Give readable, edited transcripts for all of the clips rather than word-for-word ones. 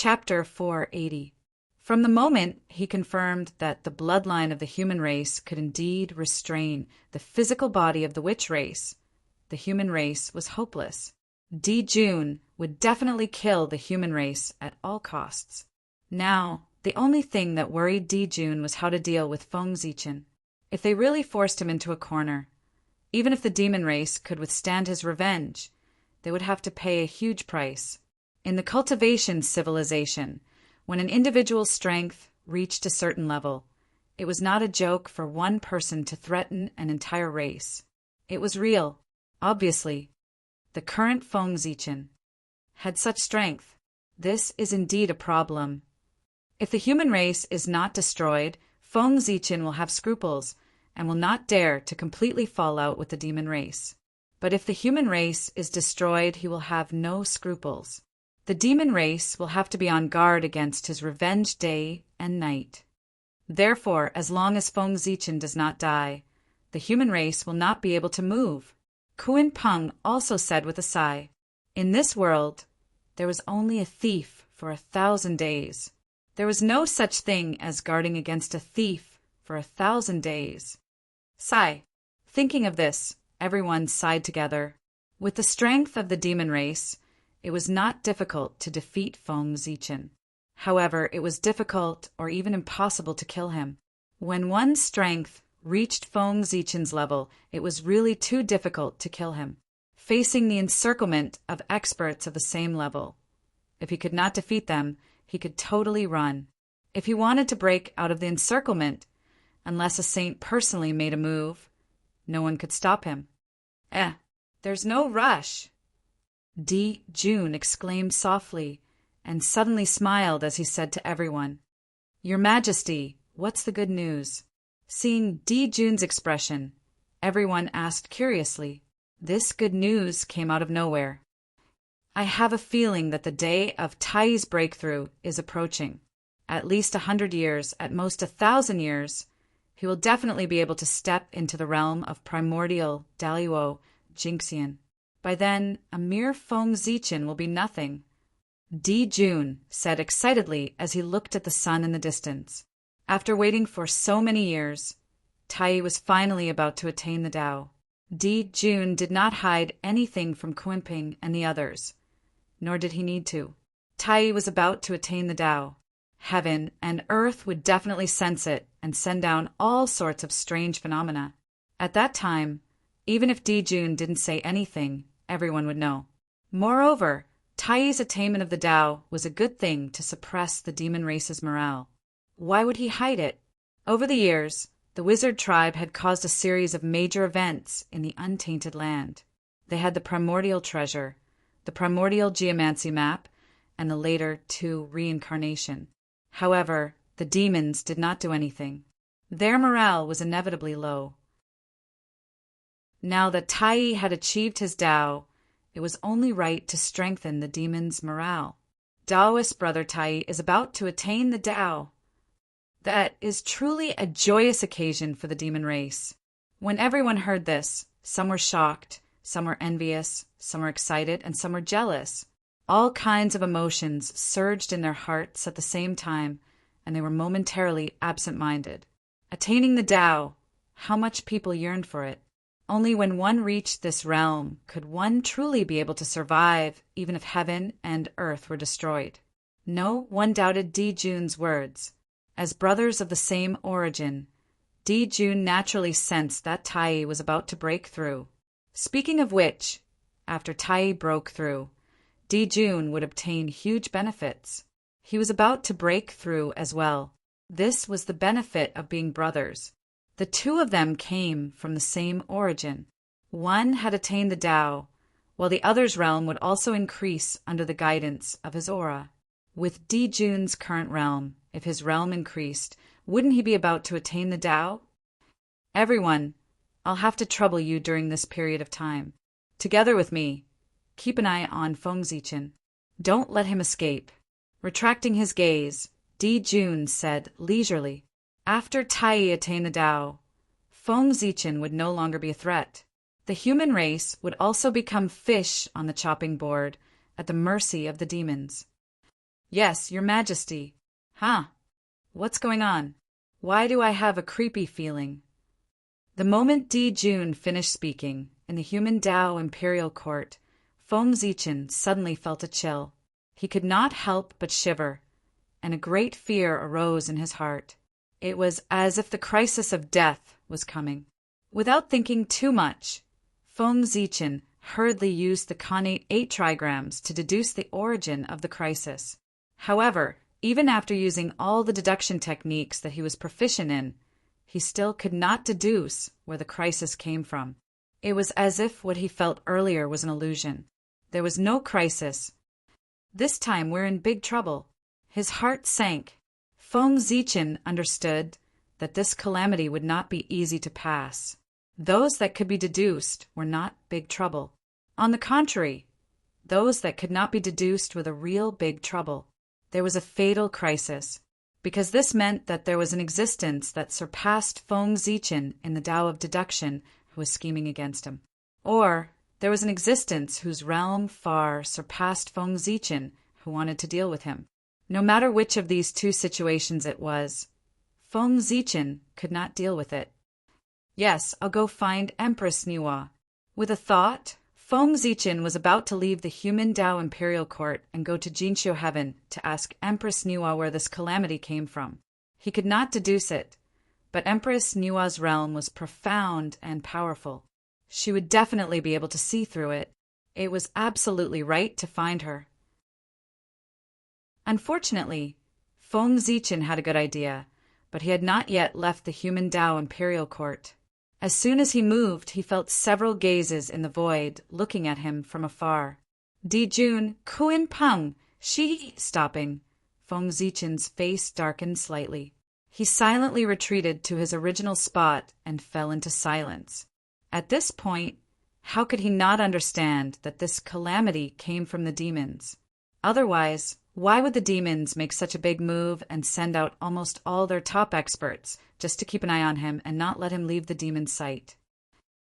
Chapter 480. From the moment he confirmed that the bloodline of the human race could indeed restrain the physical body of the witch race, the human race was hopeless. Jun would definitely kill the human race at all costs. Now, the only thing that worried Jun was how to deal with Zichen. If they really forced him into a corner, even if the demon race could withstand his revenge, they would have to pay a huge price. In the cultivation civilization, when an individual's strength reached a certain level, it was not a joke for one person to threaten an entire race. It was real. Obviously, the current Zichen had such strength. This is indeed a problem. If the human race is not destroyed, Zichen will have scruples and will not dare to completely fall out with the demon race. But if the human race is destroyed, he will have no scruples. The demon race will have to be on guard against his revenge day and night. Therefore, as long as Zichen does not die, the human race will not be able to move. Kuan Peng also said with a sigh, "In this world, there was only a thief for 1,000 days. There was no such thing as guarding against a thief for 1,000 days." Sigh. Thinking of this, everyone sighed together. With the strength of the demon race, it was not difficult to defeat Zichen. However, it was difficult or even impossible to kill him. When one's strength reached Zichen's level, it was really too difficult to kill him. Facing the encirclement of experts of the same level, if he could not defeat them, he could totally run. If he wanted to break out of the encirclement, unless a saint personally made a move, no one could stop him. There's no rush. Jun exclaimed softly, and suddenly smiled as he said to everyone, "Your Majesty, what's the good news?" Seeing Jun's expression, everyone asked curiously. This good news came out of nowhere. "I have a feeling that the day of Tai's breakthrough is approaching. At least 100 years, at most 1,000 years, he will definitely be able to step into the realm of primordial Daluo Jinxian. By then, a mere Zichen will be nothing." Jun said excitedly as he looked at the sun in the distance. After waiting for so many years, Tai was finally about to attain the Tao. Jun did not hide anything from Kunping and the others, nor did he need to. Tai was about to attain the Tao. Heaven and earth would definitely sense it and send down all sorts of strange phenomena. At that time, even if Jun didn't say anything, everyone would know. Moreover, Tai's attainment of the Tao was a good thing to suppress the demon race's morale. Why would he hide it? Over the years, the wizard tribe had caused a series of major events in the untainted land. They had the primordial treasure, the primordial geomancy map, and the later 2 reincarnation. However, the demons did not do anything. Their morale was inevitably low. Now that Tai had achieved his Tao, it was only right to strengthen the demons' morale. Taoist brother Tai is about to attain the Tao. That is truly a joyous occasion for the demon race. When everyone heard this, some were shocked, some were envious, some were excited, and some were jealous. All kinds of emotions surged in their hearts at the same time, and they were momentarily absent-minded. Attaining the Tao, how much people yearned for it. Only when one reached this realm could one truly be able to survive, even if heaven and earth were destroyed. No one doubted Jun's words. As brothers of the same origin, Jun naturally sensed that Tai was about to break through. Speaking of which, after Tai broke through, Jun would obtain huge benefits. He was about to break through as well. This was the benefit of being brothers. The 2 of them came from the same origin. One had attained the Tao, while the other's realm would also increase under the guidance of his aura. With Jun's current realm, if his realm increased, wouldn't he be about to attain the Tao? "Everyone, I'll have to trouble you during this period of time. Together with me, keep an eye on Zichen. Don't let him escape." Retracting his gaze, Jun said leisurely, "After Tai attained the Tao, Zichen would no longer be a threat. The human race would also become fish on the chopping board at the mercy of the demons. Yes, Your Majesty. Huh? What's going on? Why do I have a creepy feeling? The moment Di Jun finished speaking, in the human Tao Imperial Court, Feng Zichen suddenly felt a chill. He could not help but shiver, and a great fear arose in his heart. It was as if the crisis of death was coming. Without thinking too much, Feng Zichen hurriedly used the connate 8 trigrams to deduce the origin of the crisis. However, even after using all the deduction techniques that he was proficient in, he still could not deduce where the crisis came from. It was as if what he felt earlier was an illusion. There was no crisis. This time we're in big trouble. His heart sank. Feng Zichen understood that this calamity would not be easy to pass. Those that could be deduced were not big trouble. On the contrary, those that could not be deduced were the real big trouble. There was a fatal crisis, because this meant that there was an existence that surpassed Feng Zichen in the Tao of deduction who was scheming against him. Or there was an existence whose realm far surpassed Feng Zichen who wanted to deal with him. No matter which of these two situations it was, Feng Zichen could not deal with it. Yes, I'll go find Empress Niwa. With a thought, Feng Zichen was about to leave the human Tao Imperial Court and go to Jinqiu Heaven to ask Empress Niwa where this calamity came from. He could not deduce it, but Empress Niwa's realm was profound and powerful. She would definitely be able to see through it. It was absolutely right to find her. Unfortunately, Feng Zichen had a good idea, but he had not yet left the human Tao Imperial Court. As soon as he moved, he felt several gazes in the void looking at him from afar. Di Jun, Kuin Peng, she... Stopping, Feng Zichen's face darkened slightly. He silently retreated to his original spot and fell into silence. At this point, how could he not understand that this calamity came from the demons? Otherwise, why would the demons make such a big move and send out almost all their top experts just to keep an eye on him and not let him leave the demon's sight?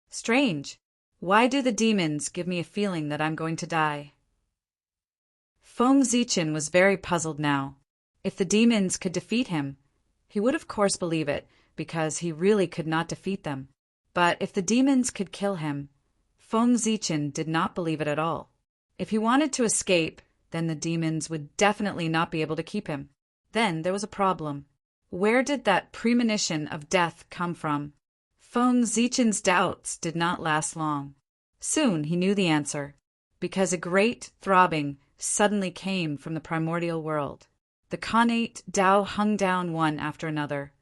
Strange. Why do the demons give me a feeling that I'm going to die? Feng Zichen was very puzzled now. If the demons could defeat him, he would of course believe it, because he really could not defeat them. But if the demons could kill him, Feng Zichen did not believe it at all. If he wanted to escape, then the demons would definitely not be able to keep him. Then there was a problem. Where did that premonition of death come from? Feng Zichen's doubts did not last long. Soon he knew the answer, because a great throbbing suddenly came from the primordial world. The connate Tao hung down one after another,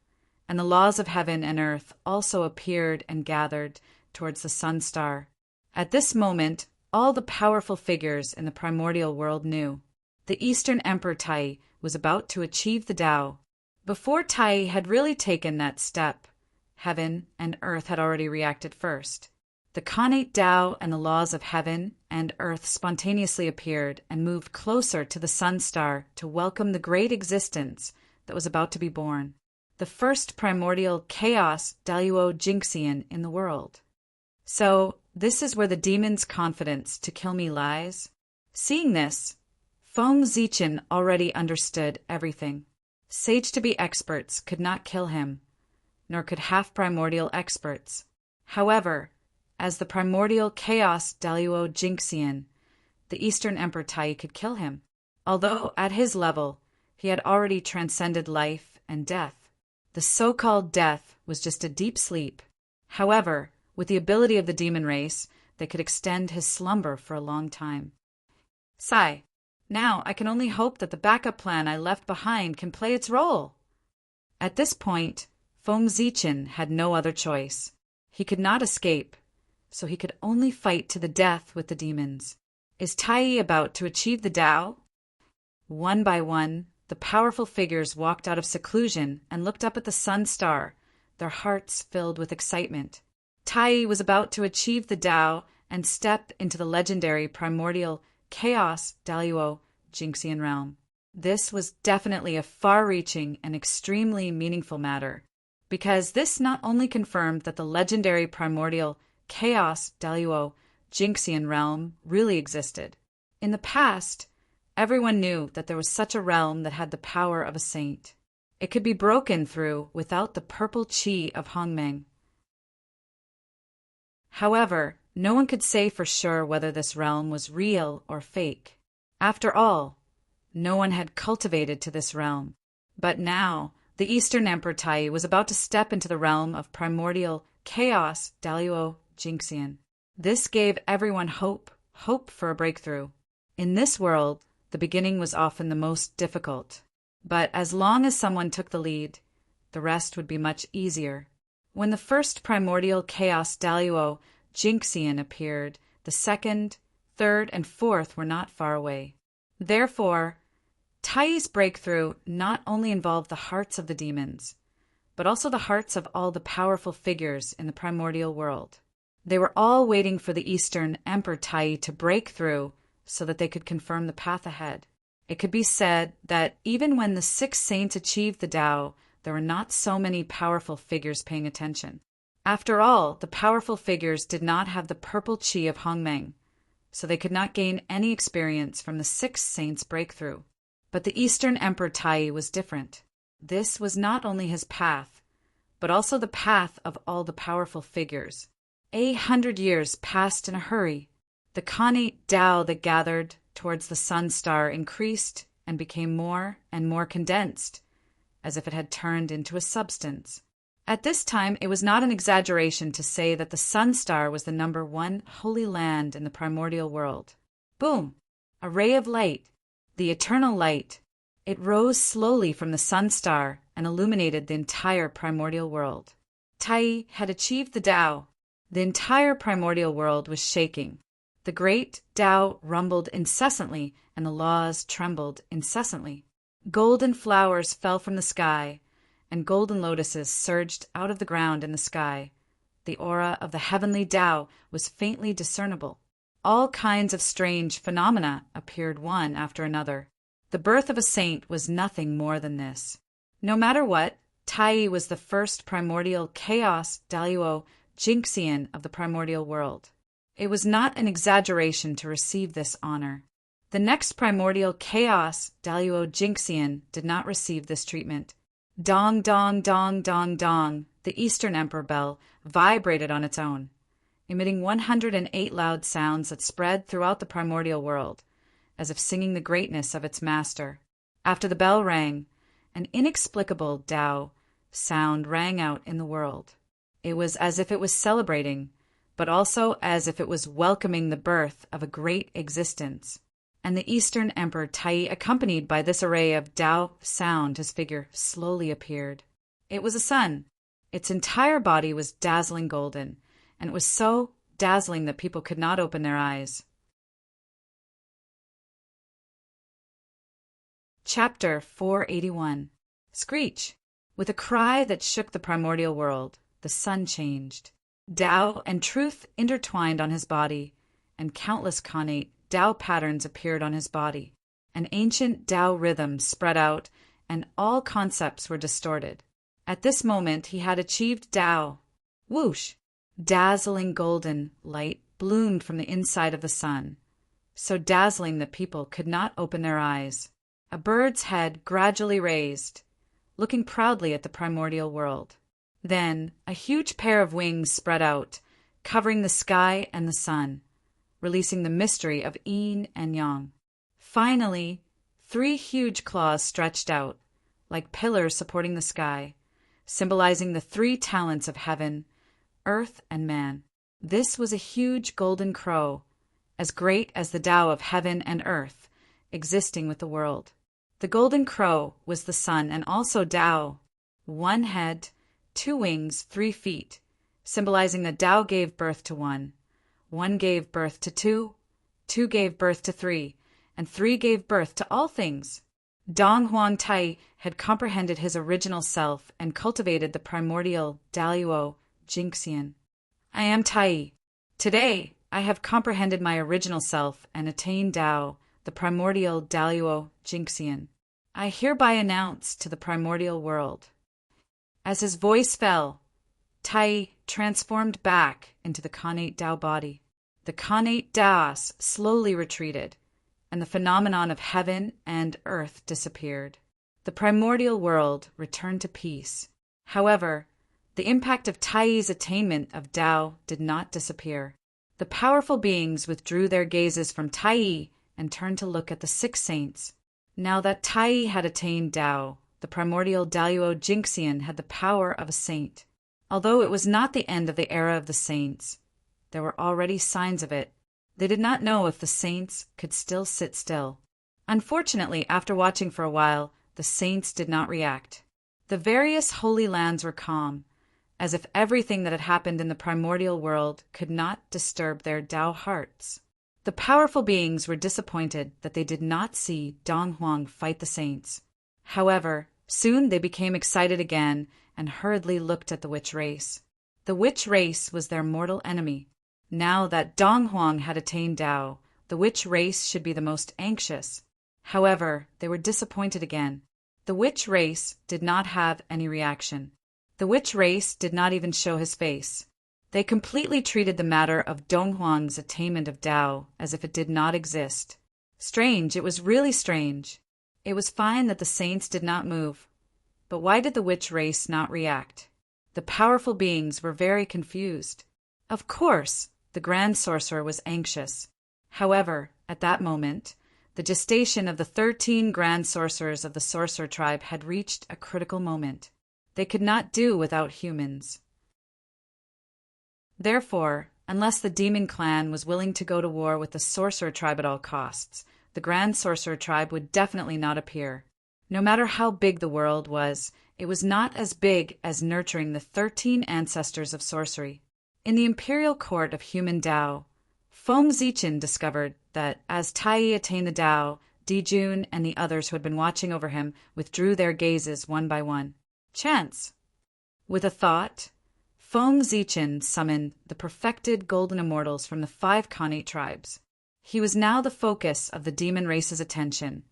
and the laws of heaven and earth also appeared and gathered towards the sun star. At this moment, all the powerful figures in the primordial world knew. The Eastern Emperor Tai was about to achieve the Tao. Before Tai had really taken that step, heaven and earth had already reacted first. The connate Tao and the laws of heaven and earth spontaneously appeared and moved closer to the sun star to welcome the great existence that was about to be born, the first primordial chaos Daluo Jinxian in the world. So, this is where the demon's confidence to kill me lies? Seeing this, Feng Zichen already understood everything. Sage-to-be experts could not kill him, nor could half-primordial experts. However, as the primordial chaos Daluo Jinxian, the Eastern Emperor Tai could kill him, although at his level he had already transcended life and death. The so-called death was just a deep sleep. However, with the ability of the demon race, they could extend his slumber for a long time. Sigh. Now I can only hope that the backup plan I left behind can play its role. At this point, Feng Zichen had no other choice. He could not escape, so he could only fight to the death with the demons. Is Tai about to achieve the Tao? One by one, the powerful figures walked out of seclusion and looked up at the sun star, their hearts filled with excitement. Tai was about to achieve the Tao and step into the legendary primordial chaos Daluo Jinxian realm. This was definitely a far-reaching and extremely meaningful matter, because this not only confirmed that the legendary primordial chaos Daluo Jinxian realm really existed. In the past, Everyone knew that there was such a realm that had the power of a saint. It could be broken through without the purple chi of Hongmeng. However, no one could say for sure whether this realm was real or fake. After all, no one had cultivated to this realm. But now, the Eastern Emperor Tai was about to step into the realm of primordial chaos Daluo Jingxian. This gave everyone hope for a breakthrough. In this world, the beginning was often the most difficult. But as long as someone took the lead, the rest would be much easier. When the first primordial chaos Daluo Jingxian appeared, the second, third, and fourth were not far away. Therefore, Tai's breakthrough not only involved the hearts of the demons, but also the hearts of all the powerful figures in the primordial world. They were all waiting for the Eastern Emperor Tai to break through so that they could confirm the path ahead. It could be said that even when the 6 saints achieved the Tao, there were not so many powerful figures paying attention. After all, the powerful figures did not have the purple chi of Hongmeng, so they could not gain any experience from the 6 saints' breakthrough. But the Eastern Emperor Tai was different. This was not only his path, but also the path of all the powerful figures. 100 years passed in a hurry. The Khanate Tao that gathered towards the sun star increased and became more and more condensed, as if it had turned into a substance. At this time, it was not an exaggeration to say that the sun star was the number 1 holy land in the primordial world. Boom! A ray of light, the eternal light. It rose slowly from the sun star and illuminated the entire primordial world. Tai had achieved the Tao. The entire primordial world was shaking. The great Tao rumbled incessantly, and the laws trembled incessantly. Golden flowers fell from the sky, and golden lotuses surged out of the ground in the sky. The aura of the heavenly Tao was faintly discernible. All kinds of strange phenomena appeared one after another. The birth of a saint was nothing more than this. No matter what, Tai was the first primordial chaos Daluo Jingxian of the primordial world. It was not an exaggeration to receive this honor. The next primordial chaos Daluo Jingxian did not receive this treatment. Dong, dong, dong, dong, dong, the Eastern Emperor bell vibrated on its own, emitting 108 loud sounds that spread throughout the primordial world, as if singing the greatness of its master. After the bell rang, an inexplicable Tao sound rang out in the world. It was as if it was celebrating, but also as if it was welcoming the birth of a great existence. And the Eastern Emperor Tai, accompanied by this array of Tao sound, his figure slowly appeared. It was a sun. Its entire body was dazzling golden, and it was so dazzling that people could not open their eyes. Chapter 481. Screech! With a cry that shook the primordial world, the sun changed. Tao and truth intertwined on his body, and countless Khanate Tao patterns appeared on his body. An ancient Tao rhythm spread out, and all concepts were distorted. At this moment he had achieved Tao. Whoosh! Dazzling golden light bloomed from the inside of the sun, so dazzling that people could not open their eyes. A bird's head gradually raised, looking proudly at the primordial world. Then a huge pair of wings spread out, covering the sky and the sun, releasing the mystery of yin and yang. Finally, 3 huge claws stretched out, like pillars supporting the sky, symbolizing the 3 talents of heaven, earth, and man. This was a huge golden crow, as great as the Tao of heaven and earth, existing with the world. The golden crow was the sun and also Tao. 1 head, 2 wings, 3 feet, symbolizing that Tao gave birth to 1. 1 gave birth to 2, 2 gave birth to 3, and 3 gave birth to all things. Dong Huang Tai had comprehended his original self and cultivated the primordial Daluo Jingxian. I am Tai. Today, I have comprehended my original self and attained Tao, the primordial Daluo Jingxian. I hereby announce to the primordial world. As his voice fell, Tai transformed back into the Khanate Tao body. The Khanate Taos slowly retreated, and the phenomenon of heaven and earth disappeared. The primordial world returned to peace. However, the impact of Tai's attainment of Tao did not disappear. The powerful beings withdrew their gazes from Tai and turned to look at the 6 saints. Now that Tai had attained Tao, the primordial Daluo Jingxian had the power of a saint. Although it was not the end of the era of the saints, there were already signs of it. They did not know if the saints could still sit still. Unfortunately, after watching for a while, the saints did not react. The various holy lands were calm, as if everything that had happened in the primordial world could not disturb their Tao hearts. The powerful beings were disappointed that they did not see Dong Huang fight the saints. However, soon they became excited again and hurriedly looked at the witch race. The witch race was their mortal enemy. Now that Dong Huang had attained Tao, the witch race should be the most anxious. However, they were disappointed again. The witch race did not have any reaction. The witch race did not even show his face. They completely treated the matter of Dong Huang's attainment of Tao as if it did not exist. Strange, it was really strange. It was fine that the saints did not move. But why did the witch race not react? The powerful beings were very confused. Of course, the Grand Sorcerer was anxious. However, at that moment, the gestation of the 13 Grand Sorcerers of the Sorcerer tribe had reached a critical moment. They could not do without humans. Therefore, unless the Demon Clan was willing to go to war with the Sorcerer tribe at all costs, the Grand Sorcerer tribe would definitely not appear. No matter how big the world was, it was not as big as nurturing the 13 ancestors of sorcery. In the imperial court of human Tao, Feng Zichen discovered that as Tai attained the Tao, Dijun and the others who had been watching over him withdrew their gazes one by one. Chance. With a thought, Feng Zichen summoned the perfected golden immortals from the 5 Khanate tribes. He was now the focus of the demon race's attention,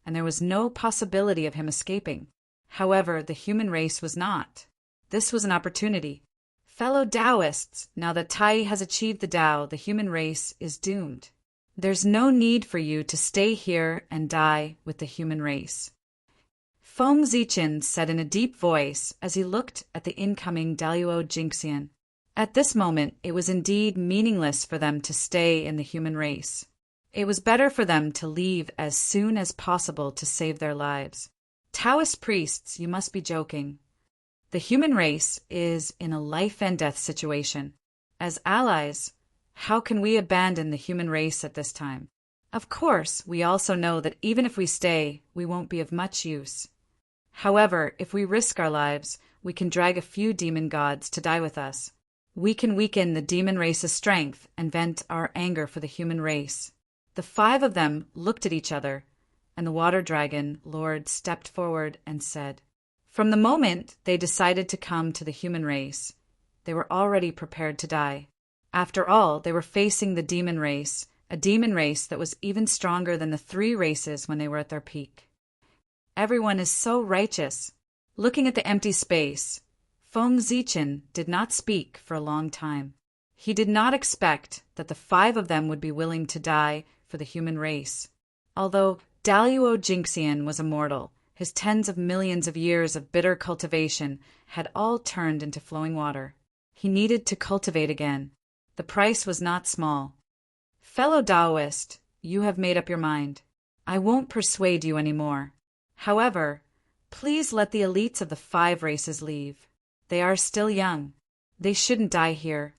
and there was no possibility of him escaping. However, the human race was not. This was an opportunity. Fellow Taoists, now that Tai has achieved the Tao, the human race is doomed. There's no need for you to stay here and die with the human race. Feng Zichen said in a deep voice as he looked at the incoming Daluo Jingxian. At this moment, it was indeed meaningless for them to stay in the human race. It was better for them to leave as soon as possible to save their lives. Taoist priests, you must be joking. The human race is in a life and death situation. As allies, how can we abandon the human race at this time? Of course, we also know that even if we stay, we won't be of much use. However, if we risk our lives, we can drag a few demon gods to die with us. We can weaken the demon race's strength and vent our anger for the human race. The 5 of them looked at each other, and the water dragon lord stepped forward and said, from the moment they decided to come to the human race, they were already prepared to die. After all, they were facing the demon race, a demon race that was even stronger than the 3 races when they were at their peak. Everyone is so righteous. Looking at the empty space, Feng Zichen did not speak for a long time. He did not expect that the 5 of them would be willing to die for the human race. Although Daluo Jingxian was immortal, his tens of millions of years of bitter cultivation had all turned into flowing water. He needed to cultivate again. The price was not small. Fellow Taoist, you have made up your mind. I won't persuade you anymore. However, please let the elites of the 5 races leave. They are still young. They shouldn't die here.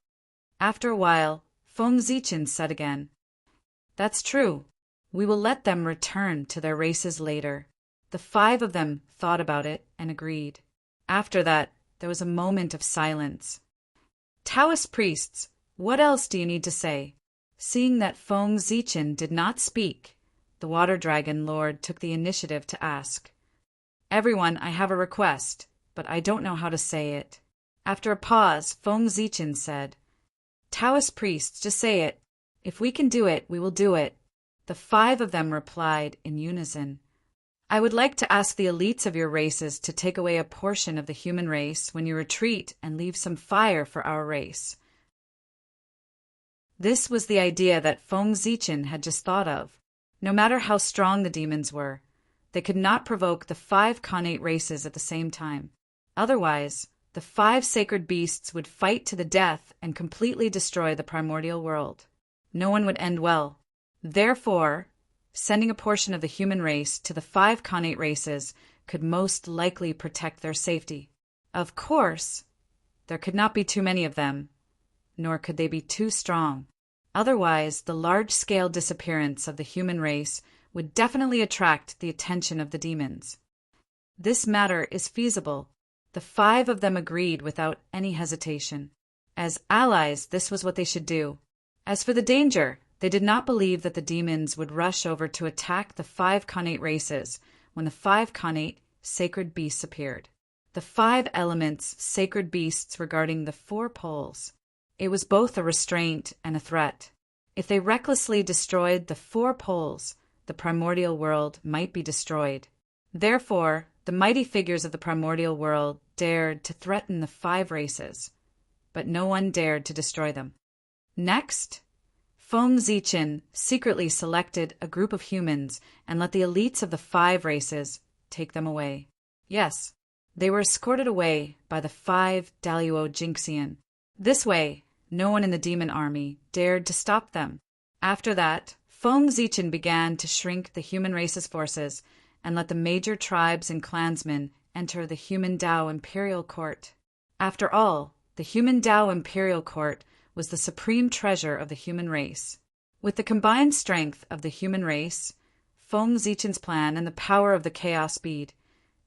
After a while, Feng Zichen said again, that's true. We will let them return to their races later. The 5 of them thought about it and agreed. After that, there was a moment of silence. Taoist priests, what else do you need to say? Seeing that Feng Zichen did not speak, the water dragon lord took the initiative to ask, everyone, I have a request, but I don't know how to say it. After a pause, Feng Zichen said, Taoist priests, just say it. If we can do it, we will do it. The 5 of them replied in unison, I would like to ask the elites of your races to take away a portion of the human race when you retreat and leave some fire for our race. This was the idea that Feng Zichen had just thought of. No matter how strong the demons were, they could not provoke the 5 connate races at the same time. Otherwise, the 5 sacred beasts would fight to the death and completely destroy the primordial world. No one would end well. Therefore, sending a portion of the human race to the 5 connate races could most likely protect their safety. Of course, there could not be too many of them, nor could they be too strong. Otherwise, the large-scale disappearance of the human race would definitely attract the attention of the demons. This matter is feasible. The 5 of them agreed without any hesitation. As allies, this was what they should do. As for the danger, they did not believe that the demons would rush over to attack the 5 connate races when the 5 connate sacred beasts appeared. The 5 elements sacred beasts regarding the 4 poles. It was both a restraint and a threat. If they recklessly destroyed the 4 poles, the primordial world might be destroyed. Therefore, the mighty figures of the primordial world dared to threaten the 5 races, but no one dared to destroy them. Next, Feng Zichen secretly selected a group of humans and let the elites of the 5 races take them away. Yes, they were escorted away by the 5 Daluo Jinxian. This way, no one in the demon army dared to stop them. After that, Feng Zichen began to shrink the human race's forces and let the major tribes and clansmen enter the human Dao imperial court. After all, the human Dao imperial court was the supreme treasure of the human race. With the combined strength of the human race, Feng Zichen's plan, and the power of the chaos speed,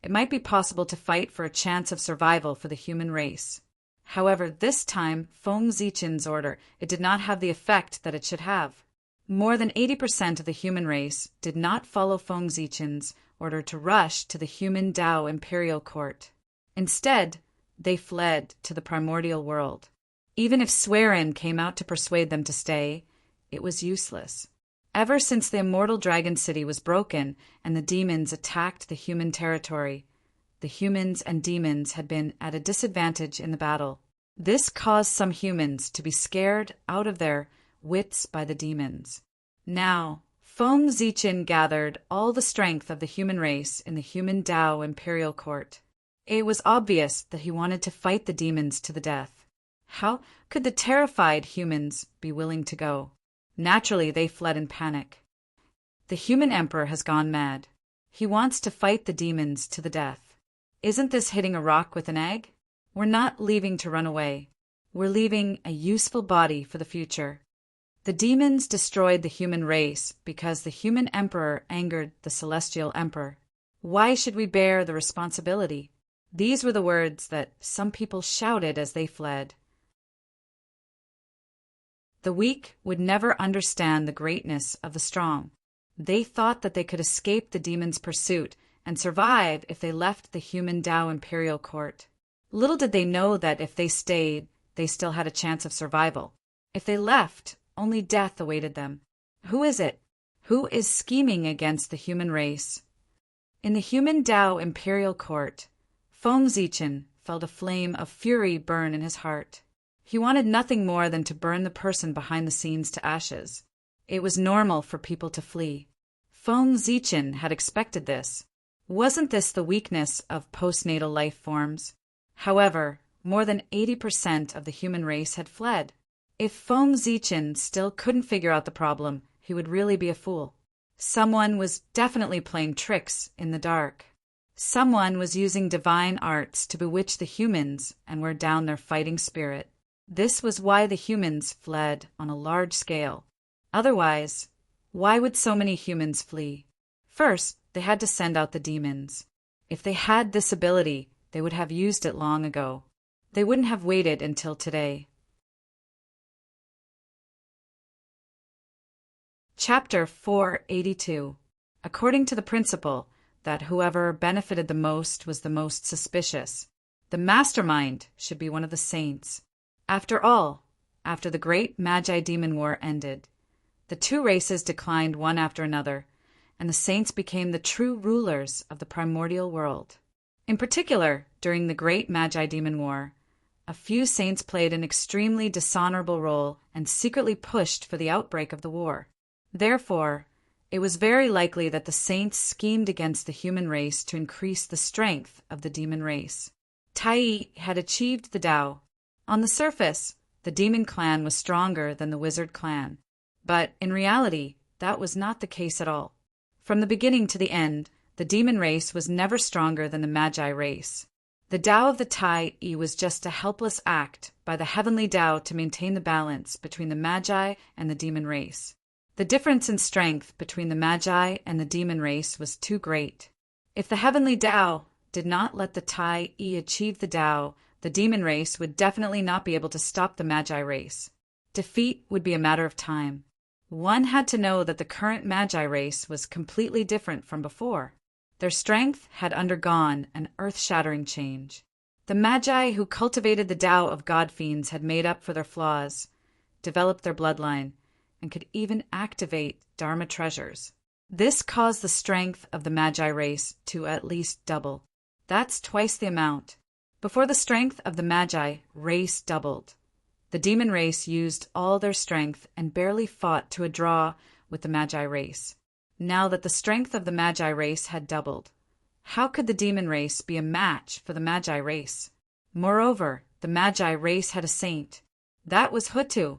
it might be possible to fight for a chance of survival for the human race. However, this time, Feng Zichen's order, it did not have the effect that it should have. More than 80% of the human race did not follow Feng Zichen's order to rush to the human Dao imperial court. Instead, they fled to the primordial world. Even if Swearin came out to persuade them to stay, it was useless. Ever since the immortal dragon city was broken and the demons attacked the human territory, the humans and demons had been at a disadvantage in the battle. This caused some humans to be scared out of their wits by the demons. Now, Feng Zichen gathered all the strength of the human race in the human Dao imperial court. It was obvious that he wanted to fight the demons to the death. How could the terrified humans be willing to go? Naturally, they fled in panic. The human emperor has gone mad. He wants to fight the demons to the death. Isn't this hitting a rock with an egg? We're not leaving to run away. We're leaving a useful body for the future. The demons destroyed the human race because the human emperor angered the celestial emperor. Why should we bear the responsibility? These were the words that some people shouted as they fled. The weak would never understand the greatness of the strong. They thought that they could escape the demons' pursuit and survive if they left the human Dao imperial court. Little did they know that if they stayed, they still had a chance of survival. If they left, only death awaited them. Who is it? Who is scheming against the human race? In the human Dao imperial court, Feng Zichen felt a flame of fury burn in his heart. He wanted nothing more than to burn the person behind the scenes to ashes. It was normal for people to flee. Feng Zichen had expected this. Wasn't this the weakness of postnatal life forms? However, more than 80% of the human race had fled. If Feng Zichen still couldn't figure out the problem, he would really be a fool. Someone was definitely playing tricks in the dark. Someone was using divine arts to bewitch the humans and wear down their fighting spirit. This was why the humans fled on a large scale. Otherwise, why would so many humans flee? First, they had to send out the demons. If they had this ability, they would have used it long ago. They wouldn't have waited until today. Chapter 482. According to the principle that whoever benefited the most was the most suspicious, the mastermind should be one of the saints. After all, after the great Magi-Demon War ended, the 2 races declined one after another, and the saints became the true rulers of the primordial world. In particular, during the great Magi-Demon War, a few saints played an extremely dishonorable role and secretly pushed for the outbreak of the war. Therefore, It was very likely that the saints schemed against the human race to increase the strength of the demon race. Tai had achieved the Tao. On the surface, the demon clan was stronger than the wizard clan. But in reality, that was not the case at all. From the beginning to the end, the demon race was never stronger than the Magi race. The Tao of the Tai was just a helpless act by the heavenly Tao to maintain the balance between the Magi and the demon race. The difference in strength between the Magi and the demon race was too great. If the heavenly Tao did not let the Tai achieve the Tao, the demon race would definitely not be able to stop the Magi race. Defeat would be a matter of time. One had to know that the current Magi race was completely different from before. Their strength had undergone an earth-shattering change. The Magi who cultivated the Tao of God-fiends had made up for their flaws, developed their bloodline, and could even activate Dharma treasures. This caused the strength of the Magi race to at least double. That's twice the amount. Before the strength of the Magi race doubled, the demon race used all their strength and barely fought to a draw with the Magi race. Now that the strength of the Magi race had doubled, how could the demon race be a match for the Magi race? Moreover, the Magi race had a saint. That was Hutu.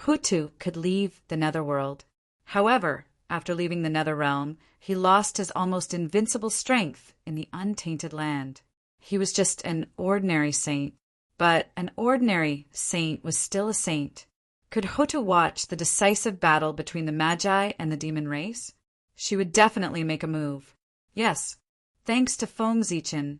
Hutu could leave the netherworld. However, after leaving the nether realm, he lost his almost invincible strength in the untainted land. He was just an ordinary saint, but an ordinary saint was still a saint. Could Hutu watch the decisive battle between the Magi and the demon race? She would definitely make a move. Yes, thanks to Fengzichin.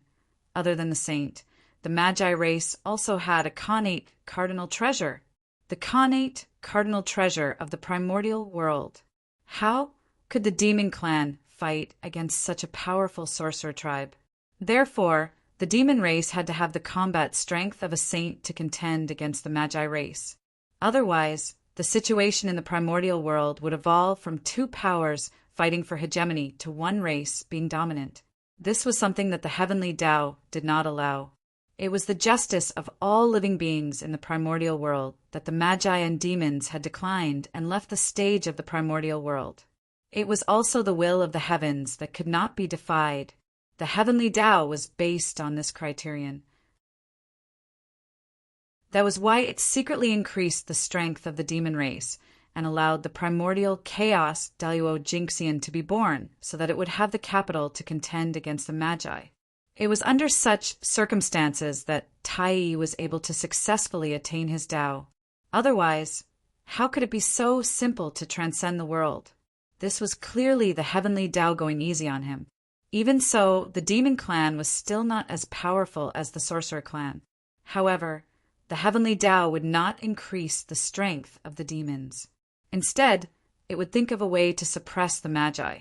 Other than the saint, the Magi race also had a connate cardinal treasure. The connate cardinal treasure of the primordial world. How could the demon clan fight against such a powerful sorcerer tribe? Therefore, the demon race had to have the combat strength of a saint to contend against the Magi race. Otherwise, the situation in the primordial world would evolve from two powers fighting for hegemony to one race being dominant. This was something that the heavenly Tao did not allow. It was the justice of all living beings in the primordial world that the Magi and demons had declined and left the stage of the primordial world. It was also the will of the heavens that could not be defied. The heavenly Tao was based on this criterion. That was why it secretly increased the strength of the demon race and allowed the primordial chaos Daluo Jinxian to be born so that it would have the capital to contend against the Magi. It was under such circumstances that Tai was able to successfully attain his Tao. Otherwise, how could it be so simple to transcend the world? This was clearly the heavenly Tao going easy on him. Even so, the demon clan was still not as powerful as the sorcerer clan. However, the heavenly Tao would not increase the strength of the demons. Instead, it would think of a way to suppress the Magi.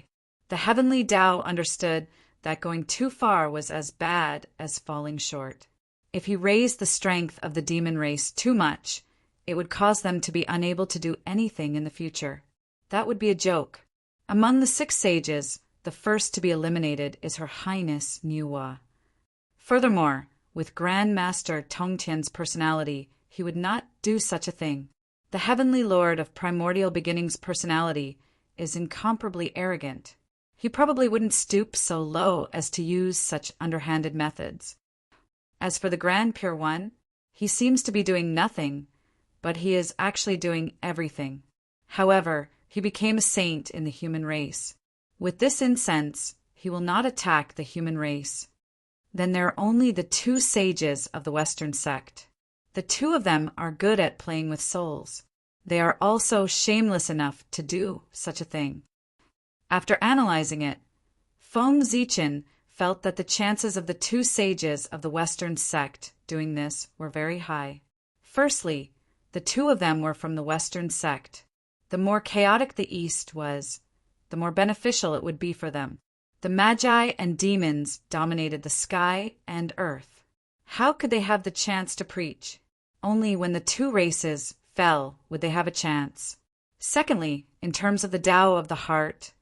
The heavenly Tao understood that going too far was as bad as falling short. If he raised the strength of the demon race too much, it would cause them to be unable to do anything in the future. That would be a joke. Among the 6 sages, the first to be eliminated is Her Highness Niuwa. Furthermore, with Grand Master Tongtian's personality, he would not do such a thing. The Heavenly Lord of Primordial Beginnings' personality is incomparably arrogant. He probably wouldn't stoop so low as to use such underhanded methods. As for the Grand Pure One, he seems to be doing nothing, but he is actually doing everything. However, he became a saint in the human race. With this incense, he will not attack the human race. Then there are only the 2 sages of the Western sect. The 2 of them are good at playing with souls. They are also shameless enough to do such a thing. After analyzing it, Fengzichin felt that the chances of the 2 sages of the Western sect doing this were very high. Firstly, the 2 of them were from the Western sect. The more chaotic the East was, the more beneficial it would be for them. The Magi and demons dominated the sky and earth. How could they have the chance to preach? Only when the 2 races fell would they have a chance. Secondly, in terms of the Tao of the heart,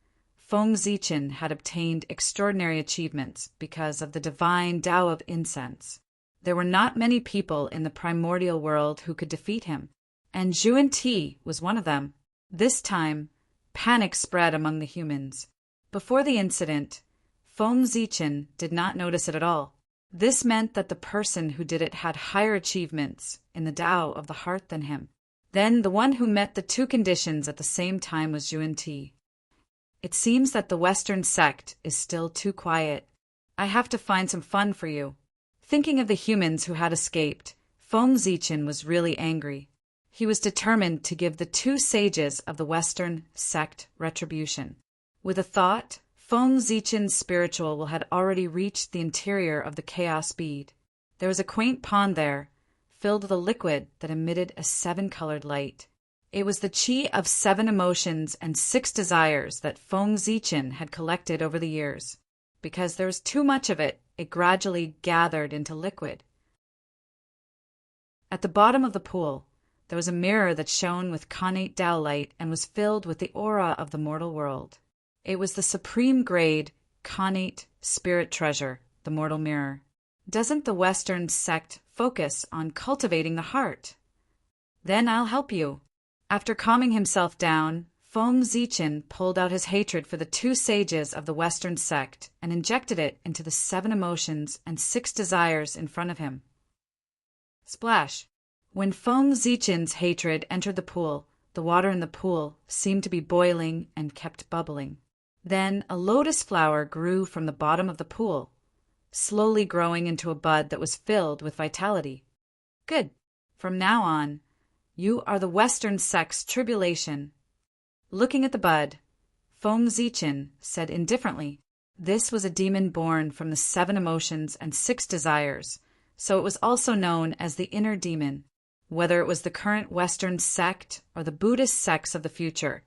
Fengzichin had obtained extraordinary achievements because of the divine Tao of incense. There were not many people in the primordial world who could defeat him, and Zhuan Ti was one of them. This time, Panic spread among the humans. Before the incident, Feng Zichen did not notice it at all. This meant that the person who did it had higher achievements in the Tao of the heart than him. Then the one who met the two conditions at the same time was Yuan Ti. It seems that the Western sect is still too quiet. I have to find some fun for you. Thinking of the humans who had escaped, Feng Zichen was really angry. He was determined to give the two sages of the Western sect retribution. With a thought, Feng Zichen's spiritual had already reached the interior of the chaos bead. There was a quaint pond there, filled with a liquid that emitted a 7-colored light. It was the qi of 7 emotions and 6 desires that Feng Zichen had collected over the years. Because there was too much of it, it gradually gathered into liquid. At the bottom of the pool, there was a mirror that shone with connate Tao light and was filled with the aura of the mortal world. It was the supreme grade, connate spirit treasure, the mortal mirror. Doesn't the Western sect focus on cultivating the heart? Then I'll help you. After calming himself down, Feng Zichen pulled out his hatred for the two sages of the Western sect and injected it into the 7 emotions and 6 desires in front of him. Splash! When Feng Zichen's hatred entered the pool, the water in the pool seemed to be boiling and kept bubbling. Then a lotus flower grew from the bottom of the pool, slowly growing into a bud that was filled with vitality. Good. From now on, you are the Western sect's tribulation. Looking at the bud, Feng Zichen said indifferently, this was a demon born from the 7 emotions and 6 desires, so it was also known as the inner demon. Whether it was the current Western sect or the Buddhist sects of the future,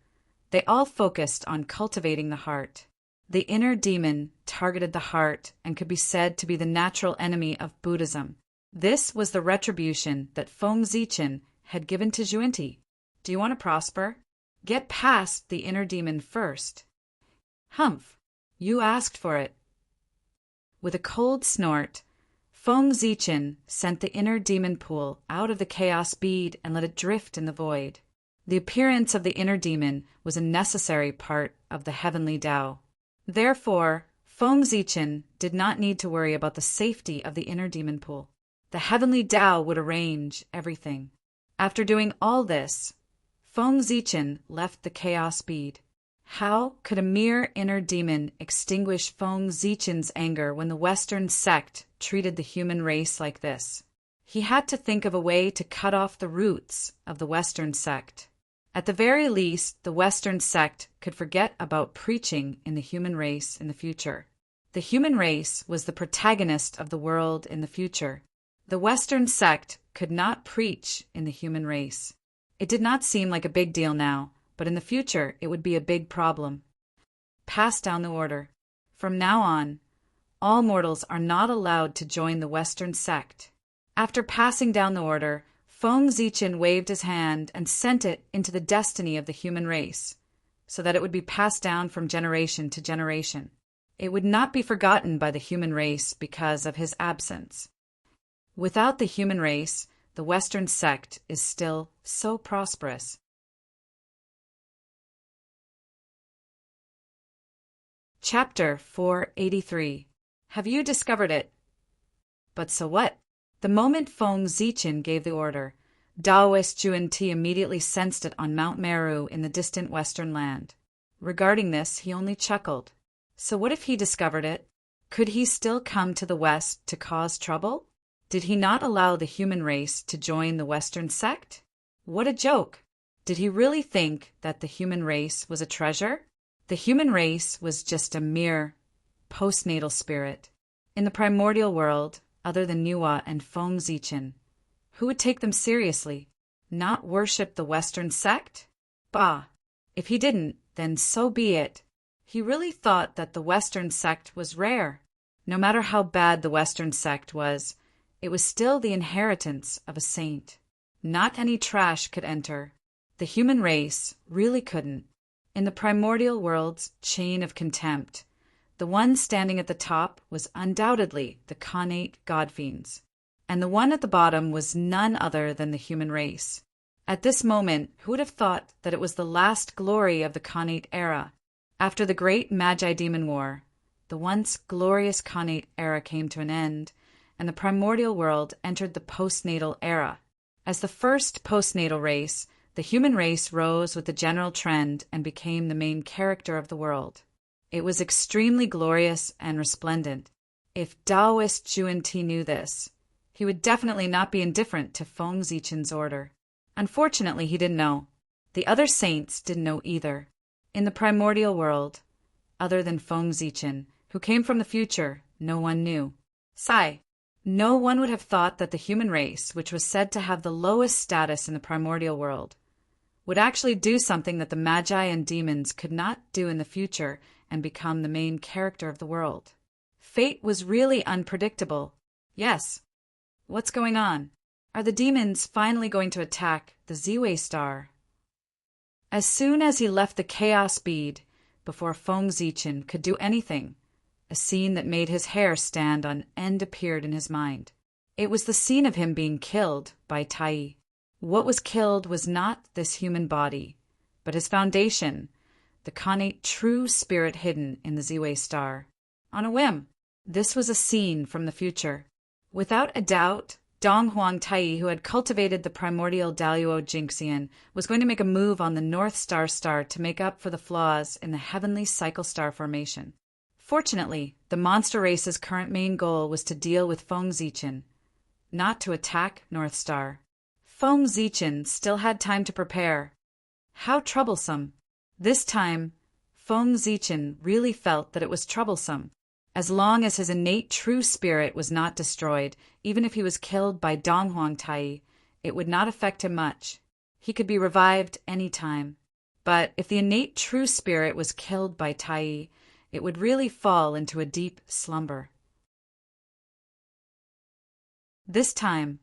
they all focused on cultivating the heart. The inner demon targeted the heart and could be said to be the natural enemy of Buddhism. This was the retribution that Feng Zichen had given to Yuan-Ti. Do you want to prosper? Get past the inner demon first. Humph, you asked for it. With a cold snort, Feng Zichen sent the inner demon pool out of the chaos bead and let it drift in the void. The appearance of the inner demon was a necessary part of the heavenly Tao. Therefore, Feng Zichen did not need to worry about the safety of the inner demon pool. The heavenly Tao would arrange everything. After doing all this, Feng Zichen left the chaos bead. How could a mere inner demon extinguish Feng Zichen's anger when the Western sect treated the human race like this? He had to think of a way to cut off the roots of the Western sect. At the very least, the Western sect could forget about preaching in the human race in the future. The human race was the protagonist of the world in the future. The Western sect could not preach in the human race. It did not seem like a big deal now, but in the future it would be a big problem. Pass down the order. From now on, all mortals are not allowed to join the Western sect. After passing down the order, Feng Zichen waved his hand and sent it into the destiny of the human race, so that it would be passed down from generation to generation. It would not be forgotten by the human race because of his absence. Without the human race, the Western sect is still so prosperous. Chapter 483. Have you discovered it? But so what? The moment Feng Zichen gave the order, Taoist Yuan-Ti immediately sensed it on Mount Meru in the distant western land. Regarding this, he only chuckled. So what if he discovered it? Could he still come to the West to cause trouble? Did he not allow the human race to join the Western sect? What a joke! Did he really think that the human race was a treasure? The human race was just a mere postnatal spirit. In the primordial world, other than Nuwa and Feng Zichen, who would take them seriously? Not worship the Western sect? Bah! If he didn't, then so be it. He really thought that the Western sect was rare. No matter how bad the Western sect was, it was still the inheritance of a saint. Not any trash could enter. The human race really couldn't. In the primordial world's chain of contempt, the one standing at the top was undoubtedly the connate god-fiends, and the one at the bottom was none other than the human race. At this moment, who would have thought that it was the last glory of the Khanate era? After the great Magi-Demon War, the once glorious Khanate era came to an end, and the primordial world entered the postnatal era. As the first postnatal race, the human race rose with the general trend and became the main character of the world. It was extremely glorious and resplendent. If Taoist Zhuan-Ti knew this, he would definitely not be indifferent to Feng Zichen's order. Unfortunately, he didn't know. The other saints didn't know either. In the primordial world, other than Feng Zichen, who came from the future, no one knew. No one would have thought that the human race, which was said to have the lowest status in the primordial world, would actually do something that the magi and demons could not do in the future and become the main character of the world. Fate was really unpredictable. Yes. What's going on? Are the demons finally going to attack the Ziwei star? As soon as he left the chaos bead, before Feng Zichen could do anything, a scene that made his hair stand on end appeared in his mind. It was the scene of him being killed by Tai. What was killed was not this human body, but his foundation, the Khanate true spirit hidden in the Ziwei star. On a whim, this was a scene from the future. Without a doubt, Dong Huang Tai, who had cultivated the primordial Daluo Jinxian, was going to make a move on the North Star to make up for the flaws in the heavenly cycle star formation. Fortunately, the monster race's current main goal was to deal with Feng Zichen, not to attack North Star. Feng Zichen still had time to prepare. How troublesome. This time, Feng Zichen really felt that it was troublesome. As long as his innate true spirit was not destroyed, even if he was killed by Dong Huang Tai, it would not affect him much. He could be revived any time. But if the innate true spirit was killed by Tai, it would really fall into a deep slumber. This time,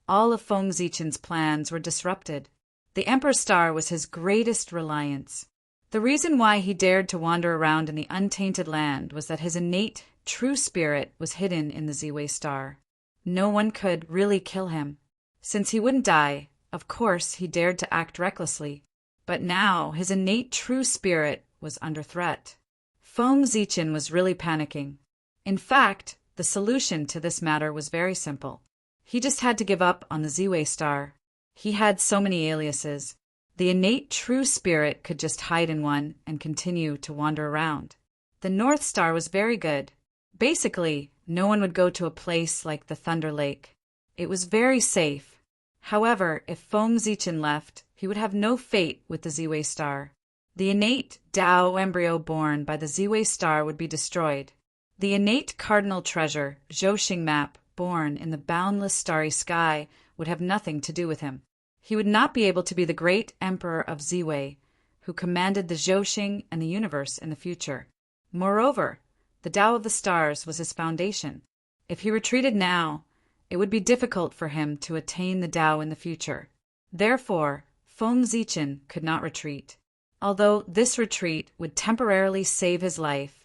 all of Feng Zichen's plans were disrupted. The Emperor Star was his greatest reliance. The reason why he dared to wander around in the untainted land was that his innate, true spirit was hidden in the Ziwei star. No one could really kill him. Since he wouldn't die, of course he dared to act recklessly. But now his innate true spirit was under threat. Feng Zichen was really panicking. In fact, the solution to this matter was very simple. He just had to give up on the Ziwei star. He had so many aliases. The innate true spirit could just hide in one and continue to wander around. The North Star was very good. Basically, no one would go to a place like the Thunder Lake. It was very safe. However, if Feng Zichen left, he would have no fate with the Ziwei star. The innate Tao embryo born by the Ziwei star would be destroyed. The innate cardinal treasure, Zhouxing map, born in the boundless starry sky, would have nothing to do with him. He would not be able to be the great emperor of Ziwei, who commanded the Zhouxing and the universe in the future. Moreover, the Tao of the stars was his foundation. If he retreated now, it would be difficult for him to attain the Tao in the future. Therefore, Feng Zichen could not retreat. Although this retreat would temporarily save his life,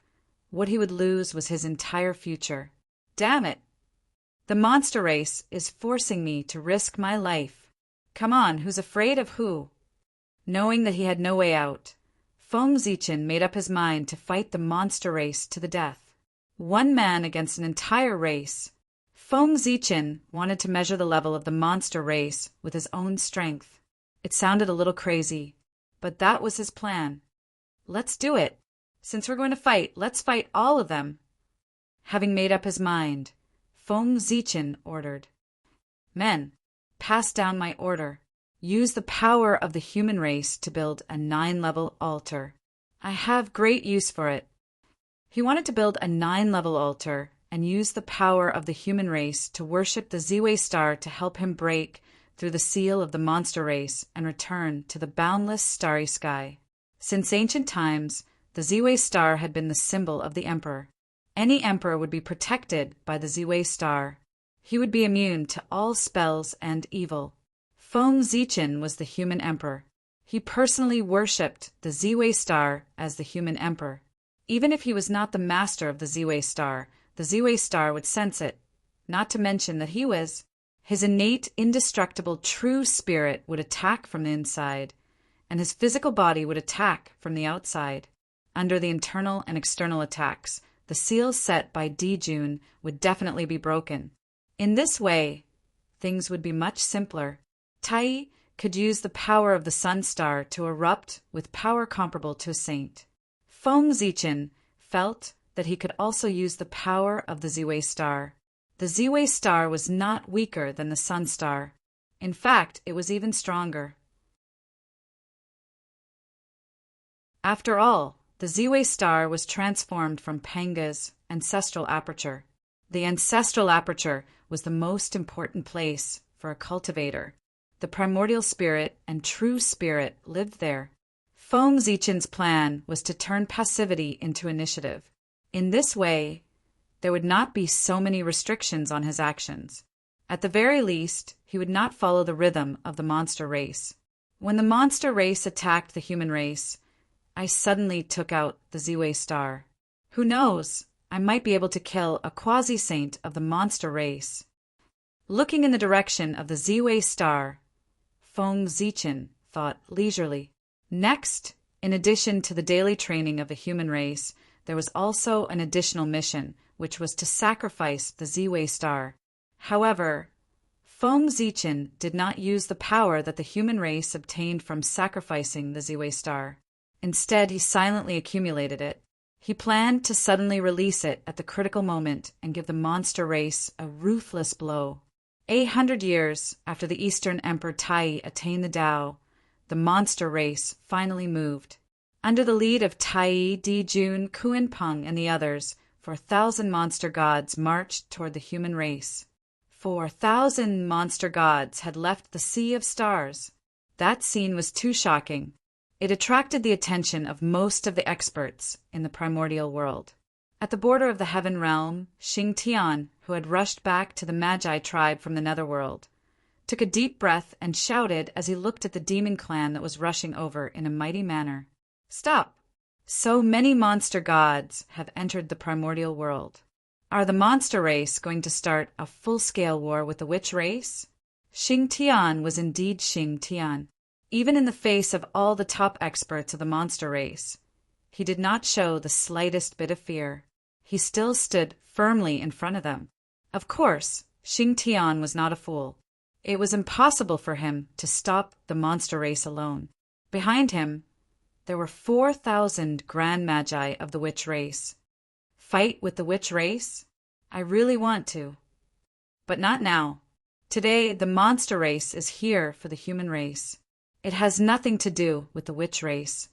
what he would lose was his entire future. Damn it! The monster race is forcing me to risk my life. Come on, who's afraid of who? Knowing that he had no way out, Feng Zichen made up his mind to fight the monster race to the death. One man against an entire race. Feng Zichen wanted to measure the level of the monster race with his own strength. It sounded a little crazy, but that was his plan. Let's do it. Since we're going to fight, let's fight all of them. Having made up his mind, Feng Zichen ordered, Men, pass down my order. Use the power of the human race to build a 9-level altar. I have great use for it. He wanted to build a 9-level altar and use the power of the human race to worship the Ziwei star to help him break through the seal of the monster race and return to the boundless starry sky. Since ancient times, the Ziwei star had been the symbol of the emperor. Any emperor would be protected by the Ziwei star. He would be immune to all spells and evil. Feng Zichen was the human emperor. He personally worshipped the Ziwei star as the human emperor. Even if he was not the master of the Ziwei star would sense it, not to mention that he was. His innate, indestructible, true spirit would attack from the inside, and his physical body would attack from the outside. Under the internal and external attacks, the seal set by Dijun would definitely be broken. In this way, things would be much simpler. Tai could use the power of the sun star to erupt with power comparable to a saint. Feng Zichen felt that he could also use the power of the Ziwei star. The Ziwei star was not weaker than the sun star. In fact, it was even stronger. After all, the Ziwei star was transformed from Panga's ancestral aperture. The ancestral aperture was the most important place for a cultivator. The primordial spirit and true spirit lived there. Feng Zichen's plan was to turn passivity into initiative. In this way, there would not be so many restrictions on his actions. At the very least, he would not follow the rhythm of the monster race. When the monster race attacked the human race, I suddenly took out the Ziwei star. Who knows? I might be able to kill a quasi-saint of the monster race. Looking in the direction of the Ziwei star, Feng Zichen thought leisurely. Next, in addition to the daily training of the human race, there was also an additional mission, which was to sacrifice the Ziwei star. However, Feng Zichen did not use the power that the human race obtained from sacrificing the Ziwei star. Instead, he silently accumulated it. He planned to suddenly release it at the critical moment and give the monster race a ruthless blow. 800 years after the Eastern Emperor Tai attained the Tao, the monster race finally moved. Under the lead of Tai, Dijun, Kuinpeng, and the others, 4,000 monster gods marched toward the human race. 4,000 monster gods had left the Sea of Stars. That scene was too shocking. It attracted the attention of most of the experts in the primordial world. At the border of the heaven realm, Xing Tian, who had rushed back to the Magi tribe from the netherworld, took a deep breath and shouted as he looked at the demon clan that was rushing over in a mighty manner. "Stop! So many monster gods have entered the primordial world. Are the monster race going to start a full-scale war with the witch race?" Xing Tian was indeed Xing Tian. Even in the face of all the top experts of the monster race, he did not show the slightest bit of fear. He still stood firmly in front of them. Of course, Xing Tian was not a fool. It was impossible for him to stop the monster race alone. Behind him, there were 4,000 grand magi of the witch race. Fight with the witch race? I really want to. But not now. Today, the monster race is here for the human race. It has nothing to do with the witch race.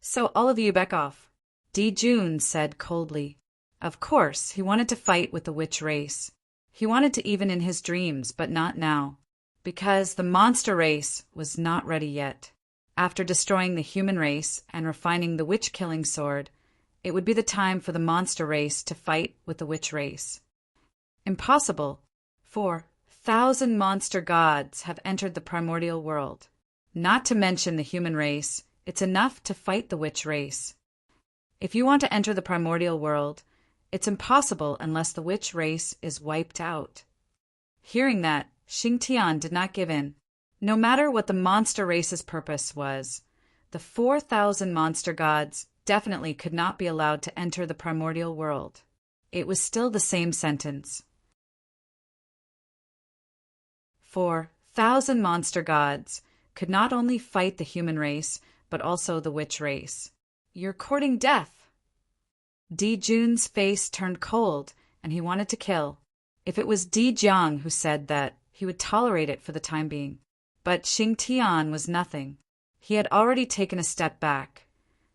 So all of you back off. Dijun said coldly. Of course, he wanted to fight with the witch race. He wanted to even in his dreams, but not now. Because the monster race was not ready yet. After destroying the human race and refining the witch-killing sword, it would be the time for the monster race to fight with the witch race. Impossible. 4,000 monster gods have entered the primordial world. Not to mention the human race, it's enough to fight the witch race. If you want to enter the primordial world, it's impossible unless the witch race is wiped out. Hearing that, Xing Tian did not give in. No matter what the monster race's purpose was, the 4,000 monster gods definitely could not be allowed to enter the primordial world. It was still the same sentence. 4,000 monster gods could not only fight the human race, but also the witch race. You're courting death. Dijun's face turned cold, and he wanted to kill. If it was Dijiang who said that, he would tolerate it for the time being. But Xing Tian was nothing. He had already taken a step back.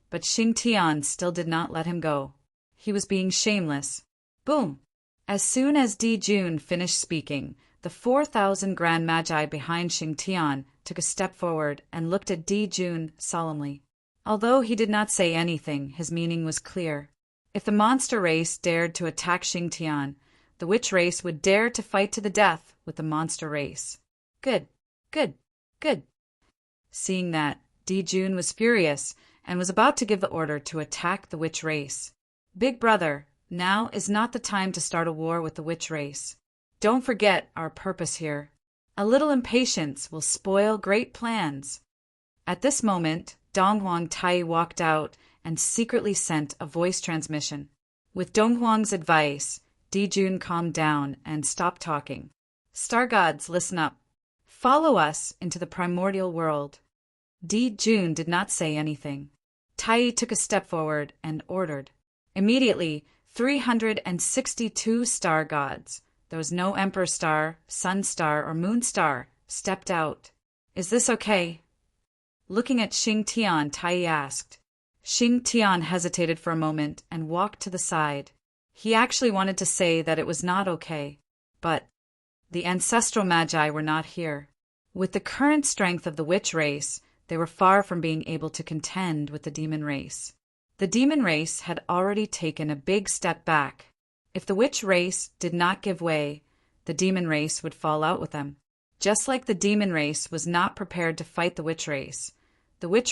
But Xing Tian still did not let him go. He was being shameless. Boom! As soon as Dijun finished speaking, the 4,000 grand magi behind Xing Tian took a step forward and looked at Dijun solemnly. Although he did not say anything, his meaning was clear. If the monster race dared to attack Xing Tian, the witch race would dare to fight to the death with the monster race. Good, good, good. Seeing that, Dijun was furious and was about to give the order to attack the witch race. Big brother, now is not the time to start a war with the witch race. Don't forget our purpose here. A little impatience will spoil great plans. At this moment, Donghuang Tai walked out and secretly sent a voice transmission. With Donghuang's advice, Dijun calmed down and stopped talking. Star gods, listen up. Follow us into the primordial world. Dijun did not say anything. Tai took a step forward and ordered. Immediately, 362 star gods, there was no emperor star, sun star, or moon star, stepped out. Is this okay? Looking at Xing Tian, Tai asked. Xing Tian hesitated for a moment and walked to the side. He actually wanted to say that it was not okay, but the ancestral magi were not here. With the current strength of the witch race, they were far from being able to contend with the demon race. The demon race had already taken a big step back. If the witch race did not give way, the demon race would fall out with them. Just like the demon race was not prepared to fight the witch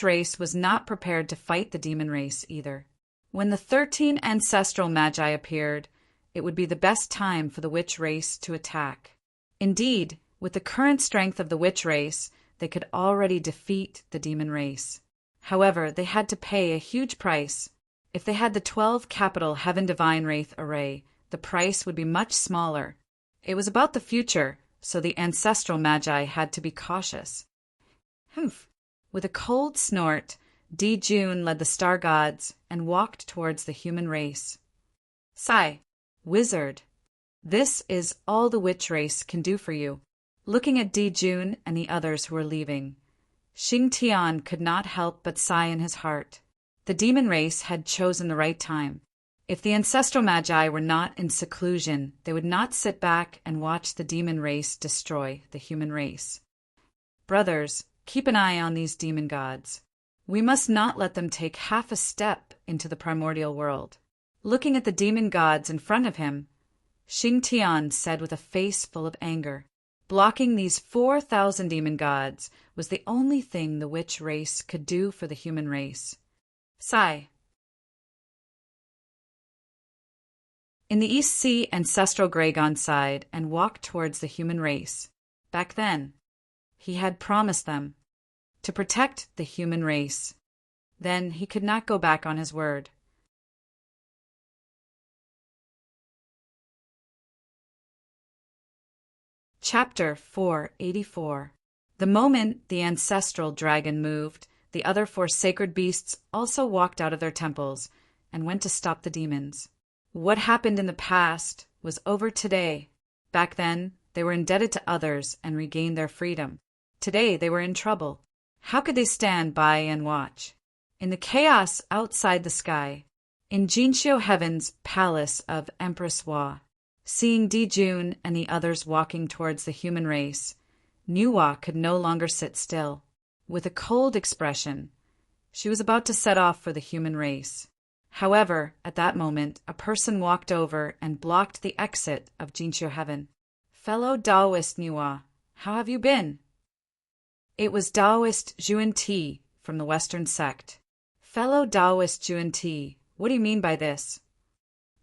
race was not prepared to fight the demon race either. When the 13 ancestral magi appeared, it would be the best time for the witch race to attack. Indeed, with the current strength of the witch race, they could already defeat the demon race. However, they had to pay a huge price. If they had the 12 capital Heaven Divine Wraith array, the price would be much smaller. It was about the future, so the ancestral magi had to be cautious. Humph! With a cold snort, Dijun led the star gods and walked towards the human race. Sigh, wizard, this is all the witch race can do for you. Looking at Dijun and the others who were leaving, Xing Tian could not help but sigh in his heart. The demon race had chosen the right time. If the ancestral magi were not in seclusion, they would not sit back and watch the demon race destroy the human race. Brothers, keep an eye on these demon gods. We must not let them take half a step into the primordial world. Looking at the demon gods in front of him, Xing Tian said with a face full of anger, blocking these 4,000 demon gods was the only thing the witch race could do for the human race. Sigh. In the East Sea, ancestral Gragon sighed and walked towards the human race. Back then, he had promised them to protect the human race. Then he could not go back on his word. Chapter 484. The moment the ancestral dragon moved, the other 4 sacred beasts also walked out of their temples and went to stop the demons. What happened in the past was over today. Back then, they were indebted to others and regained their freedom. Today, they were in trouble. How could they stand by and watch? In the chaos outside the sky, in Jinxiu Heaven's palace of Empress Hua, seeing Dijun and the others walking towards the human race, Nuwa could no longer sit still. With a cold expression, she was about to set off for the human race. However, at that moment, a person walked over and blocked the exit of Jinxiu Heaven. Fellow Taoist Nuwa, how have you been? It was Taoist Zhuan Ti from the Western sect. Fellow Taoist Zhuan Ti, what do you mean by this?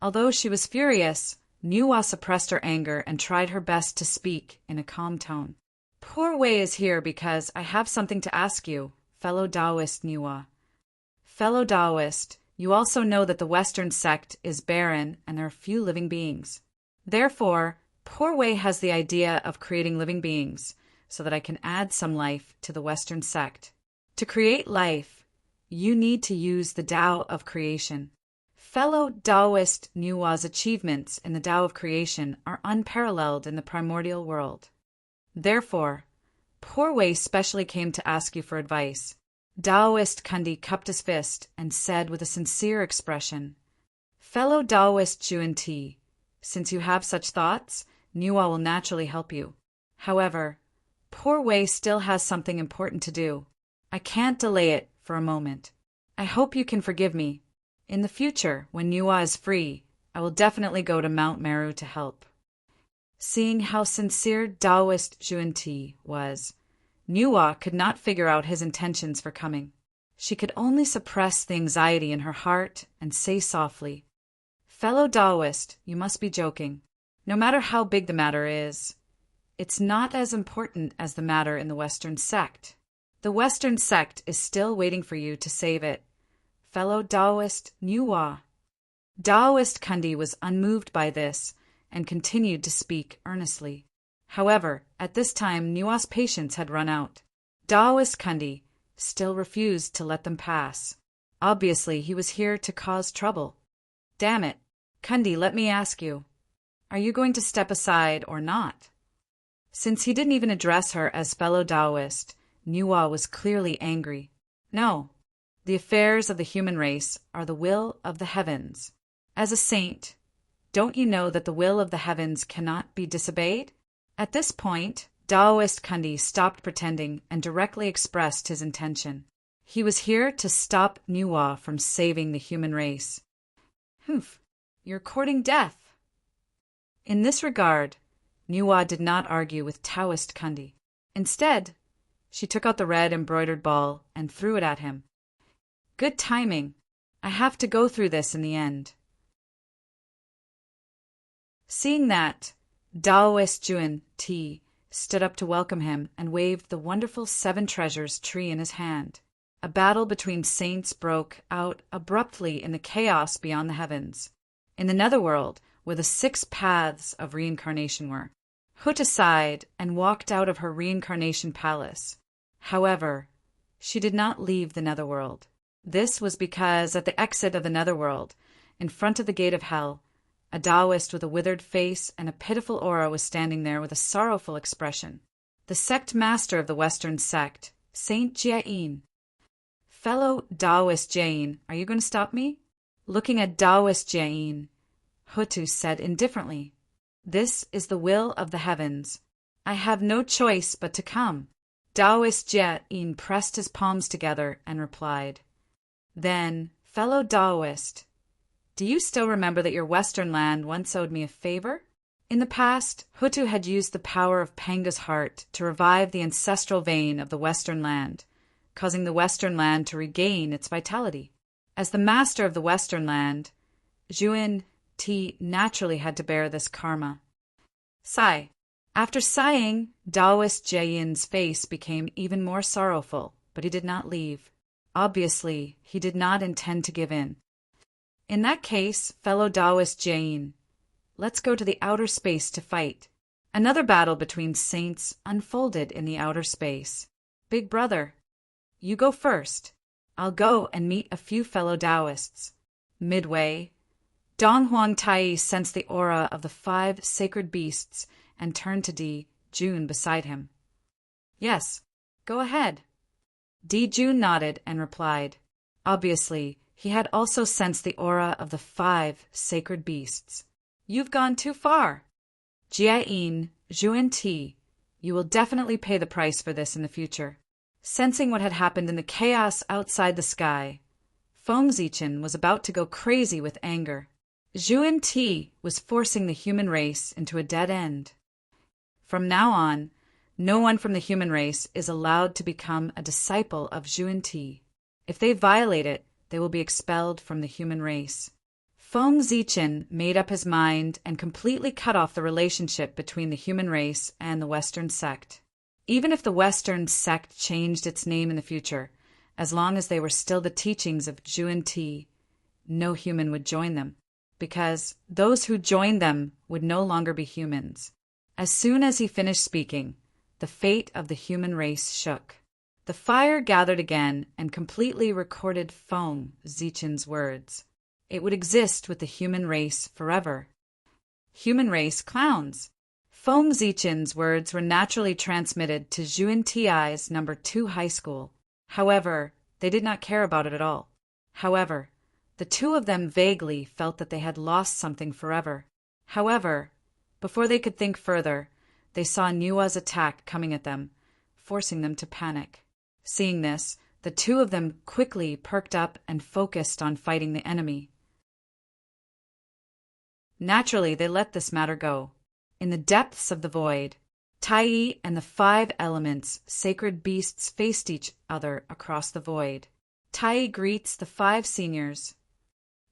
Although she was furious, Nuwa suppressed her anger and tried her best to speak in a calm tone. Poor Wei is here because I have something to ask you, fellow Taoist Nuwa. Fellow Taoist, you also know that the Western sect is barren and there are few living beings. Therefore, poor Wei has the idea of creating living beings so that I can add some life to the Western sect. To create life, you need to use the Tao of creation. Fellow Taoist Nuwa's achievements in the Tao of creation are unparalleled in the primordial world. Therefore, poor Wei specially came to ask you for advice. Taoist Kundi cupped his fist and said with a sincere expression, Fellow Taoist Zhuan Ti, since you have such thoughts, Nuwa will naturally help you. However, poor Wei still has something important to do. I can't delay it for a moment. I hope you can forgive me. In the future, when Nuwa is free, I will definitely go to Mount Meru to help. Seeing how sincere Taoist Zhuan Ti was, Nuwa could not figure out his intentions for coming. She could only suppress the anxiety in her heart and say softly, Fellow Taoist, you must be joking. No matter how big the matter is, it's not as important as the matter in the Western sect. The Western sect is still waiting for you to save it. Fellow Taoist Nuwa. Taoist Kundi was unmoved by this and continued to speak earnestly. However, at this time Nuwa's patience had run out. Taoist Kundi still refused to let them pass. Obviously, he was here to cause trouble. Damn it. Kundi, let me ask you. Are you going to step aside or not? Since he didn't even address her as fellow Taoist, Nuwa was clearly angry. No. The affairs of the human race are the will of the heavens. As a saint, don't you know that the will of the heavens cannot be disobeyed? At this point, Taoist Kundi stopped pretending and directly expressed his intention. He was here to stop Nuwa from saving the human race. Humph, you're courting death. In this regard, Nuwa did not argue with Taoist Kundi. Instead, she took out the red embroidered ball and threw it at him. Good timing. I have to go through this in the end. Seeing that, Taoist Juan Ti stood up to welcome him and waved the wonderful seven treasures tree in his hand. A battle between saints broke out abruptly in the chaos beyond the heavens. In the netherworld, where the 6 paths of reincarnation were, Huta sighed and walked out of her reincarnation palace. However, she did not leave the netherworld. This was because at the exit of the netherworld, in front of the gate of hell, a Taoist with a withered face and a pitiful aura was standing there with a sorrowful expression. The sect master of the Western sect, Saint Jiayin. Fellow Taoist Jain, are you going to stop me? Looking at Taoist Jiayin, Hutu said indifferently, This is the will of the heavens. I have no choice but to come. Taoist Jiayin pressed his palms together and replied, Then, fellow Taoist, do you still remember that your Western land once owed me a favor? In the past, Hutu had used the power of Panga's heart to revive the ancestral vein of the Western land, causing the Western land to regain its vitality. As the master of the Western land, Juan Ti naturally had to bear this karma. Sigh. After sighing, Taoist Jiayin's face became even more sorrowful, but he did not leave. Obviously, he did not intend to give in. In that case, fellow Taoist Jiayin, let's go to the outer space to fight. Another battle between saints unfolded in the outer space. Big brother, you go first. I'll go and meet a few fellow Taoists. Midway, Dong Huang Tai sensed the aura of the 5 sacred beasts and turned to Di Jun beside him. Yes, go ahead. Di Jun nodded and replied. Obviously, he had also sensed the aura of the 5 sacred beasts. You've gone too far. Jiayin, Juan Ti, you will definitely pay the price for this in the future. Sensing what had happened in the chaos outside the sky, Feng Zichen was about to go crazy with anger. Juan Ti was forcing the human race into a dead end. From now on, no one from the human race is allowed to become a disciple of Juan Ti. If they violate it, they will be expelled from the human race. Feng Zichen made up his mind and completely cut off the relationship between the human race and the Western sect. Even if the Western sect changed its name in the future, as long as they were still the teachings of Juan Ti, no human would join them, because those who joined them would no longer be humans. As soon as he finished speaking, the fate of the human race shook. The fire gathered again and completely recorded Feng Zichen's words. It would exist with the human race forever. Human race clowns. Feng Zichen's words were naturally transmitted to Juan Ti's No. 2 high school. However, they did not care about it at all. However, the two of them vaguely felt that they had lost something forever. However, before they could think further, they saw Nuwa's attack coming at them, forcing them to panic. Seeing this, the two of them quickly perked up and focused on fighting the enemy. Naturally, they let this matter go. In the depths of the void, Tai and the 5 elements, sacred beasts, faced each other across the void. Tai greets the 5 seniors.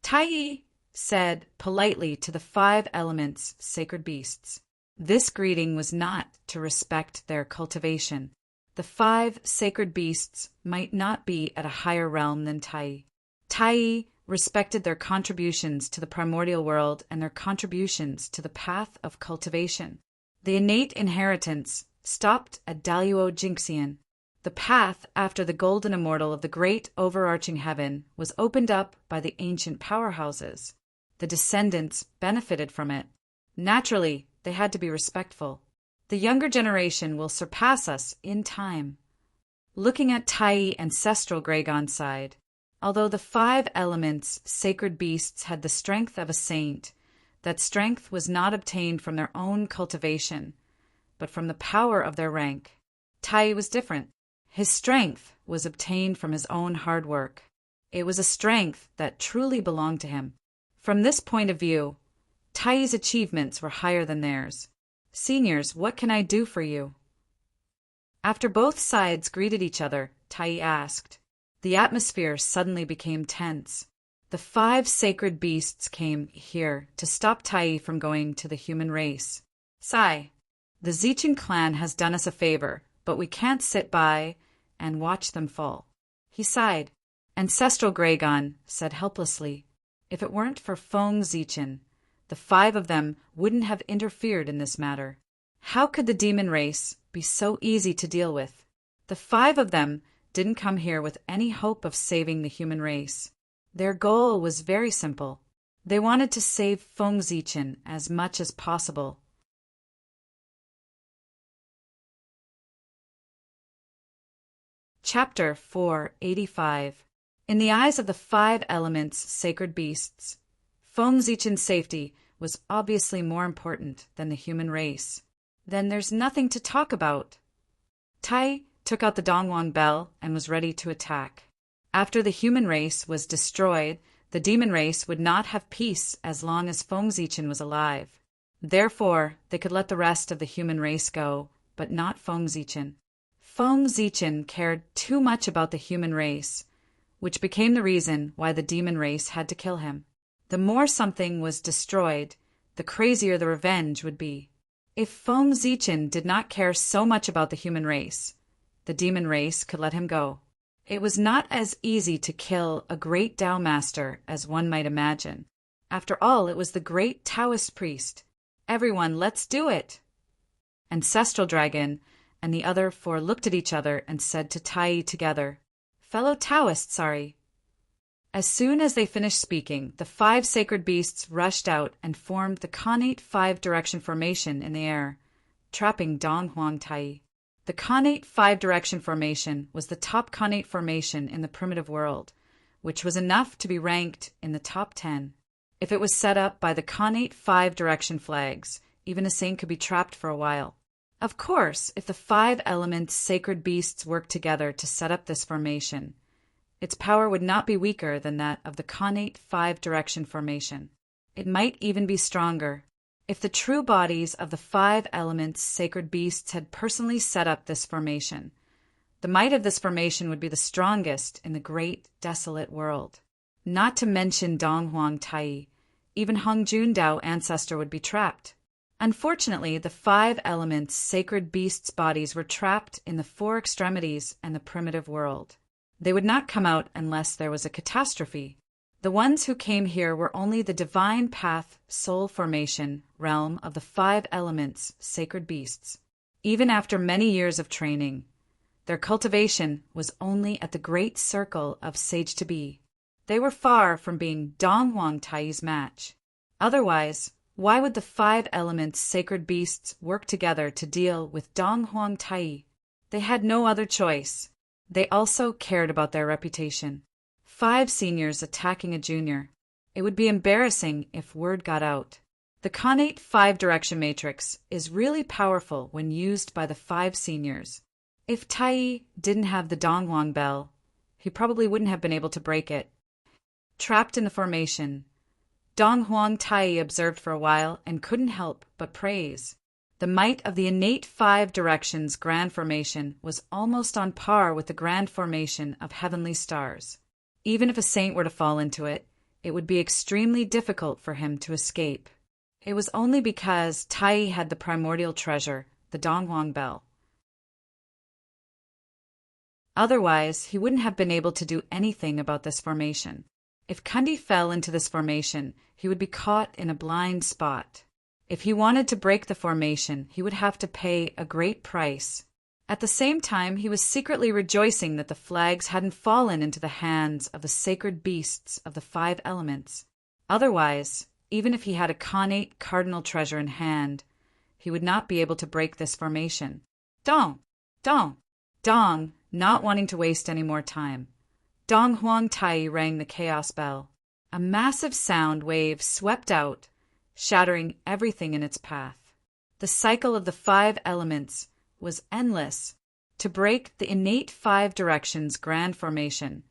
Tai said politely to the 5 elements, sacred beasts, This greeting was not to respect their cultivation. The 5 sacred beasts might not be at a higher realm than Tai. Tai respected their contributions to the primordial world and their contributions to the path of cultivation. The innate inheritance stopped at Daluo Jinxian. The path after the golden immortal of the great overarching heaven was opened up by the ancient powerhouses. The descendants benefited from it. Naturally, they had to be respectful. The younger generation will surpass us in time. Looking at Tai ancestral Gragon side, although the 5 elements sacred beasts had the strength of a saint, that strength was not obtained from their own cultivation, but from the power of their rank. Tai was different. His strength was obtained from his own hard work. It was a strength that truly belonged to him. From this point of view, Tai's achievements were higher than theirs. Seniors, what can I do for you? After both sides greeted each other, Tai asked. The atmosphere suddenly became tense. The 5 sacred beasts came here to stop Tai from going to the human race. Sigh. The Zichin clan has done us a favor, but we can't sit by and watch them fall. He sighed. Ancestral Gragon said helplessly, if it weren't for Feng Zichin, the 5 of them wouldn't have interfered in this matter. How could the demon race be so easy to deal with? The 5 of them didn't come here with any hope of saving the human race. Their goal was very simple. They wanted to save Feng Zichin as much as possible. Chapter 485. In the eyes of the 5 elements sacred beasts, Feng Zichin's safety was obviously more important than the human race. Then there's nothing to talk about. Tai took out the Dongwang bell and was ready to attack. After the human race was destroyed, the demon race would not have peace as long as Feng Zichin was alive. Therefore, they could let the rest of the human race go, but not Feng Zichin. Feng Zichin cared too much about the human race, which became the reason why the demon race had to kill him. The more something was destroyed, the crazier the revenge would be. If Feng Zichin did not care so much about the human race, the demon race could let him go. It was not as easy to kill a great Tao master as one might imagine. After all, it was the great Taoist priest. Everyone, let's do it! Ancestral Dragon and the other 4 looked at each other and said to Tai together, Fellow Taoists, sorry. As soon as they finished speaking, the 5 sacred beasts rushed out and formed the Khanate 5-direction formation in the air, trapping Dong Huang Tai. The Khanate 5-direction formation was the top Khanate formation in the primitive world, which was enough to be ranked in the top 10. If it was set up by the Khanate 5-direction flags, even a saint could be trapped for a while. Of course, if the 5 elements sacred beasts worked together to set up this formation, its power would not be weaker than that of the Khanate 5-direction formation. It might even be stronger. If the true bodies of the 5 elements sacred beasts had personally set up this formation, the might of this formation would be the strongest in the great desolate world. Not to mention Dong Huang Tai, even Hung Jun Dao ancestor would be trapped. Unfortunately, the 5 elements sacred beasts' bodies were trapped in the 4 extremities and the primitive world. They would not come out unless there was a catastrophe. The ones who came here were only the divine path soul formation realm of the 5 elements sacred beasts. Even after many years of training, their cultivation was only at the great circle of sage to be. They were far from being Dong Huang Tai's match. Otherwise, why would the 5 elements sacred beasts work together to deal with Dong Huang Tai? They had no other choice. They also cared about their reputation. 5 seniors attacking a junior. It would be embarrassing if word got out. The Khanate 5-direction matrix is really powerful when used by the 5 seniors. If Tai didn't have the Dongwang bell, he probably wouldn't have been able to break it. Trapped in the formation, Dong Huang Tai observed for a while and couldn't help but praise. The might of the innate 5 directions grand formation was almost on par with the grand formation of heavenly stars. Even if a saint were to fall into it, it would be extremely difficult for him to escape. It was only because Tai had the primordial treasure, the Donghuang Bell. Otherwise, he wouldn't have been able to do anything about this formation. If Kundi fell into this formation, he would be caught in a blind spot. If he wanted to break the formation, he would have to pay a great price. At the same time, he was secretly rejoicing that the flags hadn't fallen into the hands of the sacred beasts of the 5 elements. Otherwise, even if he had a connate cardinal treasure in hand, he would not be able to break this formation. Dong! Dong! Dong, not wanting to waste any more time. Dong Huang Tai rang the chaos bell. A massive sound wave swept out, shattering everything in its path. The cycle of the 5 elements was endless. To break the innate 5 directions grand formation,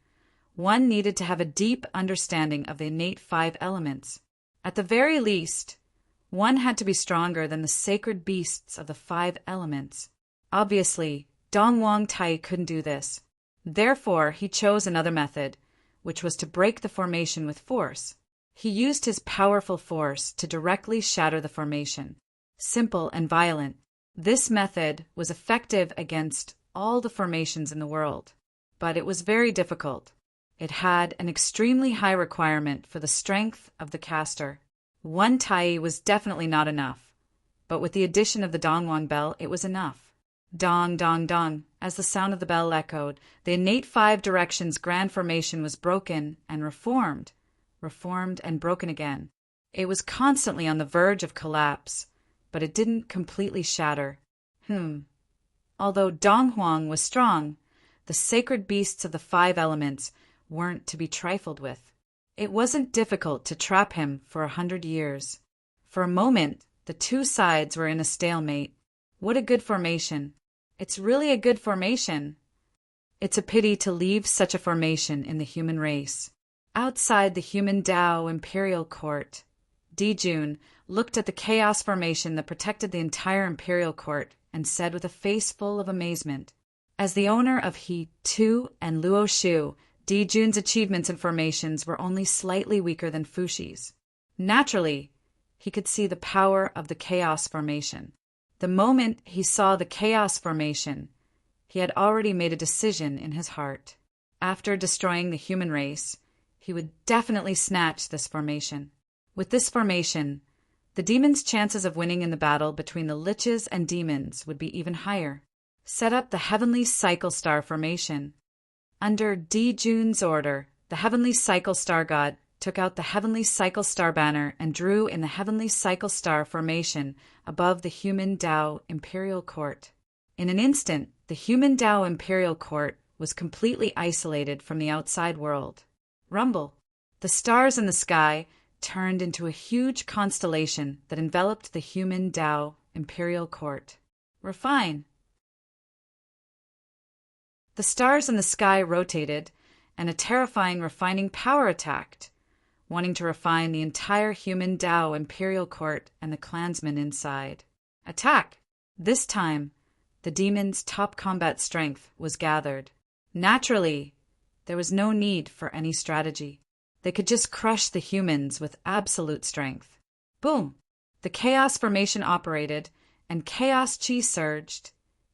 one needed to have a deep understanding of the innate 5 elements. At the very least, one had to be stronger than the sacred beasts of the 5 elements. Obviously, Dong Huang Tai couldn't do this. Therefore, he chose another method, which was to break the formation with force. He used his powerful force to directly shatter the formation. Simple and violent, this method was effective against all the formations in the world, but it was very difficult. It had an extremely high requirement for the strength of the caster. 1 Tai was definitely not enough, but with the addition of the Donghuang Bell, it was enough. Dong, dong, dong, as the sound of the bell echoed, the innate 5 directions grand formation was broken and reformed and broken again. It was constantly on the verge of collapse, but it didn't completely shatter. Although Donghuang was strong, the sacred beasts of the 5 elements weren't to be trifled with. It wasn't difficult to trap him for 100 years. For a moment, the 2 sides were in a stalemate. What a good formation. It's really a good formation. It's a pity to leave such a formation in the human race. Outside the human Tao imperial court, Dijun looked at the chaos formation that protected the entire imperial court and said with a face full of amazement, as the owner of He, Tu, and Luo Shu, Dijun's achievements and formations were only slightly weaker than Fushi's. Naturally, he could see the power of the chaos formation. The moment he saw the chaos formation, he had already made a decision in his heart. After destroying the human race, he would definitely snatch this formation. With this formation, the demons' chances of winning in the battle between the liches and demons would be even higher. Set up the Heavenly Cycle Star formation. Under Dijun's order, the Heavenly Cycle Star God took out the Heavenly Cycle Star banner and drew in the Heavenly Cycle Star formation above the human Tao Imperial Court. In an instant, the human Tao Imperial Court was completely isolated from the outside world. Rumble. The stars in the sky turned into a huge constellation that enveloped the human Tao Imperial Court. Refine. The stars in the sky rotated, and a terrifying refining power attacked, wanting to refine the entire human Tao Imperial Court and the clansmen inside. Attack! This time, the demon's top combat strength was gathered. Naturally, there was no need for any strategy. They could just crush the humans with absolute strength. Boom! The chaos formation operated, and chaos chi surged,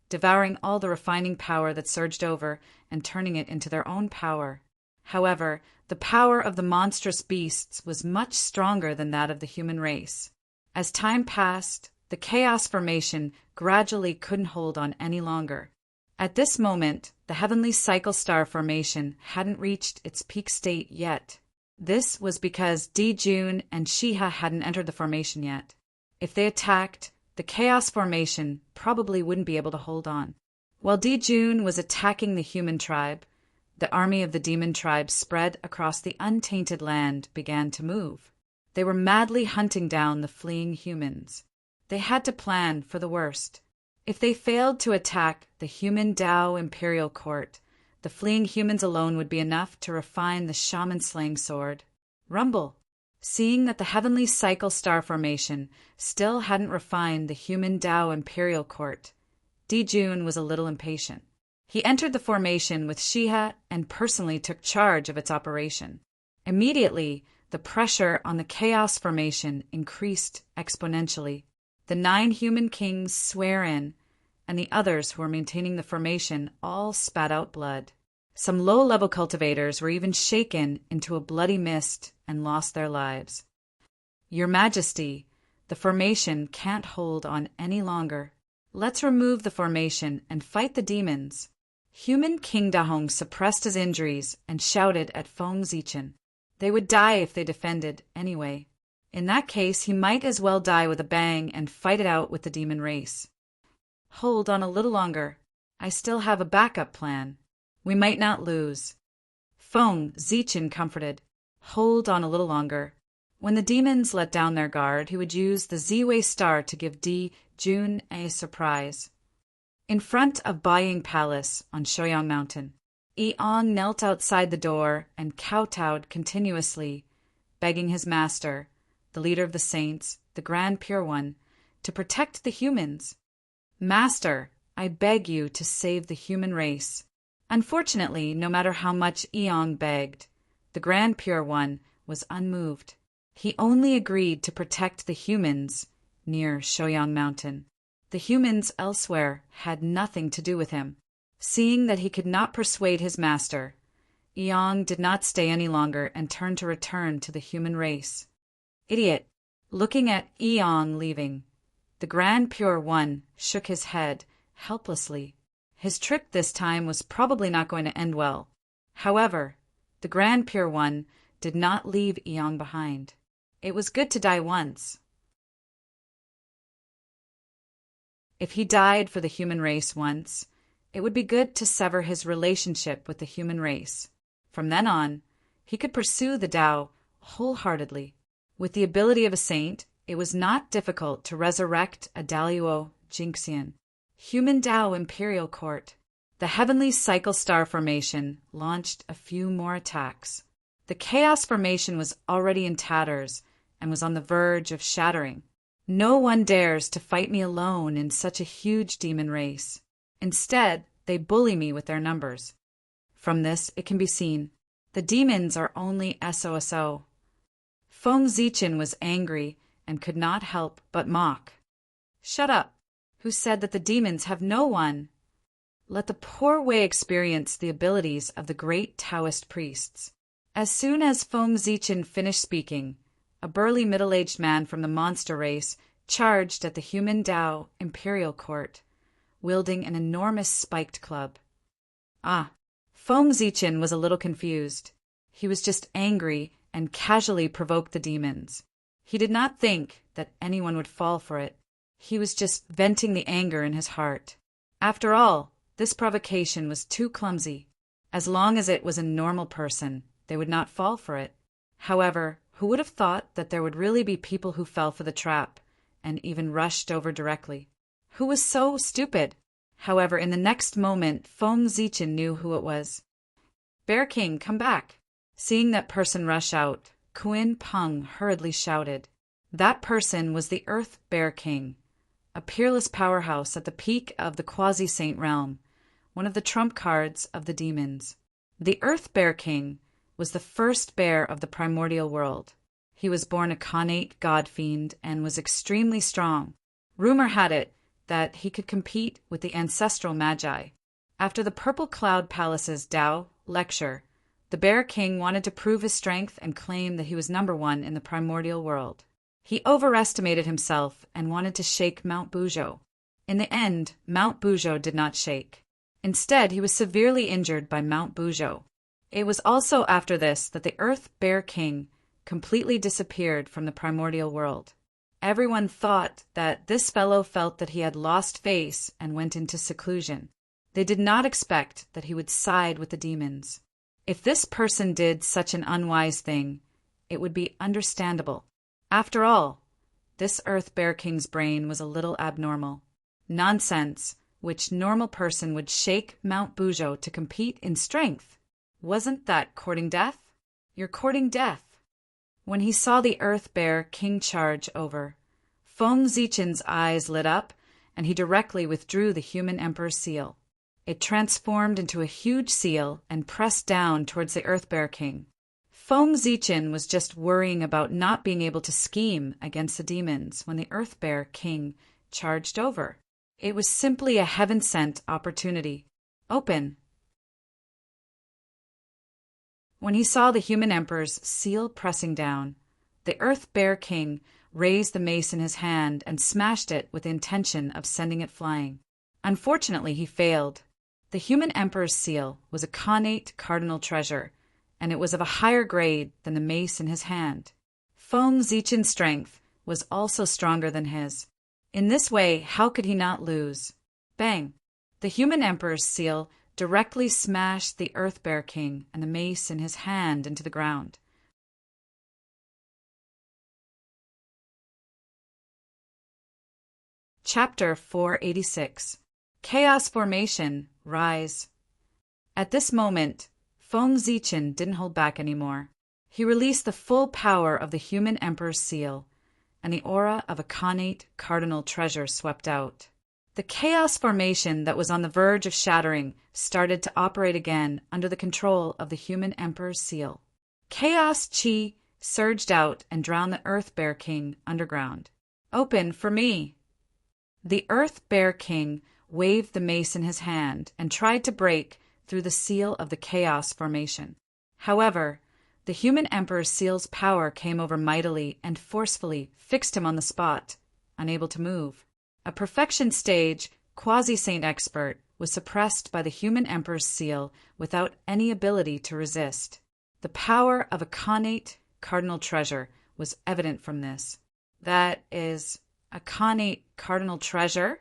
devouring all the refining power that surged over and turning it into their own power. However, the power of the monstrous beasts was much stronger than that of the human race. As time passed, the chaos formation gradually couldn't hold on any longer. At this moment, the Heavenly Cycle Star formation hadn't reached its peak state yet. This was because Dijun and Shiha hadn't entered the formation yet. If they attacked, the chaos formation probably wouldn't be able to hold on. While Dijun was attacking the human tribe, the army of the demon tribe spread across the untainted land began to move. They were madly hunting down the fleeing humans. They had to plan for the worst. If they failed to attack the human Tao Imperial Court, the fleeing humans alone would be enough to refine the shaman-slaying sword. Rumble. Seeing that the Heavenly Cycle Star formation still hadn't refined the human Tao Imperial Court, Dijun was a little impatient. He entered the formation with Shiha and personally took charge of its operation. Immediately, The pressure on the chaos formation increased exponentially. The 9 human kings sware in, and the others who were maintaining the formation all spat out blood. Some low-level cultivators were even shaken into a bloody mist and lost their lives. Your Majesty, the formation can't hold on any longer. Let's remove the formation and fight the demons. Human King Dahong suppressed his injuries and shouted at Feng Zichen. They would die if they defended anyway. In that case, he might as well die with a bang and fight it out with the demon race. Hold on a little longer. I still have a backup plan. We might not lose. Feng Zichen comforted. Hold on a little longer. When the demons let down their guard, he would use the Z-Way star to give Di Jun a surprise. In front of Baying Palace on Shoyang Mountain, Eong knelt outside the door and kowtowed continuously, begging his master, the leader of the saints, the Grand Pure One, to protect the humans. Master, I beg you to save the human race. Unfortunately, no matter how much Eong begged, the Grand Pure One was unmoved. He only agreed to protect the humans near Shoyang Mountain. The humans elsewhere had nothing to do with him. Seeing that he could not persuade his master, Eong did not stay any longer and turned to return to the human race. Idiot! Looking at Eong leaving, the Grand Pure One shook his head helplessly. His trip this time was probably not going to end well. However, the Grand Pure One did not leave Eong behind. It was good to die once. If he died for the human race once, it would be good to sever his relationship with the human race. From then on, he could pursue the Tao wholeheartedly. With the ability of a saint, it was not difficult to resurrect a Daluo Jinxian. Human Tao Imperial Court. The heavenly cycle star formation launched a few more attacks. The chaos formation was already in tatters and was on the verge of shattering. No one dares to fight me alone in such a huge demon race. Instead, they bully me with their numbers. From this, it can be seen, the demons are only SOSO. Feng Zichen was angry and could not help but mock. Shut up! Who said that the demons have no one? Let the poor Wei experience the abilities of the great Taoist priests. As soon as Feng Zichen finished speaking, a burly middle-aged man from the monster race charged at the human Tao Imperial Court, wielding an enormous spiked club. Feng Zichen was a little confused. He was just angry and casually provoked the demons. He did not think that anyone would fall for it. He was just venting the anger in his heart. After all, this provocation was too clumsy. As long as it was a normal person, they would not fall for it. However, who would have thought that there would really be people who fell for the trap and even rushed over directly? Who was so stupid? However, in the next moment, Feng Zichen knew who it was. Bear King, come back! Seeing that person rush out, Kuin Peng hurriedly shouted. That person was the Earth Bear King, a peerless powerhouse at the peak of the quasi-saint realm, one of the trump cards of the demons. The Earth Bear King was the first bear of the primordial world. He was born a connate god-fiend and was extremely strong. Rumor had it that he could compete with the ancestral magi. After the Purple Cloud Palace's Tao lecture, the Bear King wanted to prove his strength and claim that he was #1 in the primordial world. He overestimated himself and wanted to shake Mount Buzhou. In the end, Mount Buzhou did not shake. Instead, he was severely injured by Mount Buzhou. It was also after this that the Earth Bear King completely disappeared from the primordial world. Everyone thought that this fellow felt that he had lost face and went into seclusion. They did not expect that he would side with the demons. If this person did such an unwise thing, it would be understandable. After all, this Earth Bear King's brain was a little abnormal. Nonsense, which normal person would shake Mount Buzhou to compete in strength? Wasn't that courting death? You're courting death. When he saw the Earth Bear King charge over, Feng Zichen's eyes lit up, and he directly withdrew the human emperor's seal. It transformed into a huge seal and pressed down towards the Earth Bear King. Foam Zichin was just worrying about not being able to scheme against the demons when the Earth Bear King charged over. It was simply a heaven-sent opportunity. Open. When he saw the human emperor's seal pressing down, the Earth Bear King raised the mace in his hand and smashed it with the intention of sending it flying. Unfortunately, he failed. The human emperor's seal was a connate cardinal treasure, and it was of a higher grade than the mace in his hand. Foam Zichin's strength was also stronger than his. In this way, how could he not lose? Bang! The human emperor's seal directly smashed the Earth Bear King and the mace in his hand into the ground. Chapter 486. Chaos Formation, Rise. At this moment, Foam Zichin didn't hold back anymore. He released the full power of the human emperor's seal, and the aura of a connate cardinal treasure swept out. The chaos formation that was on the verge of shattering started to operate again under the control of the human emperor's seal. Chaos chi surged out and drowned the Earth Bear King underground. Open for me! The Earth Bear King waved the mace in his hand and tried to break through the seal of the chaos formation. However, the human emperor's seal's power came over mightily and forcefully fixed him on the spot, unable to move. A perfection stage quasi-saint expert was suppressed by the human emperor's seal without any ability to resist. The power of a connate cardinal treasure was evident from this. That is, a connate cardinal treasure?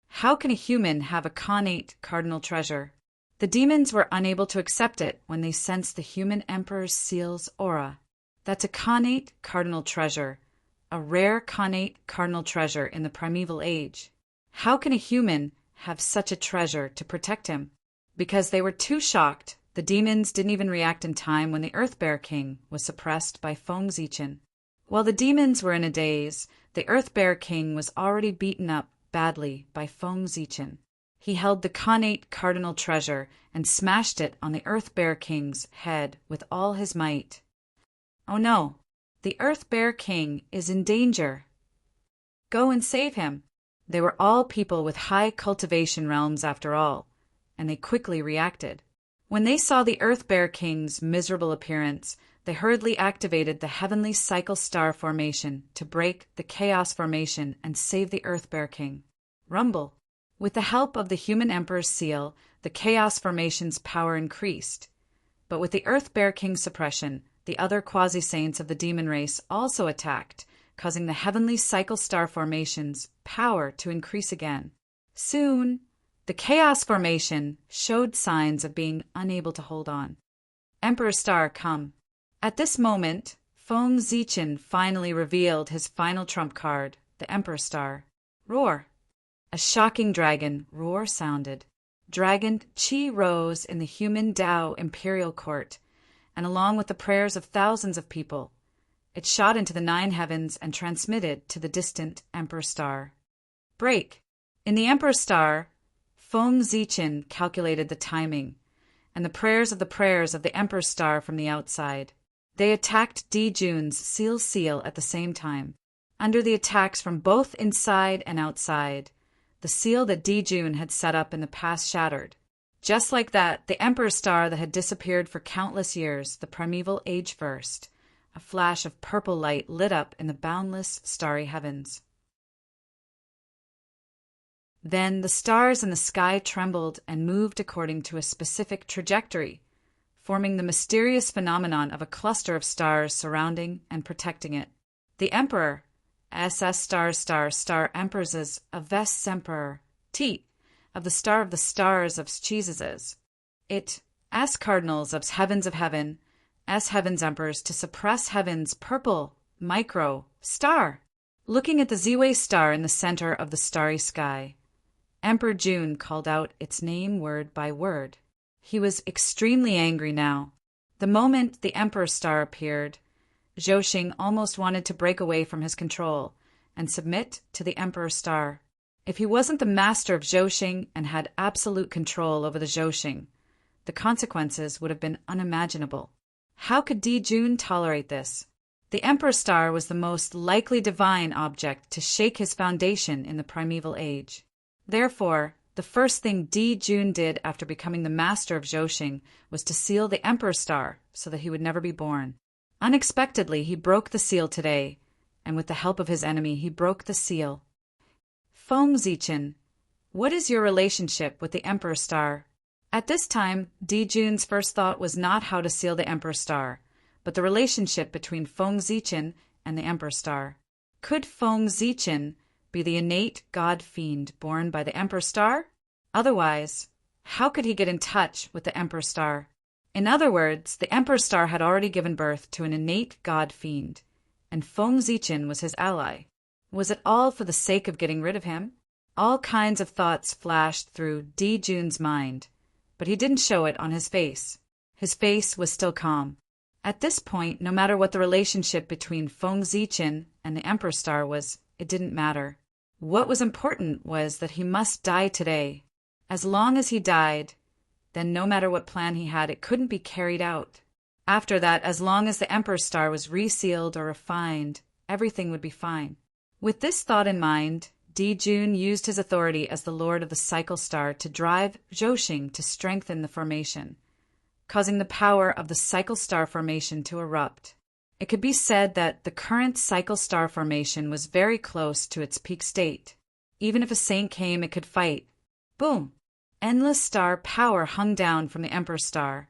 How can a human have a connate cardinal treasure? The demons were unable to accept it when they sensed the human emperor's seal's aura. That's a connate cardinal treasure, a rare connate cardinal treasure in the primeval age. How can a human have such a treasure to protect him? Because they were too shocked, the demons didn't even react in time when the Earth Bear King was suppressed by Foam Zichin. While the demons were in a daze, the Earth Bear King was already beaten up badly by Foam Zichin. He held the connate cardinal treasure and smashed it on the Earth Bear King's head with all his might. Oh no, the Earth Bear King is in danger. Go and save him. They were all people with high cultivation realms after all, and they quickly reacted. When they saw the Earth Bear King's miserable appearance, they hurriedly activated the heavenly cycle star formation to break the chaos formation and save the Earth Bear King. Rumble. With the help of the human emperor's seal, the chaos formation's power increased. But with the Earth Bear King's suppression, the other quasi-saints of the demon race also attacked, causing the heavenly cycle star formation's power to increase again. Soon, the chaos formation showed signs of being unable to hold on. Emperor Star, come. At this moment, Foam Zichin finally revealed his final trump card, the Emperor Star. Roar. A shocking dragon roar sounded. Dragon Chi rose in the human Tao imperial court, and along with the prayers of thousands of people, it shot into the 9 heavens and transmitted to the distant Emperor Star. Break. In the Emperor Star, Foam Zichin calculated the timing, and the prayers of the Emperor Star from the outside. They attacked Jun's seal at the same time. Under the attacks from both inside and outside, the seal that Jun had set up in the past shattered. Just like that, the Emperor Star that had disappeared for countless years, the primeval age first. A flash of purple light lit up in the boundless starry heavens. Then the stars in the sky trembled and moved according to a specific trajectory, forming the mysterious phenomenon of a cluster of stars surrounding and protecting it. The Emperor, SS star emperors of Ves Semper T, of the stars of cheeses. It, S cardinals of heaven, S heaven's emperors to suppress heaven's purple, micro, star. Looking at the Z-Way star in the center of the starry sky, Emperor Jun called out its name word by word. He was extremely angry now. The moment the Emperor Star appeared, Zhou almost wanted to break away from his control and submit to the Emperor Star. If he wasn't the master of Zhou and had absolute control over the Zhou, the consequences would have been unimaginable. How could Di Jun tolerate this? The Emperor Star was the most likely divine object to shake his foundation in the primeval age. Therefore, the first thing Di Jun did after becoming the master of Zhousing was to seal the Emperor Star so that he would never be born. Unexpectedly, he broke the seal today, and with the help of his enemy, he broke the seal. Feng Zichen, what is your relationship with the Emperor Star? At this time, Di Jun's first thought was not how to seal the Emperor Star, but the relationship between Feng Zichen and the Emperor Star. Could Feng Zichen be the innate god-fiend born by the Emperor Star? Otherwise, how could he get in touch with the Emperor Star? In other words, the Emperor Star had already given birth to an innate god-fiend, and Feng Zichen was his ally. Was it all for the sake of getting rid of him? All kinds of thoughts flashed through Di Jun's mind, but he didn't show it on his face. His face was still calm. At this point, no matter what the relationship between Feng Zichen and the Emperor Star was, it didn't matter. What was important was that he must die today. As long as he died, then no matter what plan he had, it couldn't be carried out. After that, as long as the Emperor Star was resealed or refined, everything would be fine. With this thought in mind, Di Jun used his authority as the Lord of the Cycle Star to drive Zhousing to strengthen the formation, causing the power of the Cycle Star formation to erupt. It could be said that the current Cycle Star formation was very close to its peak state. Even if a saint came, it could fight. Boom! Endless star power hung down from the Emperor Star,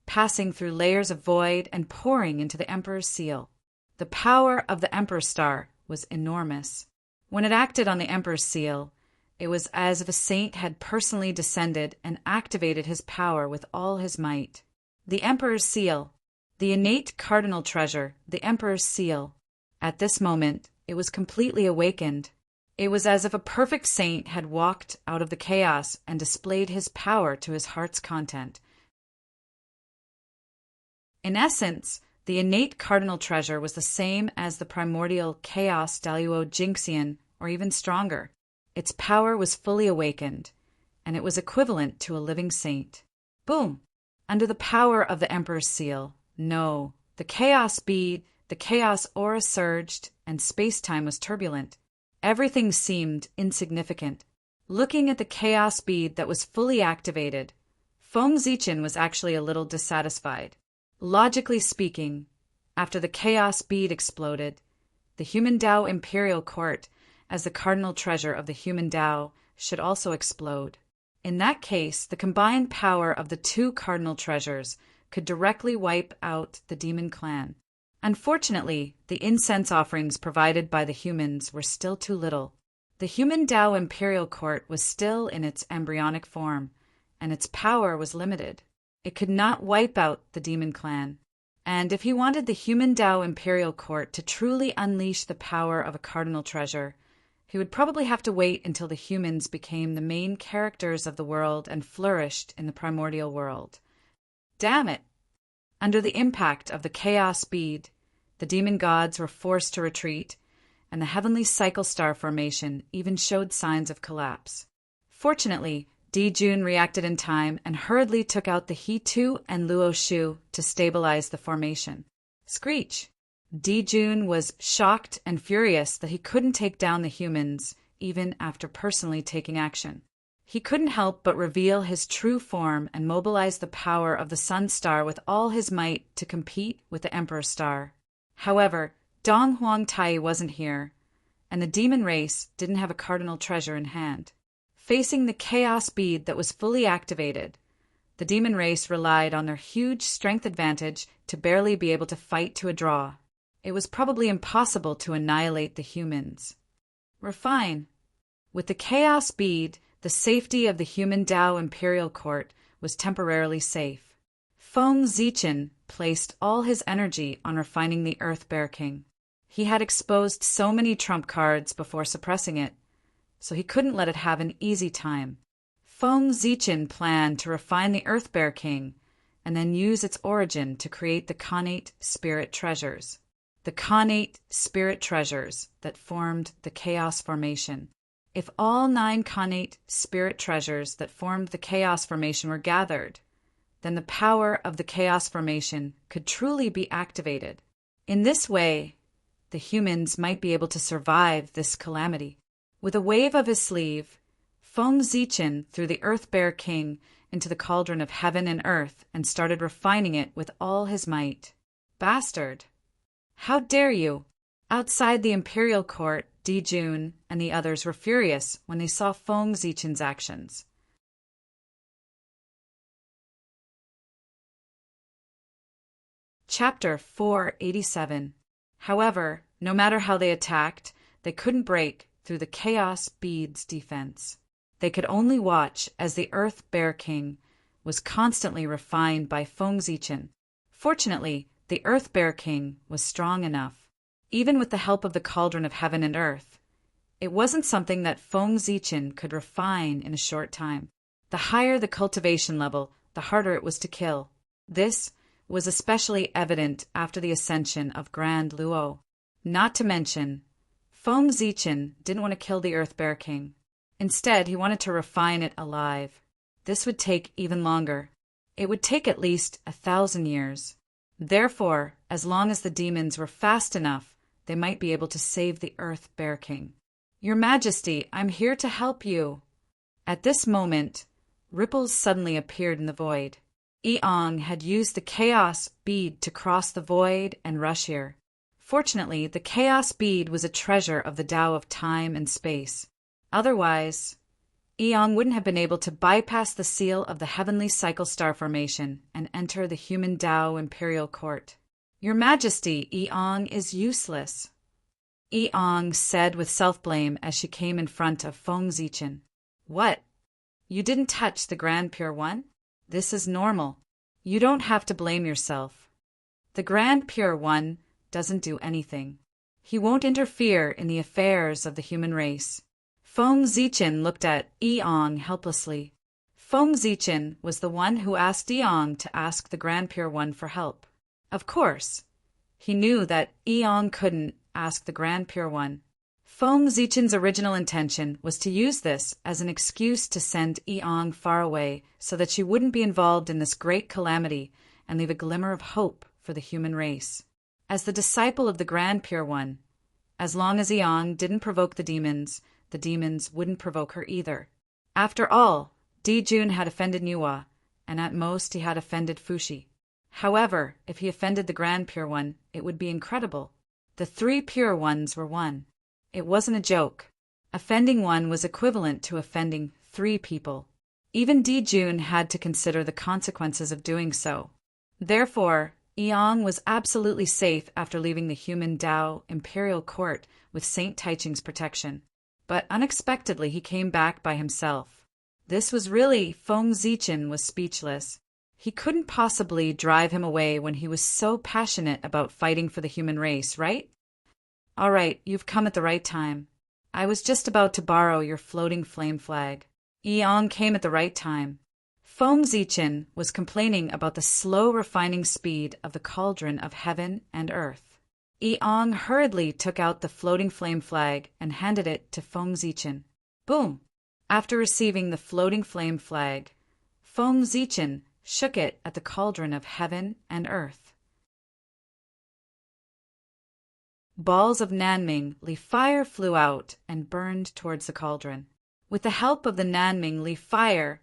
passing through layers of void and pouring into the Emperor's seal. The power of the Emperor Star was enormous. When it acted on the Emperor's seal, it was as if a saint had personally descended and activated his power with all his might. The Emperor's seal, the innate cardinal treasure, the Emperor's seal. At this moment, it was completely awakened. It was as if a perfect saint had walked out of the chaos and displayed his power to his heart's content. In essence, the innate cardinal treasure was the same as the primordial chaos Daluo Jinxian, or even stronger. Its power was fully awakened, and it was equivalent to a living saint. Boom! Under the power of the Emperor's seal, no, the chaos bead, the chaos aura surged, and space-time was turbulent. Everything seemed insignificant. Looking at the chaos bead that was fully activated, Feng Zichen was actually a little dissatisfied. Logically speaking, after the chaos bead exploded, the human Tao Imperial Court, as the cardinal treasure of the human Tao, should also explode. In that case, the combined power of the two cardinal treasures could directly wipe out the demon clan. Unfortunately, the incense offerings provided by the humans were still too little. The human Tao Imperial Court was still in its embryonic form, and its power was limited. It could not wipe out the demon clan. And if he wanted the human Tao Imperial Court to truly unleash the power of a cardinal treasure, he would probably have to wait until the humans became the main characters of the world and flourished in the primordial world. Damn it! Under the impact of the chaos bead, the demon gods were forced to retreat, and the heavenly cycle star formation even showed signs of collapse. Fortunately, Di Jun reacted in time and hurriedly took out the He Tu and Luo Shu to stabilize the formation. Screech! Di Jun was shocked and furious that he couldn't take down the humans, even after personally taking action. He couldn't help but reveal his true form and mobilize the power of the Sun Star with all his might to compete with the Emperor Star. However, Dong Huangtai wasn't here, and the demon race didn't have a cardinal treasure in hand. Facing the chaos bead that was fully activated, the demon race relied on their huge strength advantage to barely be able to fight to a draw. It was probably impossible to annihilate the humans. Refine. With the chaos bead, the safety of the human Tao Imperial Court was temporarily safe. Feng Zichen placed all his energy on refining the Earth Bear King. He had exposed so many trump cards before suppressing it, so he couldn't let it have an easy time. Feng Zichen planned to refine the Earth Bear King and then use its origin to create the Khanate Spirit Treasures. The Khanate Spirit Treasures that formed the Chaos Formation. If all 9 Khanate Spirit Treasures that formed the Chaos Formation were gathered, then the power of the chaos formation could truly be activated. In this way, the humans might be able to survive this calamity. With a wave of his sleeve, Feng Zichen threw the Earth Bear King into the cauldron of heaven and earth and started refining it with all his might. Bastard! How dare you! Outside the imperial court, Di Jun and the others were furious when they saw Feng Zichen's actions. Chapter 487. However, no matter how they attacked, they couldn't break through the Chaos Bead's defense. They could only watch as the Earth Bear King was constantly refined by Feng Zichen. Fortunately, the Earth Bear King was strong enough. Even with the help of the Cauldron of Heaven and Earth, it wasn't something that Feng Zichen could refine in a short time. The higher the cultivation level, the harder it was to kill. This was especially evident after the ascension of Grand Luo. Not to mention, Feng Zichen didn't want to kill the Earth Bear King. Instead, he wanted to refine it alive. This would take even longer. It would take at least 1,000 years. Therefore, as long as the demons were fast enough, they might be able to save the Earth Bear King. Your Majesty, I'm here to help you. At this moment, ripples suddenly appeared in the void. Eong had used the Chaos Bead to cross the void and rush here. Fortunately, the Chaos Bead was a treasure of the Tao of time and space. Otherwise, Eong wouldn't have been able to bypass the seal of the heavenly cycle star formation and enter the human Tao imperial court. Your Majesty, Eong is useless, Eong said with self-blame as she came in front of Feng Zichen. What? You didn't touch the Grand Pure One? This is normal. You don't have to blame yourself. The Grand Pure One doesn't do anything. He won't interfere in the affairs of the human race. Feng Zichen looked at Eong helplessly. Feng Zichen was the one who asked Eong to ask the Grand Pure One for help. Of course, he knew that Eong couldn't ask the Grand Pure One. Feng Zichen's original intention was to use this as an excuse to send Eong far away so that she wouldn't be involved in this great calamity and leave a glimmer of hope for the human race. As the disciple of the Grand Pure One, as long as Eong didn't provoke the demons wouldn't provoke her either. After all, Di Jun had offended Nuwa, and at most he had offended Fushi. However, if he offended the Grand Pure One, it would be incredible. The 3 Pure Ones were one. It wasn't a joke. Offending one was equivalent to offending 3 people. Even Di Jun had to consider the consequences of doing so. Therefore, Eong was absolutely safe after leaving the human Tao imperial court with Saint Taiching's protection. But unexpectedly he came back by himself. This was really Feng Zichen was speechless. He couldn't possibly drive him away when he was so passionate about fighting for the human race, right? All right, you've come at the right time. I was just about to borrow your floating flame flag. Eong came at the right time. Feng Zichen was complaining about the slow refining speed of the cauldron of heaven and earth. Eong hurriedly took out the floating flame flag and handed it to Feng Zichen. Boom! After receiving the floating flame flag, Feng Zichen shook it at the cauldron of heaven and earth. Balls of Nanming Li fire flew out and burned towards the cauldron. With the help of the Nanming Li fire,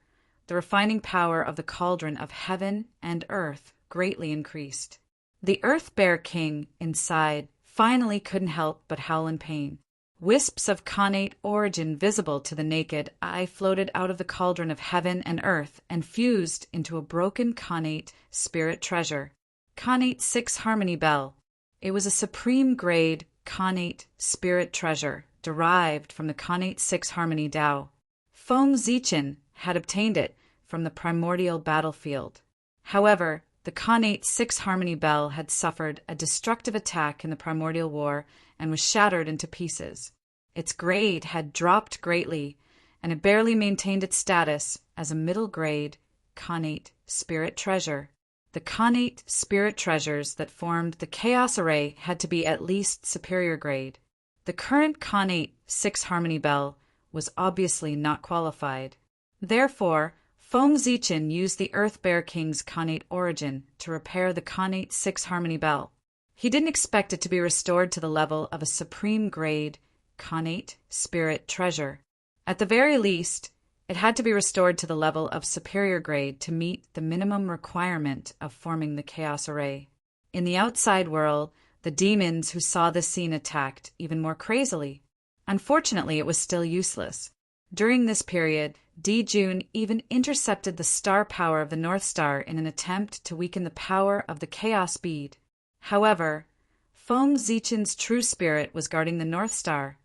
the refining power of the cauldron of heaven and earth greatly increased. The Earth Bear King inside finally couldn't help but howl in pain. Wisps of connate origin visible to the naked eye floated out of the cauldron of heaven and earth and fused into a broken connate spirit treasure. Connate 6 Harmony Bell. It was a supreme grade connate spirit treasure derived from the connate 6 Harmony Tao. Feng Zichen had obtained it from the primordial battlefield. However, the connate 6 Harmony Bell had suffered a destructive attack in the primordial war and was shattered into pieces. Its grade had dropped greatly, and it barely maintained its status as a middle-grade connate spirit treasure. The connate spirit treasures that formed the Chaos Array had to be at least superior grade. The current connate 6 Harmony Bell was obviously not qualified. Therefore, Feng Zichen used the Earth Bear King's Khanate origin to repair the Khanate 6 Harmony Bell. He didn't expect it to be restored to the level of a supreme grade Khanate spirit treasure. At the very least, it had to be restored to the level of superior grade to meet the minimum requirement of forming the Chaos Array. In the outside world, the demons who saw this scene attacked even more crazily. Unfortunately, it was still useless. During this period, Di-Jun even intercepted the star power of the North Star in an attempt to weaken the power of the Chaos Bead. However, Feng Zichen's true spirit was guarding the North Star,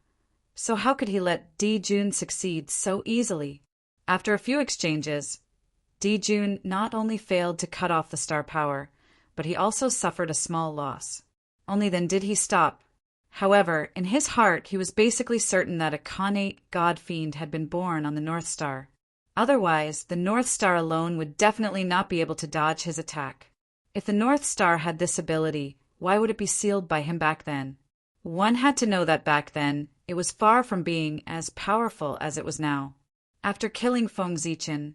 so how could he let Di-Jun succeed so easily? After a few exchanges, Di-Jun not only failed to cut off the star power, but he also suffered a small loss. Only then did he stop. However, in his heart he was basically certain that a Khanate god fiend had been born on the North Star. Otherwise, the North Star alone would definitely not be able to dodge his attack. If the North Star had this ability, why would it be sealed by him back then? One had to know that back then, it was far from being as powerful as it was now. After killing Feng Zichen,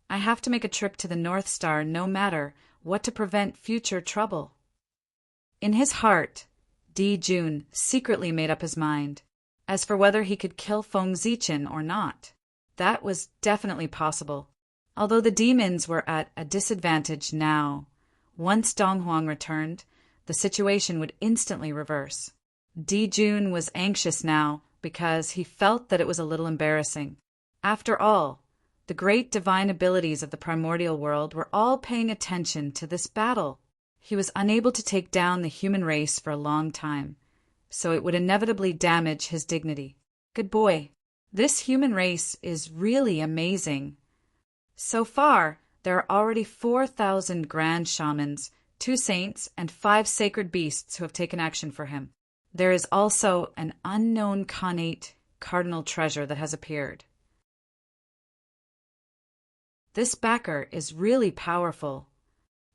I have to make a trip to the North Star no matter what to prevent future trouble. In his heart, Di-Jun secretly made up his mind. As for whether he could kill Feng Zichen or not, that was definitely possible. Although the demons were at a disadvantage now, once Donghuang returned, the situation would instantly reverse. Di-Jun was anxious now because he felt that it was a little embarrassing. After all, the great divine abilities of the primordial world were all paying attention to this battle. He was unable to take down the human race for a long time, so it would inevitably damage his dignity. Good boy. This human race is really amazing. So far, there are already 4,000 grand shamans, 2 saints, and 5 sacred beasts who have taken action for him. There is also an unknown Khanate cardinal treasure that has appeared. This backer is really powerful.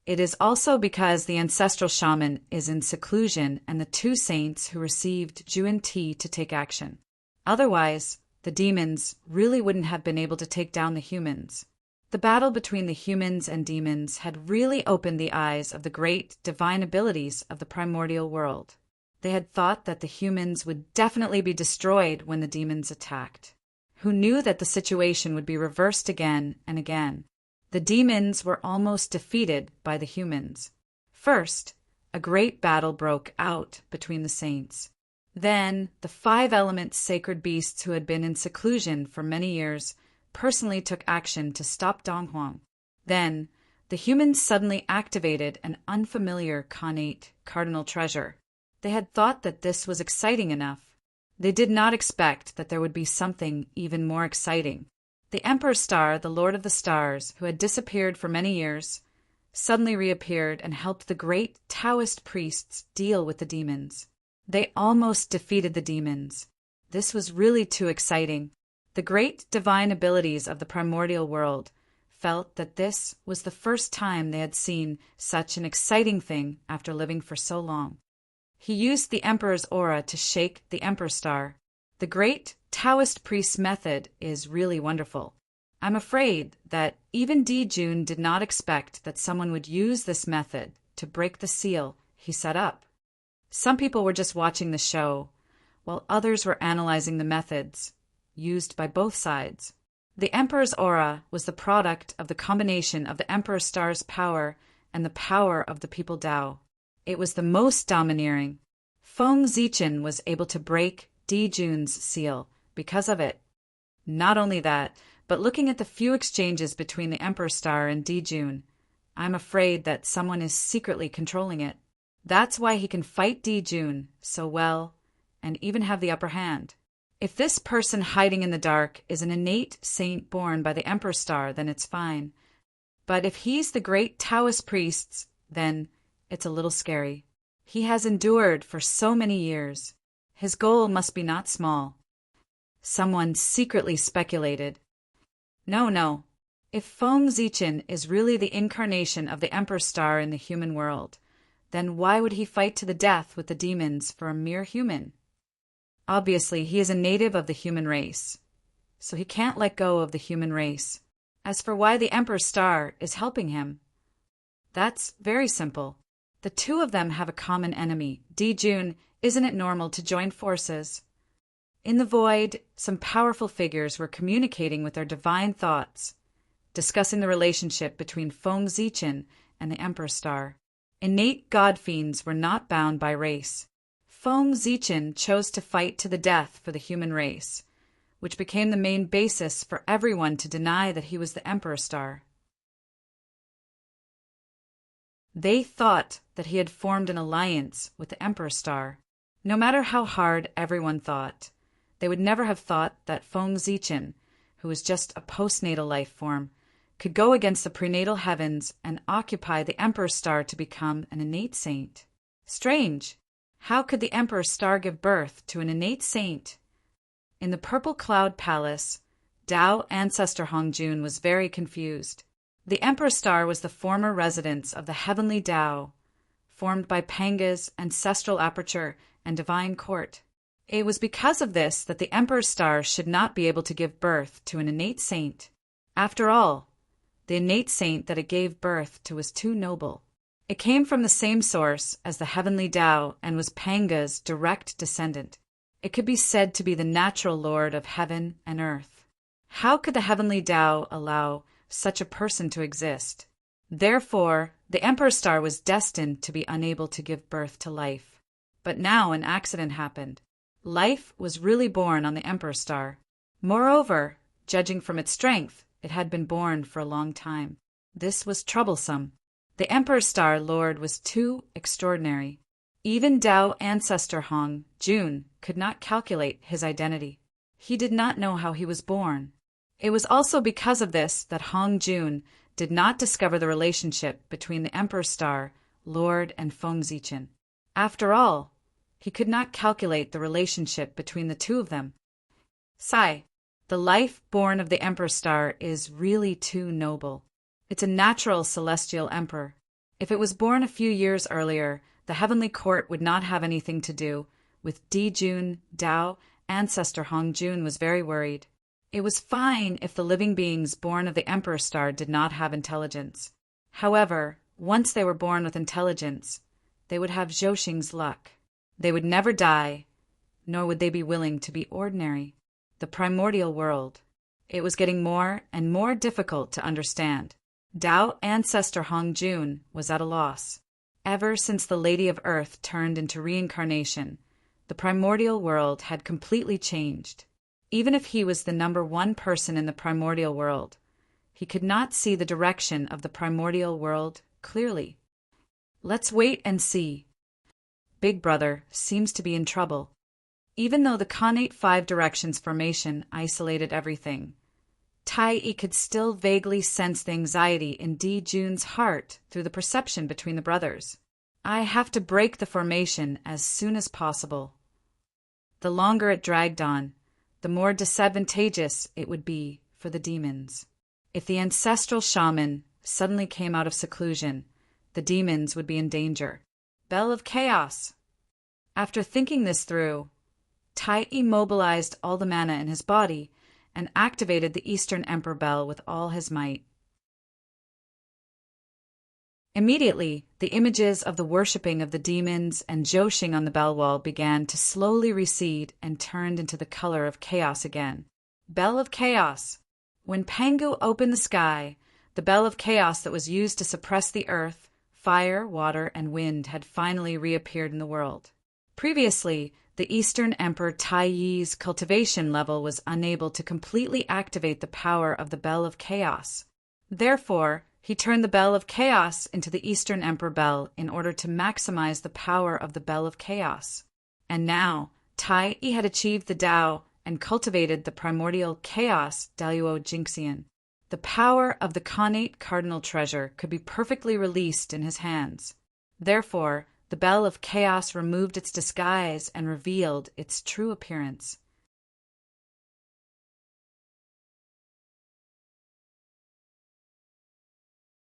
It is also because the ancestral shaman is in seclusion and the 2 saints who received Juan Ti to take action. Otherwise, the demons really wouldn't have been able to take down the humans. The battle between the humans and demons had really opened the eyes of the great divine abilities of the primordial world. They had thought that the humans would definitely be destroyed when the demons attacked. Who knew that the situation would be reversed again and again? The demons were almost defeated by the humans. First, a great battle broke out between the saints. Then, the 5-element sacred beasts who had been in seclusion for many years personally took action to stop Donghuang. Then, the humans suddenly activated an unfamiliar Khanate cardinal treasure. They had thought that this was exciting enough. They did not expect that there would be something even more exciting. The Emperor Star, the Lord of the Stars, who had disappeared for many years, suddenly reappeared and helped the great Taoist priests deal with the demons. They almost defeated the demons. This was really too exciting. The great divine abilities of the primordial world felt that this was the first time they had seen such an exciting thing after living for so long. He used the Emperor's aura to shake the Emperor Star. The great Taoist priest's method is really wonderful. I'm afraid that even Di-Jun did not expect that someone would use this method to break the seal he set up. Some people were just watching the show, while others were analyzing the methods used by both sides. The Emperor's aura was the product of the combination of the Emperor Star's power and the power of the People Tao. It was the most domineering. Feng Zichen was able to break Di-Jun's seal because of it. Not only that, but looking at the few exchanges between the Emperor Star and Di-Jun, I'm afraid that someone is secretly controlling it. That's why he can fight Di-Jun so well and even have the upper hand. If this person hiding in the dark is an innate saint born by the Emperor Star, then it's fine. But if he's the great Taoist priest, then it's a little scary. He has endured for so many years. His goal must be not small. Someone secretly speculated. No. If Feng Zichen is really the incarnation of the Emperor Star in the human world, then why would he fight to the death with the demons for a mere human? Obviously, he is a native of the human race, so he can't let go of the human race. As for why the Emperor Star is helping him, that's very simple. The two of them have a common enemy. June, isn't it normal to join forces? In the void, some powerful figures were communicating with their divine thoughts, discussing the relationship between Feng Zichen and the Emperor Star. Innate god fiends were not bound by race. Feng Zichen chose to fight to the death for the human race, which became the main basis for everyone to deny that he was the Emperor Star. They thought that he had formed an alliance with the Emperor Star. No matter how hard everyone thought, they would never have thought that Feng Zichen, who was just a postnatal life form, could go against the prenatal heavens and occupy the Emperor Star to become an innate saint. Strange! How could the Emperor Star give birth to an innate saint? In the Purple Cloud Palace, Tao ancestor Hongjun was very confused. The Emperor Star was the former residence of the heavenly Tao, formed by Panga's ancestral aperture and divine court. It was because of this that the Emperor Star should not be able to give birth to an innate saint. After all, the innate saint that it gave birth to was too noble. It came from the same source as the heavenly Tao and was Panga's direct descendant. It could be said to be the natural lord of heaven and earth. How could the heavenly Tao allow such a person to exist? Therefore, the Emperor Star was destined to be unable to give birth to life. But now an accident happened. Life was really born on the Emperor Star. Moreover, judging from its strength, it had been born for a long time. This was troublesome. The Emperor Star Lord was too extraordinary. Even Tao ancestor Hong Jun could not calculate his identity. He did not know how he was born. It was also because of this that Hong Jun did not discover the relationship between the Emperor Star Lord and Feng Zichen. After all, he could not calculate the relationship between the two of them. Sigh. The life born of the Emperor Star is really too noble. It's a natural celestial emperor. If it was born a few years earlier, the heavenly court would not have anything to do with Jun. Tao ancestor Hong Jun was very worried. It was fine if the living beings born of the Emperor Star did not have intelligence. However, once they were born with intelligence, they would have Zhouxing's luck. They would never die, nor would they be willing to be ordinary. The primordial world. It was getting more and more difficult to understand. Tao ancestor Hong Jun was at a loss. Ever since the Lady of Earth turned into reincarnation, the primordial world had completely changed. Even if he was the number one person in the primordial world, he could not see the direction of the primordial world clearly. Let's wait and see. Big Brother seems to be in trouble. Even though the Khanate Five Directions formation isolated everything, Tai-I could still vaguely sense the anxiety in Jun's heart through the perception between the brothers. I have to break the formation as soon as possible. The longer it dragged on, the more disadvantageous it would be for the demons. If the ancestral shaman suddenly came out of seclusion, the demons would be in danger. Bell of Chaos! After thinking this through, Tai-I mobilized all the mana in his body and activated the Eastern Emperor Bell with all his might. Immediately, the images of the worshipping of the demons and Zhouxing on the bell wall began to slowly recede and turned into the color of chaos again. Bell of Chaos! When Pangu opened the sky, the bell of chaos that was used to suppress the earth, fire, water, and wind had finally reappeared in the world. Previously, the Eastern Emperor Tai-Yi's cultivation level was unable to completely activate the power of the Bell of Chaos. Therefore, he turned the Bell of Chaos into the Eastern Emperor Bell in order to maximize the power of the Bell of Chaos. And now, Tai-I had achieved the Tao and cultivated the primordial chaos Daluo Jinxian. The power of the Khanate Cardinal Treasure could be perfectly released in his hands. Therefore, the Bell of Chaos removed its disguise and revealed its true appearance.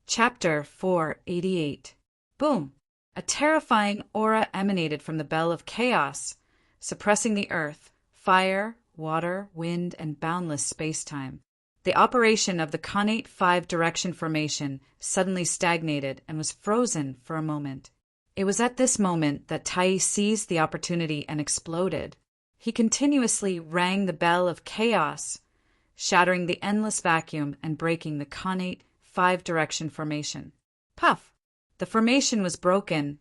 Chapter 488. Boom! A terrifying aura emanated from the Bell of Chaos, suppressing the earth, fire, water, wind, and boundless space-time. The operation of the connate 5-direction formation suddenly stagnated and was frozen for a moment. It was at this moment that Tai seized the opportunity and exploded. He continuously rang the bell of chaos, shattering the endless vacuum and breaking the connate 5-direction formation. Puff! The formation was broken,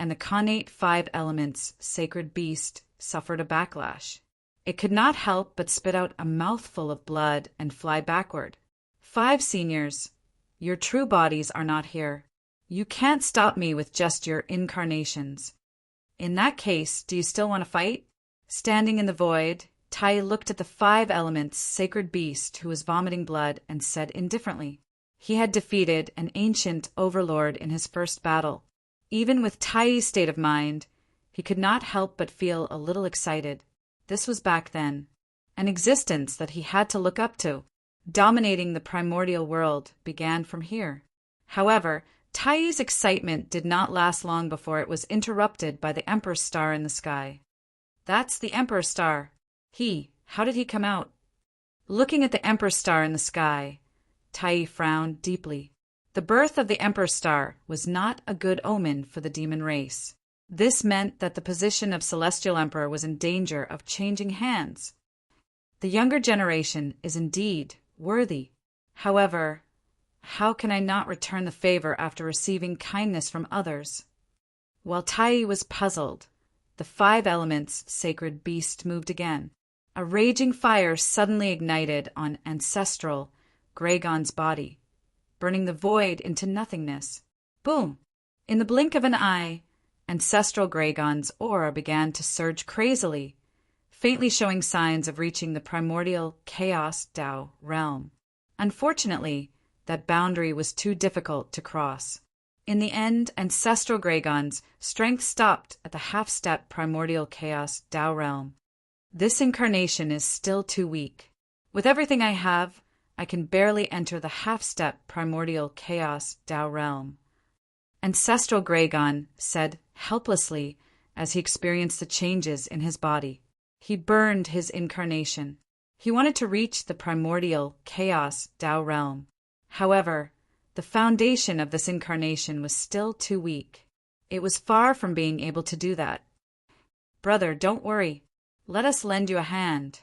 and the connate 5 elements sacred beast suffered a backlash. It could not help but spit out a mouthful of blood and fly backward. 5 seniors, your true bodies are not here. You can't stop me with just your incarnations. In that case, do you still want to fight? Standing in the void, Tai looked at the 5 elements sacred beast who was vomiting blood and said indifferently, he had defeated an ancient overlord in his first battle. Even with Tai's state of mind, he could not help but feel a little excited. This was back then, an existence that he had to look up to. Dominating the primordial world began from here. However, Tai's excitement did not last long before it was interrupted by the Emperor Star in the sky. That's the Emperor Star. How did he come out? Looking at the Emperor Star in the sky, Tai frowned deeply. The birth of the Emperor Star was not a good omen for the demon race. This meant that the position of Celestial Emperor was in danger of changing hands. The younger generation is indeed worthy. However, how can I not return the favor after receiving kindness from others? While Tai was puzzled, the 5 elements sacred beast moved again. A raging fire suddenly ignited on ancestral Gragon's body, burning the void into nothingness. Boom! In the blink of an eye, ancestral Gragon's aura began to surge crazily, faintly showing signs of reaching the primordial chaos Tao realm. Unfortunately, that boundary was too difficult to cross. In the end, ancestral Gragon's strength stopped at the half-step primordial chaos Tao realm. This incarnation is still too weak. With everything I have, I can barely enter the half-step primordial chaos Tao realm. Ancestral Gragon said helplessly as he experienced the changes in his body. He burned his incarnation. He wanted to reach the primordial chaos Tao realm. However, the foundation of this incarnation was still too weak. It was far from being able to do that. Brother, don't worry. Let us lend you a hand.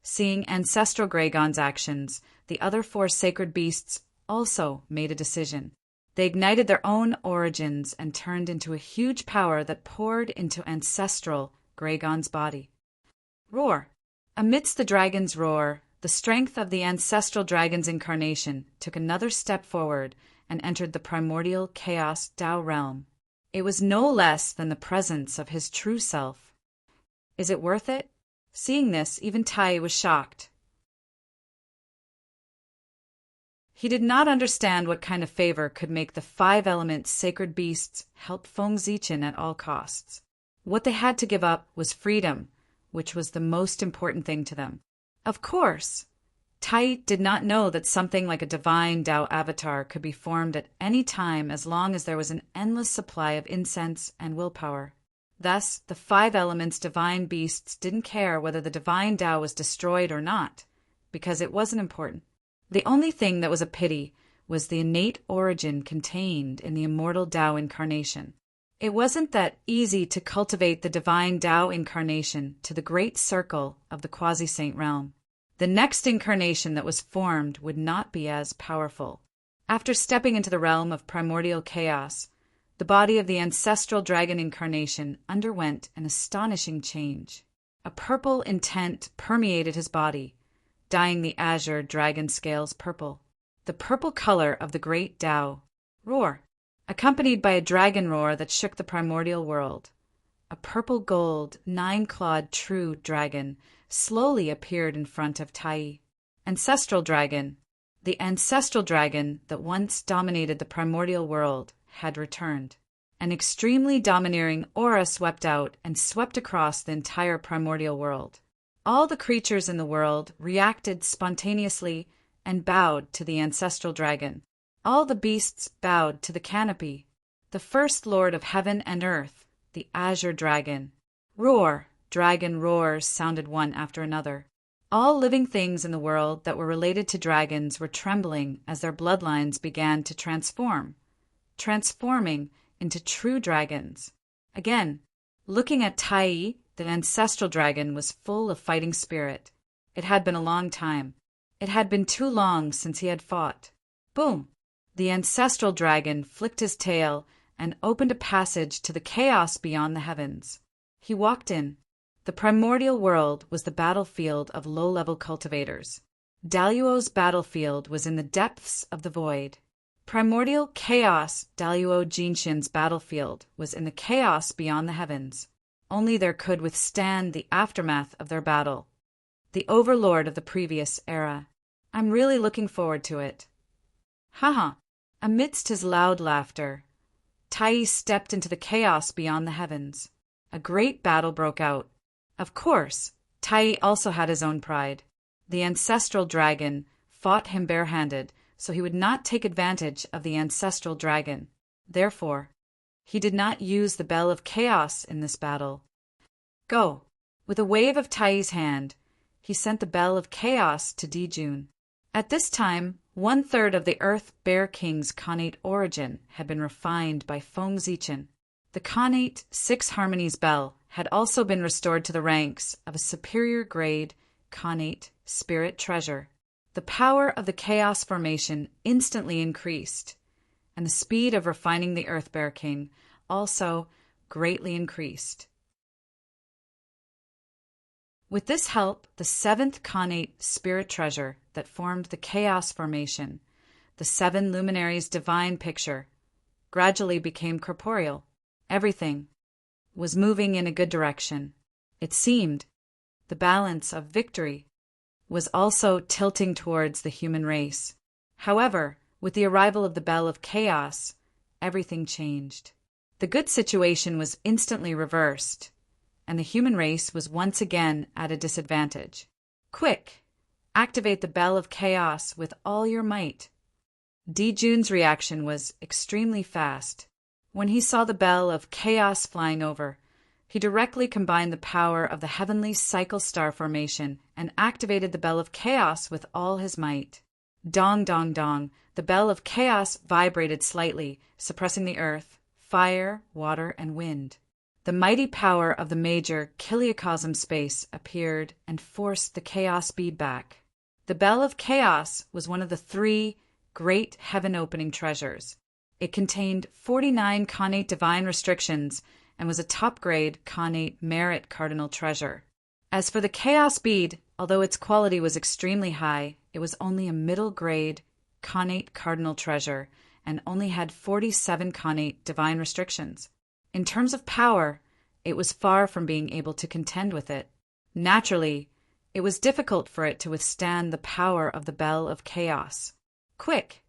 Seeing ancestral Gragon's actions, the other 4 sacred beasts also made a decision. They ignited their own origins and turned into a huge power that poured into ancestral Gragon's body. Roar! Amidst the dragon's roar, the strength of the ancestral dragon's incarnation took another step forward and entered the primordial chaos Tao realm. It was no less than the presence of his true self. Is it worth it? Seeing this, even Tai was shocked. He did not understand what kind of favor could make the 5 elements sacred beasts help Feng Zichen at all costs. What they had to give up was freedom, which was the most important thing to them. Of course, Tai did not know that something like a divine Tao avatar could be formed at any time as long as there was an endless supply of incense and willpower. Thus, the 5 elements divine beasts didn't care whether the divine Tao was destroyed or not, because it wasn't important. The only thing that was a pity was the innate origin contained in the immortal Tao incarnation. It wasn't that easy to cultivate the divine Tao incarnation to the great circle of the quasi-saint realm. The next incarnation that was formed would not be as powerful. After stepping into the realm of primordial chaos, the body of the ancestral dragon incarnation underwent an astonishing change. A purple intent permeated his body, dyeing the azure dragon scales purple. The purple color of the great Tao. Roar! Accompanied by a dragon roar that shook the primordial world. A purple gold, 9-clawed true dragon slowly appeared in front of Tai. Ancestral dragon. The ancestral dragon that once dominated the primordial world had returned. An extremely domineering aura swept out and swept across the entire primordial world. All the creatures in the world reacted spontaneously and bowed to the ancestral dragon. All the beasts bowed to the canopy. The first lord of heaven and earth, the azure dragon. Roar! Dragon roars sounded one after another. All living things in the world that were related to dragons were trembling as their bloodlines began to transforming into true dragons. Again, looking at Tai, the ancestral dragon was full of fighting spirit. It had been a long time. It had been too long since he had fought. Boom! The ancestral dragon flicked his tail and opened a passage to the chaos beyond the heavens. He walked in. The primordial world was the battlefield of low-level cultivators. Daluo's battlefield was in the depths of the void. Primordial chaos, Daluo Jinshin's battlefield, was in the chaos beyond the heavens. Only there could withstand the aftermath of their battle. The overlord of the previous era. I'm really looking forward to it. Haha. Amidst his loud laughter, Tai stepped into the chaos beyond the heavens. A great battle broke out. Of course, Tai also had his own pride. The ancestral dragon fought him barehanded, so he would not take advantage of the ancestral dragon. Therefore, he did not use the Bell of Chaos in this battle. Go! With a wave of Tai's hand, he sent the Bell of Chaos to Dijun. At this time, 1/3 of the Earth Bear King's Khanate origin had been refined by Feng Zichen. The Khanate Six Harmonies Bell had also been restored to the ranks of a superior grade Khanate Spirit Treasure. The power of the Chaos Formation instantly increased, and the speed of refining the Earth Bear King also greatly increased. With this help, the 7th Khanate Spirit Treasure that formed the Chaos Formation, the 7 Luminaries' divine picture, gradually became corporeal. Everything was moving in a good direction. It seemed the balance of victory was also tilting towards the human race. However, with the arrival of the Bell of Chaos, everything changed. The good situation was instantly reversed, and the human race was once again at a disadvantage. Quick! Activate the Bell of Chaos with all your might. Dijun's reaction was extremely fast. When he saw the Bell of Chaos flying over, he directly combined the power of the heavenly cycle star formation and activated the Bell of Chaos with all his might. Dong, dong, dong, the Bell of Chaos vibrated slightly, suppressing the earth, fire, water, and wind. The mighty power of the major Kiliacosm space appeared and forced the Chaos bead back. The Bell of Chaos was one of the 3 great heaven-opening treasures. It contained 49 Khanate divine restrictions and was a top-grade Khanate merit cardinal treasure. As for the Chaos bead, although its quality was extremely high, it was only a middle-grade Khanate cardinal treasure and only had 47 Khanate divine restrictions. In terms of power, it was far from being able to contend with it. Naturally, it was difficult for it to withstand the power of the Bell of Chaos. Quick!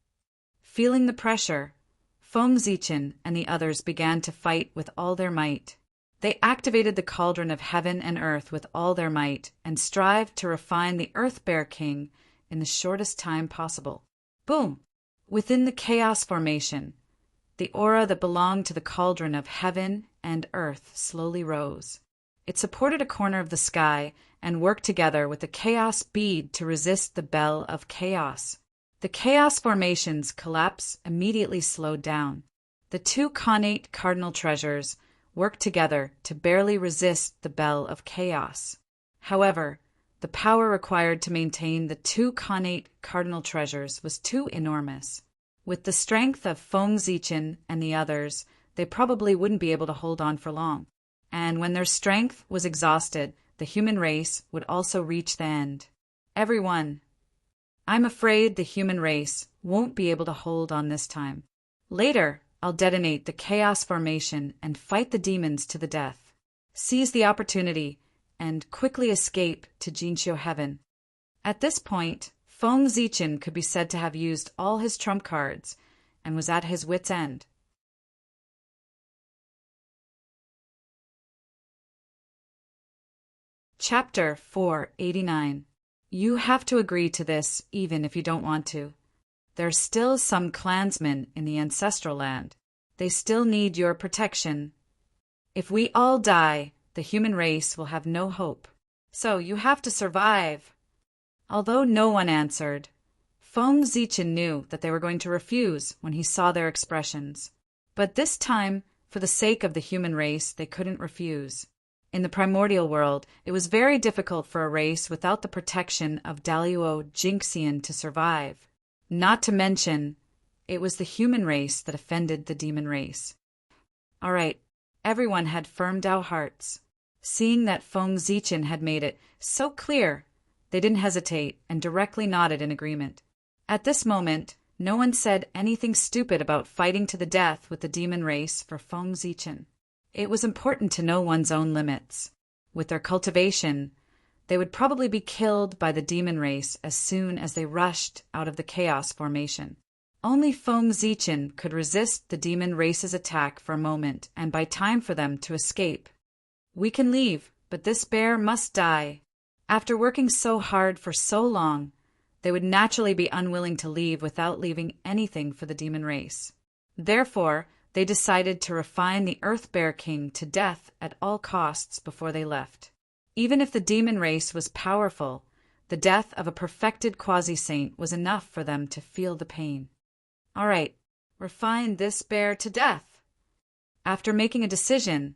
Feeling the pressure, Feng Zichen and the others began to fight with all their might. They activated the cauldron of heaven and earth with all their might and strived to refine the Earth Bear King in the shortest time possible. Boom! Within the Chaos Formation, the aura that belonged to the cauldron of heaven and earth slowly rose. It supported a corner of the sky and worked together with the Chaos bead to resist the Bell of Chaos. The Chaos Formation's collapse immediately slowed down. The 2 Khanate cardinal treasures worked together to barely resist the Bell of Chaos. However, the power required to maintain the 2 Khanate cardinal treasures was too enormous. With the strength of Feng Zichen and the others, they probably wouldn't be able to hold on for long. And when their strength was exhausted, the human race would also reach the end. Everyone, I'm afraid the human race won't be able to hold on this time. Later, I'll detonate the Chaos Formation and fight the demons to the death. Seize the opportunity and quickly escape to Jinqiu Heaven. At this point, Feng Zichen could be said to have used all his trump cards and was at his wit's end. Chapter 489. You have to agree to this even if you don't want to. There's still some clansmen in the ancestral land. They still need your protection. If we all die, the human race will have no hope. So you have to survive. Although no one answered, Feng Zichen knew that they were going to refuse when he saw their expressions. But this time, for the sake of the human race, they couldn't refuse. In the primordial world, it was very difficult for a race without the protection of Daluo Jinxian to survive. Not to mention, it was the human race that offended the demon race. All right, everyone had firm Dao hearts. Seeing that Feng Zichen had made it so clear, they didn't hesitate and directly nodded in agreement. At this moment, no one said anything stupid about fighting to the death with the demon race for Feng Zichen. It was important to know one's own limits. With their cultivation, they would probably be killed by the demon race as soon as they rushed out of the chaos formation. Only Feng Zichen could resist the demon race's attack for a moment and buy time for them to escape. We can leave, but this bear must die. After working so hard for so long, they would naturally be unwilling to leave without leaving anything for the demon race. Therefore, they decided to refine the Earth Bear King to death at all costs before they left. Even if the demon race was powerful, the death of a perfected quasi-saint was enough for them to feel the pain. All right, refine this bear to death. After making a decision,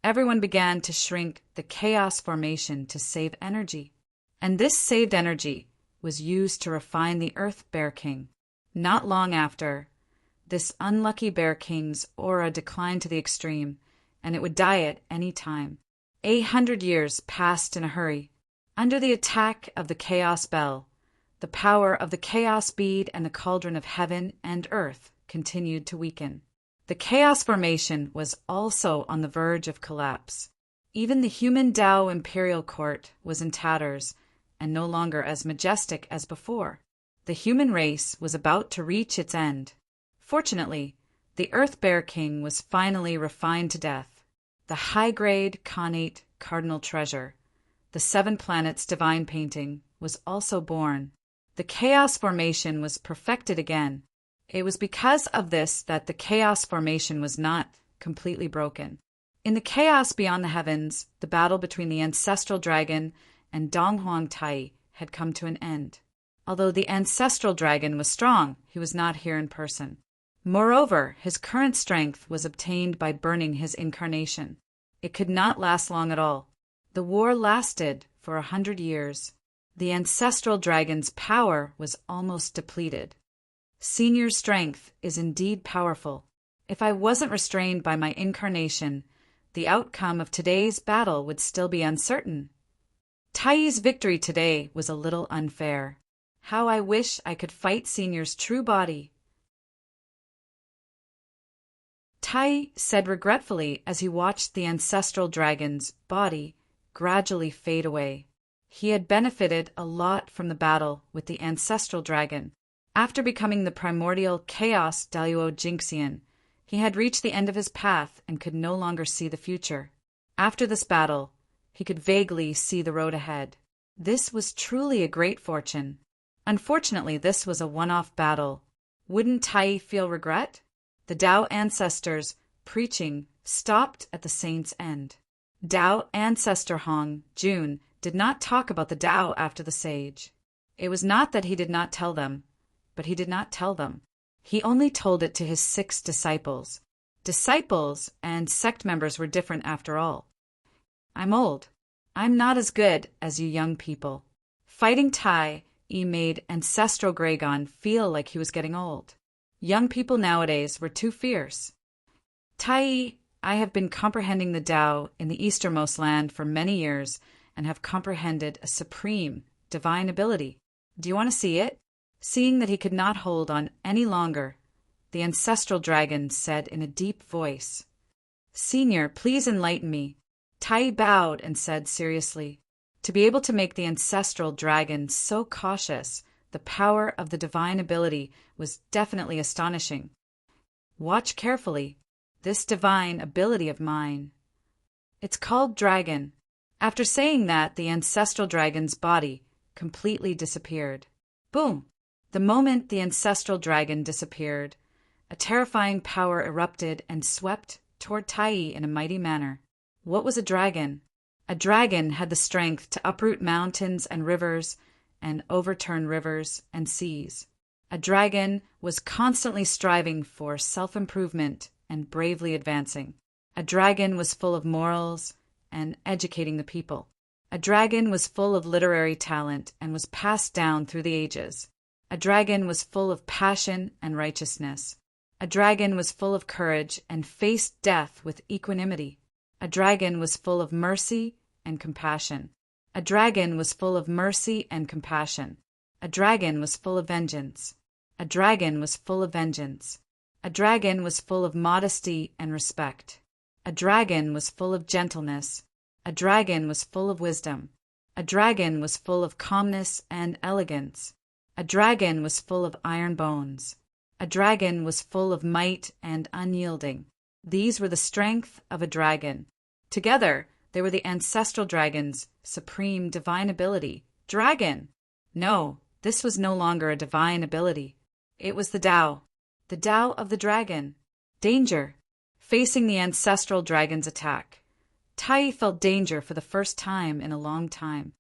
everyone began to shrink the chaos formation to save energy. And this saved energy was used to refine the Earth Bear King. Not long after, this unlucky Bear King's aura declined to the extreme, and it would die at any time. 800 years passed in a hurry. Under the attack of the Chaos Bell, the power of the Chaos Bead and the Cauldron of Heaven and Earth continued to weaken. The Chaos Formation was also on the verge of collapse. Even the human Dao Imperial Court was in tatters, and no longer as majestic as before. The human race was about to reach its end. Fortunately, the Earth Bear King was finally refined to death. The high-grade Khanate Cardinal Treasure, the 7 planets divine painting, was also born. The Chaos Formation was perfected again. It was because of this that the Chaos Formation was not completely broken. In the chaos beyond the heavens, the battle between the ancestral dragon and Donghuang Tai had come to an end. Although the ancestral dragon was strong, he was not here in person. Moreover, his current strength was obtained by burning his incarnation. It could not last long at all. The war lasted for 100 years. The ancestral dragon's power was almost depleted. Senior's strength is indeed powerful. If I wasn't restrained by my incarnation, the outcome of today's battle would still be uncertain. Tai's victory today was a little unfair. How I wish I could fight Senior's true body. Tai said regretfully as he watched the ancestral dragon's body gradually fade away. He had benefited a lot from the battle with the ancestral dragon. After becoming the primordial chaos Daluo Jinxian, he had reached the end of his path and could no longer see the future. After this battle, he could vaguely see the road ahead. This was truly a great fortune. Unfortunately, this was a one-off battle. Wouldn't Tai feel regret? The Dao ancestors' preaching stopped at the saint's end. Dao ancestor Hong Jun did not talk about the Dao after the sage. It was not that he did not tell them, but he did not tell them. He only told it to his 6 disciples. Disciples and sect members were different after all. I'm old. I'm not as good as you young people. Fighting Tai made ancestral Gragon feel like he was getting old. Young people nowadays were too fierce. Tai, I have been comprehending the Tao in the easternmost land for many years and have comprehended a supreme, divine ability. Do you want to see it? Seeing that he could not hold on any longer, the ancestral dragon said in a deep voice, Senior, please enlighten me. Tai bowed and said seriously, to be able to make the ancestral dragon so cautious, the power of the divine ability was definitely astonishing. Watch carefully, this divine ability of mine. It's called Dragon. After saying that, the ancestral dragon's body completely disappeared. Boom! The moment the ancestral dragon disappeared, a terrifying power erupted and swept toward Tai in a mighty manner. What was a dragon? A dragon had the strength to uproot mountains and rivers and overturn rivers and seas. A dragon was constantly striving for self-improvement and bravely advancing. A dragon was full of morals and educating the people. A dragon was full of literary talent and was passed down through the ages. A dragon was full of passion and righteousness. A dragon was full of courage and faced death with equanimity. A dragon was full of mercy and compassion. A dragon was full of mercy and compassion. A dragon was full of vengeance. A dragon was full of vengeance. A dragon was full of modesty and respect. A dragon was full of gentleness. A dragon was full of wisdom. A dragon was full of calmness and elegance. A dragon was full of iron bones. A dragon was full of might and unyielding. These were the strength of a dragon. Together, they were the ancestral dragon's supreme divine ability. Dragon! No, this was no longer a divine ability. It was the Tao of the dragon. Danger! Facing the ancestral dragon's attack, Tai felt danger for the first time in a long time.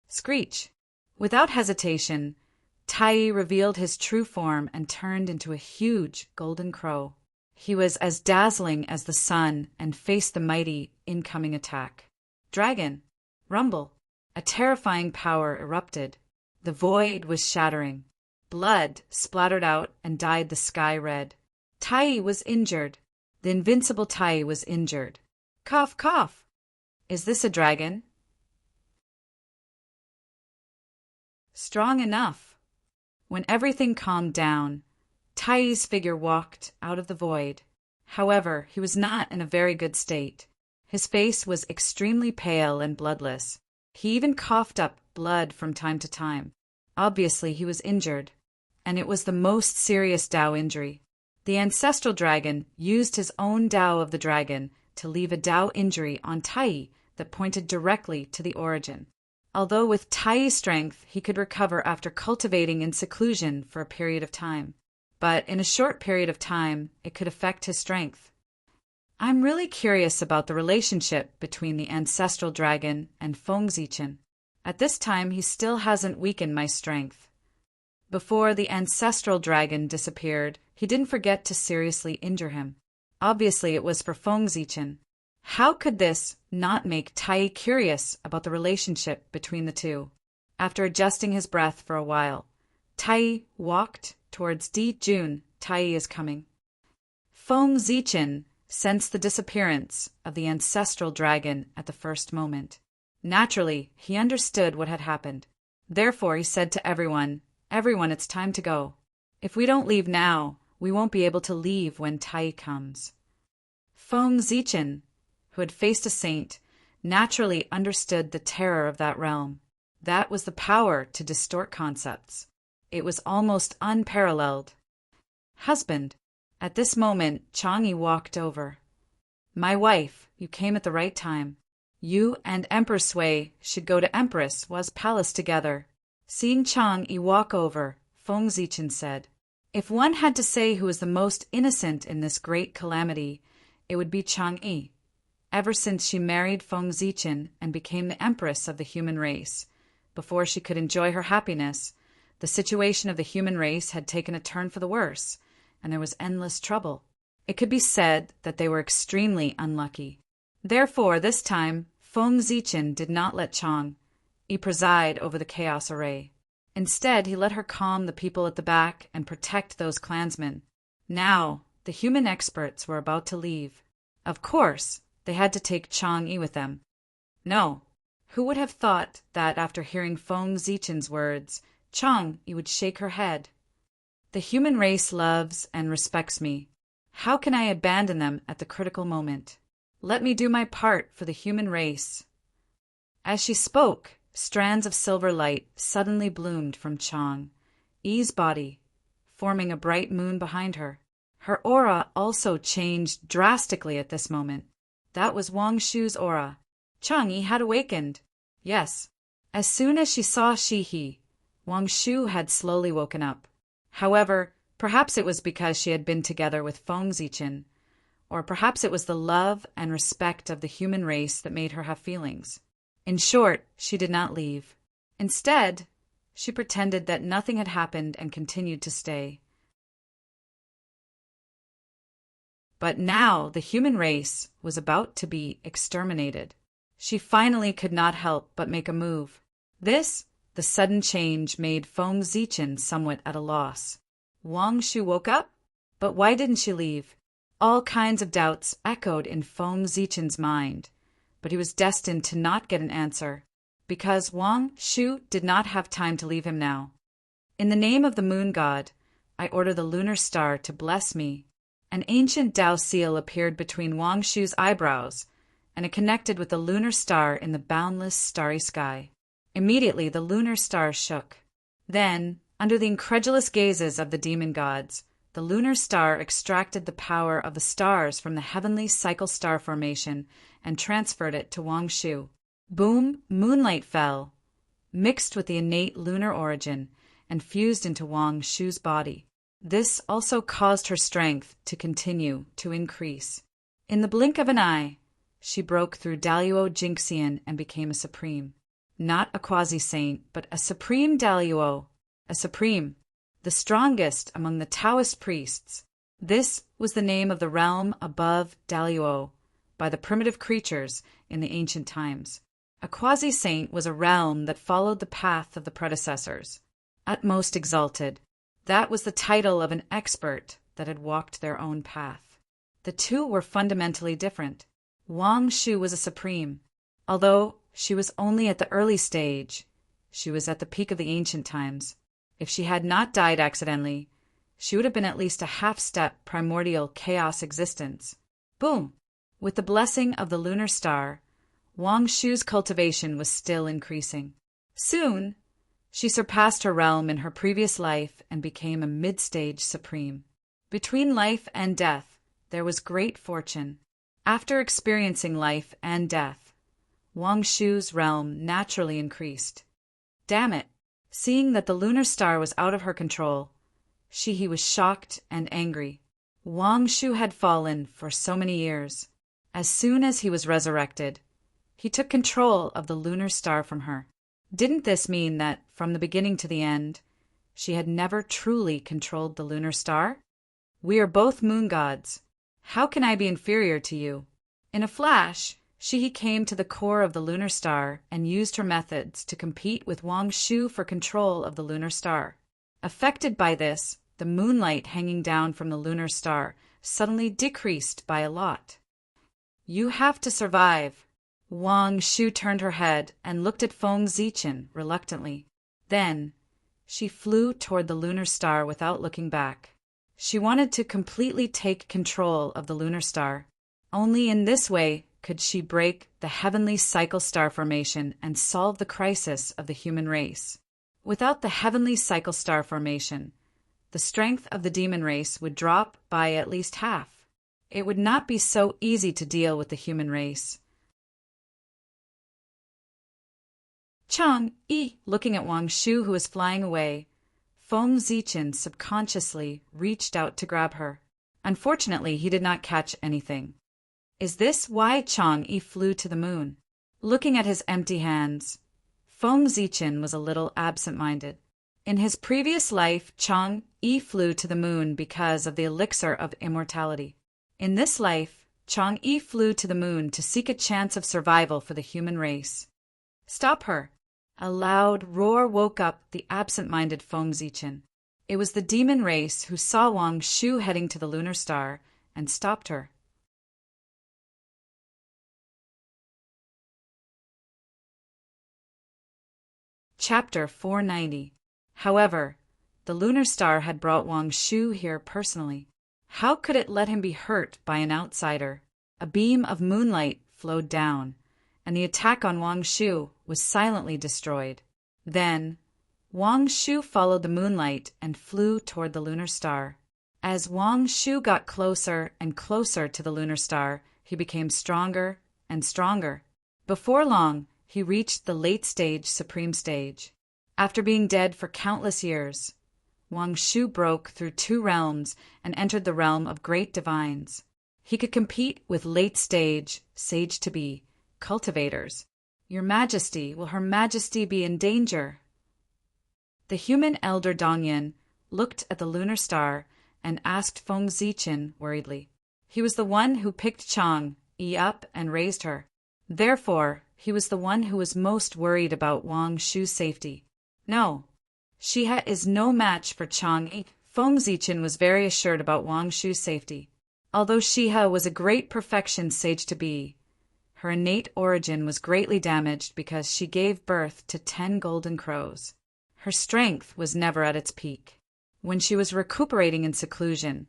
Screech! Without hesitation, Tai revealed his true form and turned into a huge golden crow. He was as dazzling as the sun and faced the mighty incoming attack. Dragon! Rumble! A terrifying power erupted. The void was shattering. Blood splattered out and dyed the sky red. Tai was injured. The invincible Tai was injured. Cough, cough! Is this a dragon? Strong enough. When everything calmed down, Tai's figure walked out of the void. However, he was not in a very good state. His face was extremely pale and bloodless. He even coughed up blood from time to time. Obviously, he was injured, and it was the most serious Tao injury. The ancestral dragon used his own Tao of the dragon to leave a Tao injury on Tai that pointed directly to the origin. Although with Tai's strength he could recover after cultivating in seclusion for a period of time. But in a short period of time, it could affect his strength. I'm really curious about the relationship between the ancestral dragon and Feng Zichen. At this time, he still hasn't weakened my strength. Before the ancestral dragon disappeared, he didn't forget to seriously injure him. Obviously, it was for Feng Zichen. How could this not make Tai curious about the relationship between the two? After adjusting his breath for a while, Tai walked towards Di Jun. Tai is coming. Feng Zichen sensed the disappearance of the ancestral dragon at the first moment. Naturally, he understood what had happened. Therefore, he said to everyone, "Everyone, it's time to go. If we don't leave now, we won't be able to leave when Tai comes." Feng Zichen, who had faced a saint, naturally understood the terror of that realm. That was the power to distort concepts. It was almost unparalleled. Husband. At this moment, Chang'e walked over. "My wife, you came at the right time. You and Empress Wei should go to Empress Wa's palace together." Seeing Chang'e walk over, Feng Zichen said, "If one had to say who is the most innocent in this great calamity, it would be Chang'e. Ever since she married Feng Zichen and became the empress of the human race, before she could enjoy her happiness, the situation of the human race had taken a turn for the worse, and there was endless trouble. It could be said that they were extremely unlucky. Therefore, this time, Feng Zichen did not let Chang'e preside over the chaos array. Instead, he let her calm the people at the back and protect those clansmen. Now, the human experts were about to leave. Of course, they had to take Chang'e with them. No, who would have thought that after hearing Feng Zichen's words, Chang'e would shake her head? The human race loves and respects me. How can I abandon them at the critical moment? Let me do my part for the human race." As she spoke, strands of silver light suddenly bloomed from Chang'e's body, forming a bright moon behind her. Her aura also changed drastically at this moment. That was Wang Shu's aura. Chang'e had awakened. Yes. As soon as she saw Shihi, Wang Shu had slowly woken up. However, perhaps it was because she had been together with Feng Zichen, or perhaps it was the love and respect of the human race that made her have feelings. In short, she did not leave. Instead, She pretended that nothing had happened and continued to stay. But now the human race was about to be exterminated. She finally could not help but make a move. The sudden change, made Feng Zichen somewhat at a loss. Wang Shu woke up? But why didn't she leave? All kinds of doubts echoed in Feng Zichen's mind, but he was destined to not get an answer, because Wang Shu did not have time to leave him now. In the name of the moon god, I order the lunar star to bless me. An ancient Tao seal appeared between Wang Shu's eyebrows, and it connected with the lunar star in the boundless starry sky. Immediately the lunar star shook. Then, under the incredulous gazes of the demon gods, the lunar star extracted the power of the stars from the heavenly cycle star formation and transferred it to Wang Shu. Boom, moonlight fell, mixed with the innate lunar origin, and fused into Wang Shu's body. This also caused her strength to continue to increase. In the blink of an eye, she broke through Daluo Jinxian and became a supreme. Not a quasi-saint, but a supreme Daluo. A supreme, the strongest among the Taoist priests. This was the name of the realm above Daluo by the primitive creatures in the ancient times. A quasi-saint was a realm that followed the path of the predecessors. Utmost exalted. That was the title of an expert that had walked their own path. The two were fundamentally different. Wang Shu was a supreme. Although she was only at the early stage, she was at the peak of the ancient times. If she had not died accidentally, she would have been at least a half-step primordial chaos existence. Boom! With the blessing of the lunar star, Wang Shu's cultivation was still increasing. Soon, she surpassed her realm in her previous life and became a mid-stage supreme. Between life and death, there was great fortune. After experiencing life and death, Wang Shu's realm naturally increased. Damn it! Seeing that the lunar star was out of her control, he was shocked and angry. Wang Shu had fallen for so many years. As soon as he was resurrected, he took control of the lunar star from her. Didn't this mean that, from the beginning to the end, she had never truly controlled the lunar star? We are both moon gods. How can I be inferior to you? In a flash, she came to the core of the lunar star and used her methods to compete with Wang Shu for control of the lunar star. Affected by this, the moonlight hanging down from the lunar star suddenly decreased by a lot. You have to survive. Wang Shu turned her head and looked at Feng Zichen reluctantly. Then, she flew toward the lunar star without looking back. She wanted to completely take control of the lunar star. Only in this way could she break the heavenly cycle star formation and solve the crisis of the human race. Without the heavenly cycle star formation, the strength of the demon race would drop by at least half. It would not be so easy to deal with the human race. Chang Yi, looking at Wang Shu who was flying away, Feng Zichen subconsciously reached out to grab her. Unfortunately, he did not catch anything. Is this why Chang Yi flew to the moon? Looking at his empty hands, Feng Zichen was a little absent-minded. In his previous life, Chang Yi flew to the moon because of the elixir of immortality. In this life, Chang Yi flew to the moon to seek a chance of survival for the human race. Stop her! A loud roar woke up the absent-minded Feng Zichen. It was the demon race who saw Wang Shu heading to the lunar star and stopped her. Chapter 490. However, the lunar star had brought Wang Shu here personally. How could it let him be hurt by an outsider? A beam of moonlight flowed down, and the attack on Wang Shu was silently destroyed. Then, Wang Shu followed the moonlight and flew toward the lunar star. As Wang Shu got closer and closer to the lunar star, he became stronger and stronger. Before long, he reached the late-stage supreme stage. After being dead for countless years, Wang Shu broke through two realms and entered the realm of great divines. He could compete with late-stage, sage-to-be, cultivators. Your Majesty, will Her Majesty be in danger? The human elder Dongyan looked at the lunar star and asked Feng Zichen worriedly. He was the one who picked Chang Yi up and raised her. Therefore, he was the one who was most worried about Wang Shu's safety. No, Shiha is no match for Chang Yi. Feng Zichen was very assured about Wang Shu's safety. Although Shiha was a great perfection sage to be, her innate origin was greatly damaged because she gave birth to 10 golden crows. Her strength was never at its peak. When she was recuperating in seclusion,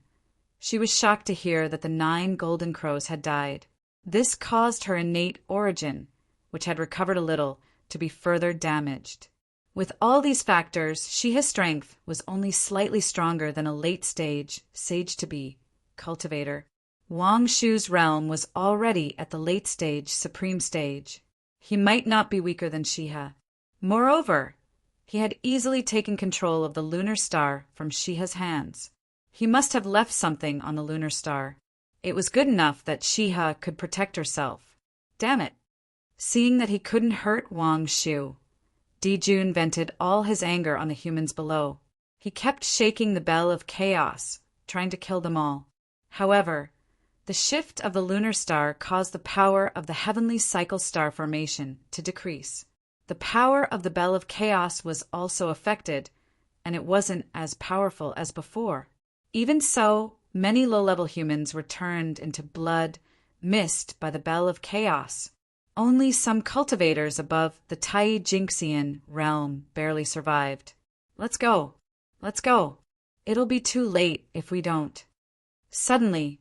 she was shocked to hear that the 9 golden crows had died. This caused her innate origin, which had recovered a little, to be further damaged. With all these factors, Shiha's strength was only slightly stronger than a late-stage, sage-to-be, cultivator. Wang Shu's realm was already at the late-stage, supreme stage. He might not be weaker than Shiha. Moreover, he had easily taken control of the lunar star from Shiha's hands. He must have left something on the lunar star. It was good enough that Shiha could protect herself. Damn it! Seeing that he couldn't hurt Wang Shu, Dijun vented all his anger on the humans below. He kept shaking the bell of chaos, trying to kill them all. However, the shift of the lunar star caused the power of the heavenly cycle star formation to decrease. The power of the bell of chaos was also affected, and it wasn't as powerful as before. Even so, many low-level humans were turned into blood, missed by the bell of chaos. Only some cultivators above the Tai Jinxian realm barely survived. Let's go. Let's go. It'll be too late if we don't. Suddenly,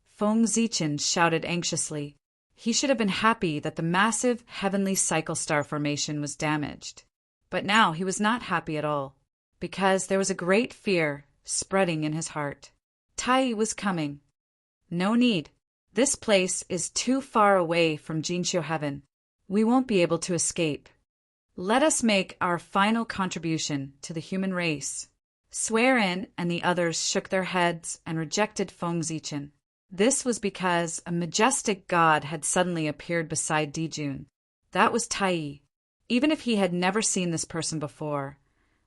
Feng Zichen shouted anxiously. He should have been happy that the massive heavenly cycle star formation was damaged. But now he was not happy at all, because there was a great fear spreading in his heart. Tai was coming. No need. This place is too far away from Jinxiu Heaven. We won't be able to escape. Let us make our final contribution to the human race. Swearin and the others shook their heads and rejected Feng Zichen. This was because a majestic god had suddenly appeared beside Dijun. That was Tai. Even if he had never seen this person before,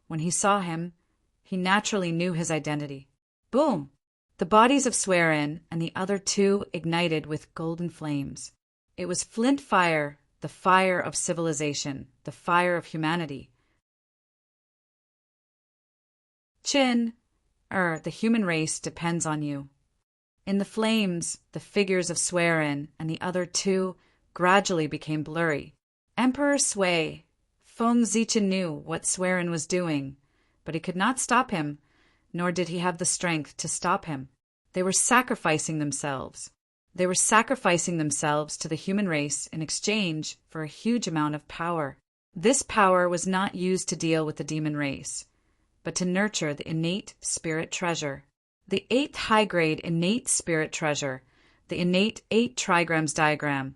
when he saw him, he naturally knew his identity. Boom! The bodies of Swearin and the other 2 ignited with golden flames. It was flint fire, the fire of civilization, the fire of humanity. Chin, the human race depends on you. In the flames, the figures of Swearin and the other 2 gradually became blurry. Emperor Sui, Feng Zichen knew what Swearin was doing, but he could not stop him, nor did he have the strength to stop him. They were sacrificing themselves. They were sacrificing themselves to the human race in exchange for a huge amount of power. This power was not used to deal with the demon race, but to nurture the innate spirit treasure. The 8th high-grade innate spirit treasure, the innate 8 trigrams diagram,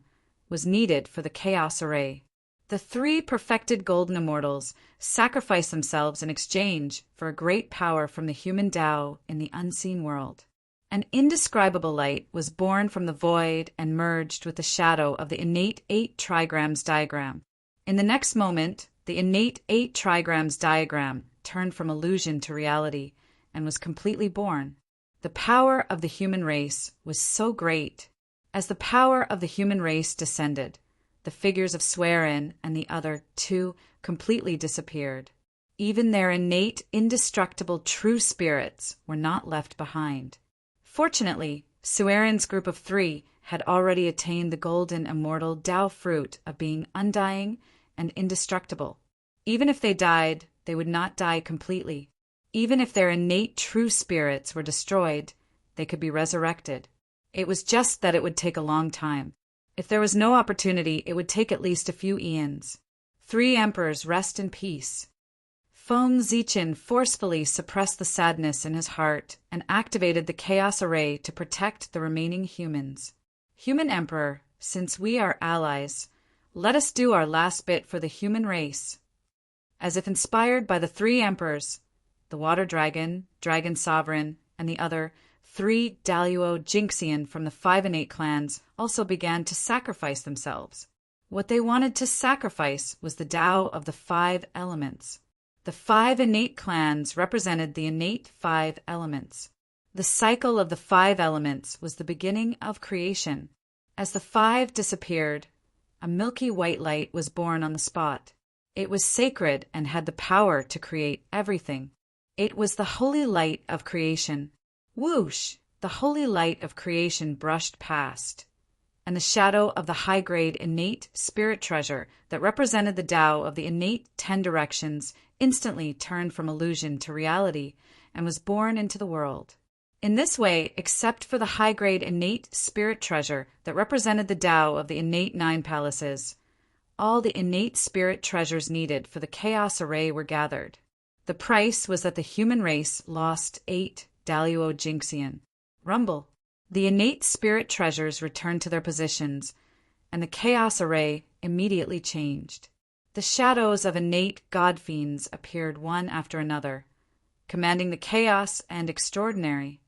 was needed for the chaos array. The 3 perfected golden immortals sacrificed themselves in exchange for a great power from the human Tao in the unseen world. An indescribable light was born from the void and merged with the shadow of the innate 8 trigrams diagram. In the next moment, the innate 8 trigrams diagram turned from illusion to reality and was completely born. The power of the human race was so great. As the power of the human race descended, the figures of Swearin and the other 2 completely disappeared. Even their innate, indestructible true spirits were not left behind. Fortunately, Swearin's group of 3 had already attained the golden immortal Tao fruit of being undying and indestructible. Even if they died, they would not die completely. Even if their innate true spirits were destroyed, they could be resurrected. It was just that it would take a long time. If there was no opportunity, it would take at least a few eons. 3 emperors rest in peace. Feng Zichen forcefully suppressed the sadness in his heart and activated the chaos array to protect the remaining humans. Human Emperor, since we are allies, let us do our last bit for the human race. As if inspired by the 3 emperors, the Water Dragon, Dragon Sovereign, and the other 3 Daluo Jinxian from the 5 and 8 clans also began to sacrifice themselves. What they wanted to sacrifice was the Tao of the 5 elements. The 5 innate clans represented the innate 5 elements. The cycle of the 5 elements was the beginning of creation. As the 5 disappeared, a milky white light was born on the spot. It was sacred and had the power to create everything. It was the holy light of creation. Whoosh! The holy light of creation brushed past, and the shadow of the high-grade innate spirit treasure that represented the Tao of the innate 10 directions instantly turned from illusion to reality and was born into the world. In this way, except for the high-grade innate spirit treasure that represented the Tao of the innate 9 palaces, all the innate spirit treasures needed for the chaos array were gathered. The price was that the human race lost 8 Daluo Jinxian. Rumble. The innate spirit treasures returned to their positions, and the chaos array immediately changed. The shadows of innate god fiends appeared one after another, commanding the chaos and extraordinary.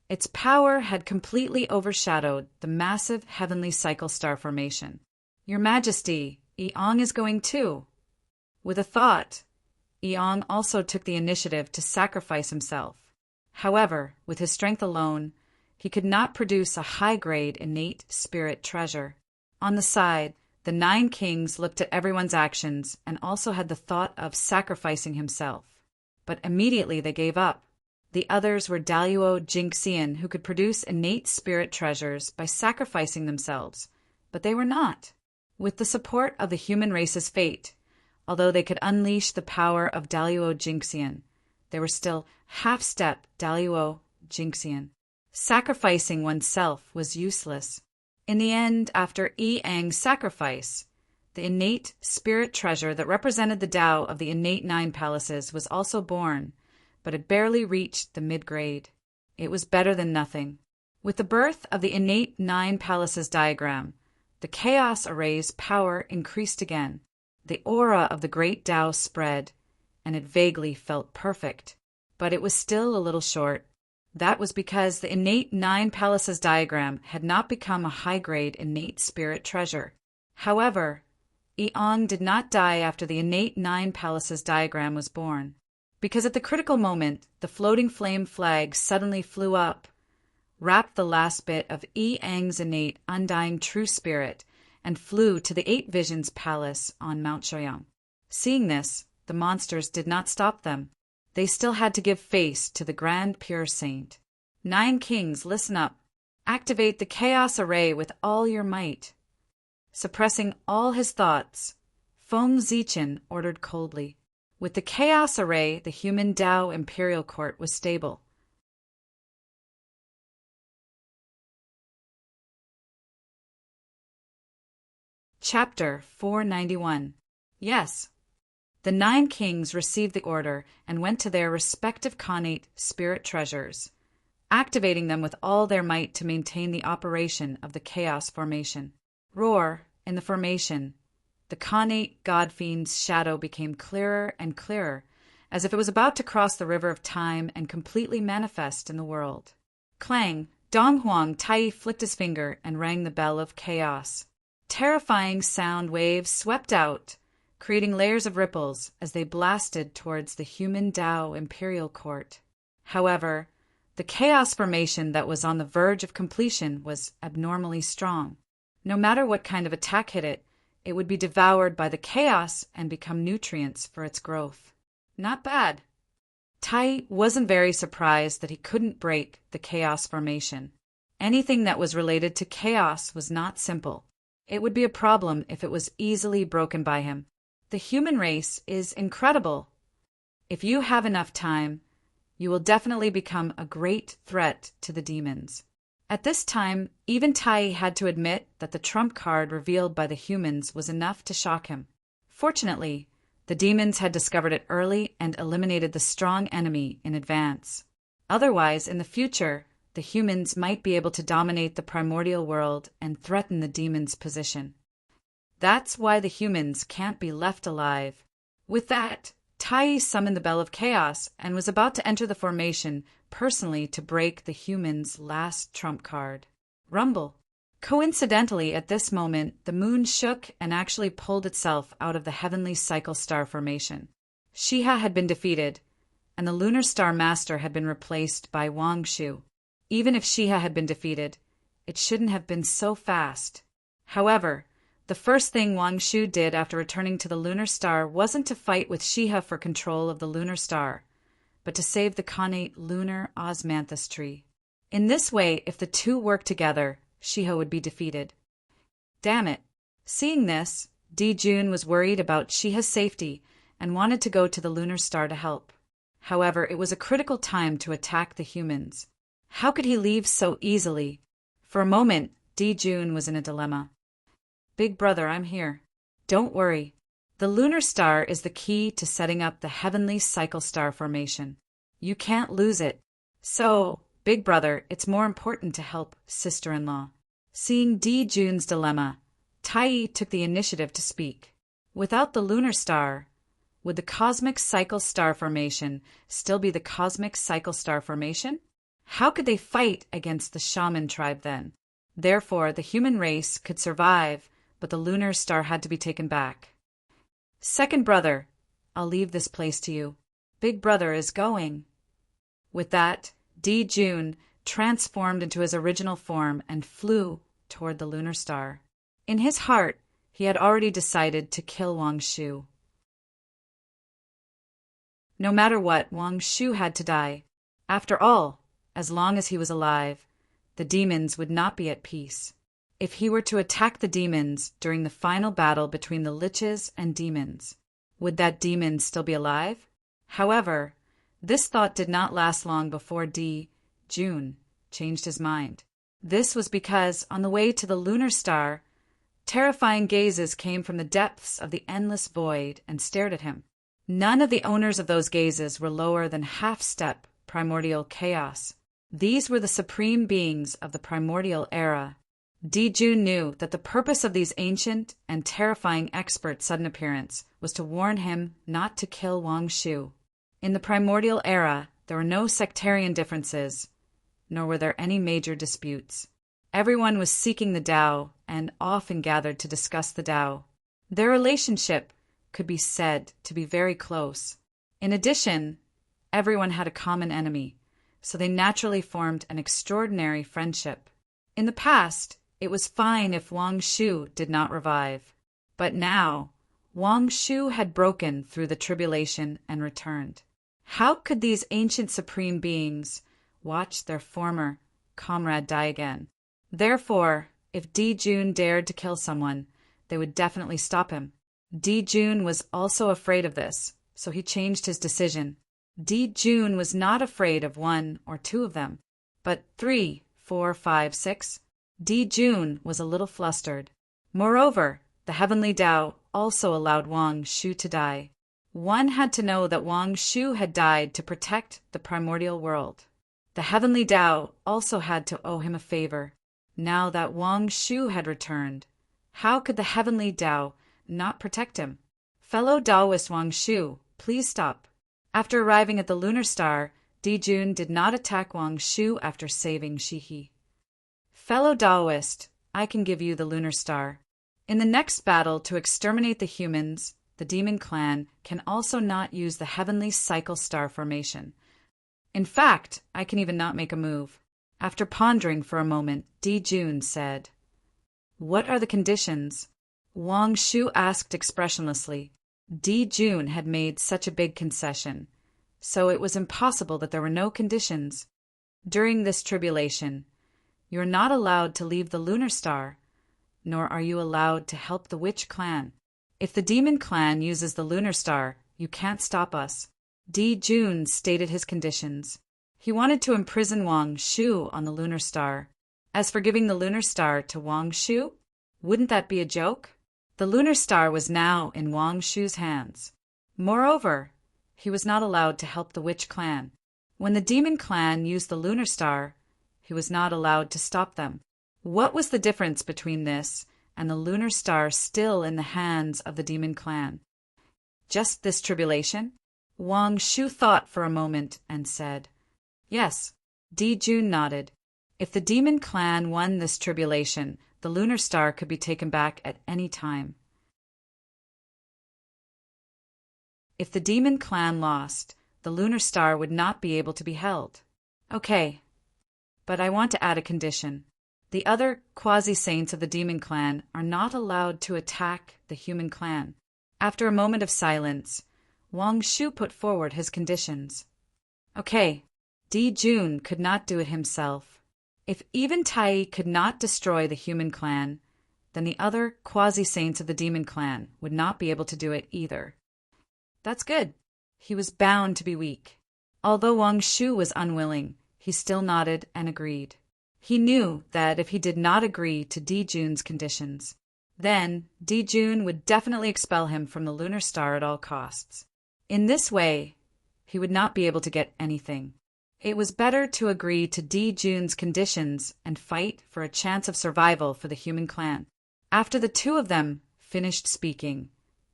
Its power had completely overshadowed the massive heavenly cycle star formation. Your Majesty, Eong is going too. With a thought, Eong also took the initiative to sacrifice himself. However, with his strength alone, he could not produce a high-grade innate spirit treasure. On the side, the 9 kings looked at everyone's actions and also had the thought of sacrificing himself. But immediately they gave up. The others were Daluo Jinxian, who could produce innate spirit treasures by sacrificing themselves, but they were not. With the support of the human race's fate, although they could unleash the power of Daluo Jinxian, they were still half-step Daluo Jinxian. Sacrificing oneself was useless. In the end, after Eang's sacrifice, the innate spirit treasure that represented the Tao of the innate 9 palaces was also born, but it barely reached the mid-grade. It was better than nothing. With the birth of the innate 9 palaces diagram, the chaos array's power increased again. The aura of the great Tao spread, and it vaguely felt perfect. But it was still a little short. That was because the innate 9 palaces diagram had not become a high-grade innate spirit treasure. However, Eong did not die after the innate 9 palaces diagram was born, because at the critical moment, the floating flame flag suddenly flew up, wrapped the last bit of Eang's innate undying true spirit, and flew to the 8 Visions Palace on Mount Shoyang. Seeing this, the monsters did not stop them. They still had to give face to the Grand Pure Saint. 9 kings, listen up. Activate the chaos array with all your might. Suppressing all his thoughts, Feng Zichen ordered coldly. With the chaos array, the human Tao imperial court was stable. Chapter 491. Yes. The 9 kings received the order and went to their respective Khanate spirit treasures, activating them with all their might to maintain the operation of the chaos formation. Roar, in the formation, the Khanate god fiend's shadow became clearer and clearer, as if it was about to cross the river of time and completely manifest in the world. Clang, Dong Huang Tai flicked his finger and rang the bell of chaos. Terrifying sound waves swept out, creating layers of ripples as they blasted towards the human Tao imperial court. However, the chaos formation that was on the verge of completion was abnormally strong. No matter what kind of attack hit it, it would be devoured by the chaos and become nutrients for its growth. Not bad. Tai wasn't very surprised that he couldn't break the chaos formation. Anything that was related to chaos was not simple. It would be a problem if it was easily broken by him. The human race is incredible. If you have enough time, you will definitely become a great threat to the demons. At this time, even Tai had to admit that the trump card revealed by the humans was enough to shock him. Fortunately, the demons had discovered it early and eliminated the strong enemy in advance. Otherwise, in the future, the humans might be able to dominate the primordial world and threaten the demons' position. That's why the humans can't be left alive. With that, Tai summoned the Bell of Chaos and was about to enter the formation personally to break the humans' last trump card. Rumble. Coincidentally, at this moment, the moon shook and actually pulled itself out of the heavenly cycle star formation. Shiha had been defeated, and the lunar star master had been replaced by Wang Shu. Even if Shiha had been defeated, it shouldn't have been so fast. However, the first thing Wang Shu did after returning to the lunar star wasn't to fight with Shiha for control of the lunar star, but to save the connate lunar osmanthus tree. In this way, if the two worked together, Shiha would be defeated. Damn it. Seeing this, Jun was worried about Shiha's safety and wanted to go to the lunar star to help. However, it was a critical time to attack the humans. How could he leave so easily? For a moment, Jun was in a dilemma. Big brother, I'm here. Don't worry. The lunar star is the key to setting up the heavenly cycle star formation. You can't lose it. So, big brother, it's more important to help sister-in-law. Seeing Jun's dilemma, Tai took the initiative to speak. Without the lunar star, would the cosmic cycle star formation still be the cosmic cycle star formation? How could they fight against the shaman tribe then? Therefore, the human race could survive, but the lunar star had to be taken back. Second brother, I'll leave this place to you. Big brother is going. With that, Jun transformed into his original form and flew toward the lunar star. In his heart, he had already decided to kill Wang Shu. No matter what, Wang Shu had to die. After all, as long as he was alive, the demons would not be at peace. If he were to attack the demons during the final battle between the liches and demons, would that demon still be alive? However, this thought did not last long before Jun changed his mind. This was because, on the way to the lunar star, terrifying gazes came from the depths of the endless void and stared at him. None of the owners of those gazes were lower than half-step primordial chaos. These were the supreme beings of the primordial era. Jun knew that the purpose of these ancient and terrifying experts' sudden appearance was to warn him not to kill Wang Shu. In the primordial era, there were no sectarian differences, nor were there any major disputes. Everyone was seeking the Tao and often gathered to discuss the Tao. Their relationship could be said to be very close. In addition, everyone had a common enemy, so they naturally formed an extraordinary friendship. In the past, it was fine if Wang Shu did not revive. But now, Wang Shu had broken through the tribulation and returned. How could these ancient supreme beings watch their former comrade die again? Therefore, if Jun dared to kill someone, they would definitely stop him. Jun was also afraid of this, so he changed his decision. Jun was not afraid of one or two of them, but 3, 4, 5, 6. Jun was a little flustered. Moreover, the heavenly Tao also allowed Wang Shu to die. One had to know that Wang Shu had died to protect the primordial world. The heavenly Tao also had to owe him a favor. Now that Wang Shu had returned, how could the heavenly Tao not protect him? Fellow Taoist Wang Shu, please stop. After arriving at the lunar star, Jun did not attack Wang Shu after saving Shihi. Fellow Taoist, I can give you the lunar star. In the next battle to exterminate the humans, the demon clan can also not use the heavenly cycle star formation. In fact, I can even not make a move. After pondering for a moment, Jun said, "What are the conditions?" Wang Shu asked expressionlessly. Jun had made such a big concession, so it was impossible that there were no conditions. During this tribulation, you are not allowed to leave the lunar star, nor are you allowed to help the witch clan. If the demon clan uses the lunar star, you can't stop us. Jun stated his conditions. He wanted to imprison Wang Shu on the lunar star. As for giving the lunar star to Wang Shu, wouldn't that be a joke? The lunar star was now in Wang Shu's hands. Moreover, he was not allowed to help the witch clan. When the demon clan used the lunar star, he was not allowed to stop them. What was the difference between this and the lunar star still in the hands of the demon clan? Just this tribulation? Wang Shu thought for a moment and said, "Yes." Jun nodded. If the demon clan won this tribulation, the lunar star could be taken back at any time. If the demon clan lost, the lunar star would not be able to be held. Okay, but I want to add a condition. The other quasi-saints of the demon clan are not allowed to attack the human clan. After a moment of silence, Wang Shu put forward his conditions. Okay, Di Jun could not do it himself. If even Tai could not destroy the human clan, then the other quasi-saints of the demon clan would not be able to do it either. That's good. He was bound to be weak. Although Wang Shu was unwilling, he still nodded and agreed. He knew that if he did not agree to Di Jun's conditions, then Di Jun would definitely expel him from the lunar star at all costs. In this way, he would not be able to get anything. It was better to agree to Di Jun's conditions and fight for a chance of survival for the human clan. After the two of them finished speaking,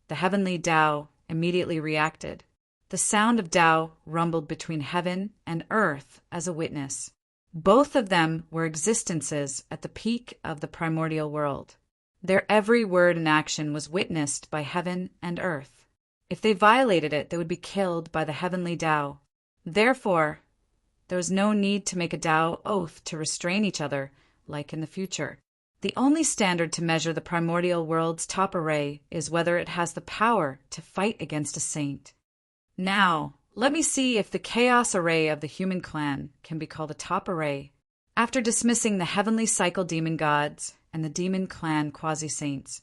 the heavenly Tao immediately reacted. The sound of Tao rumbled between heaven and earth as a witness. Both of them were existences at the peak of the primordial world. Their every word and action was witnessed by heaven and earth. If they violated it, they would be killed by the heavenly Tao. Therefore, there was no need to make a Tao oath to restrain each other, like in the future. The only standard to measure the primordial world's top array is whether it has the power to fight against a saint. Now, let me see if the chaos array of the human clan can be called a top array. After dismissing the heavenly cycle demon gods and the demon clan quasi-saints,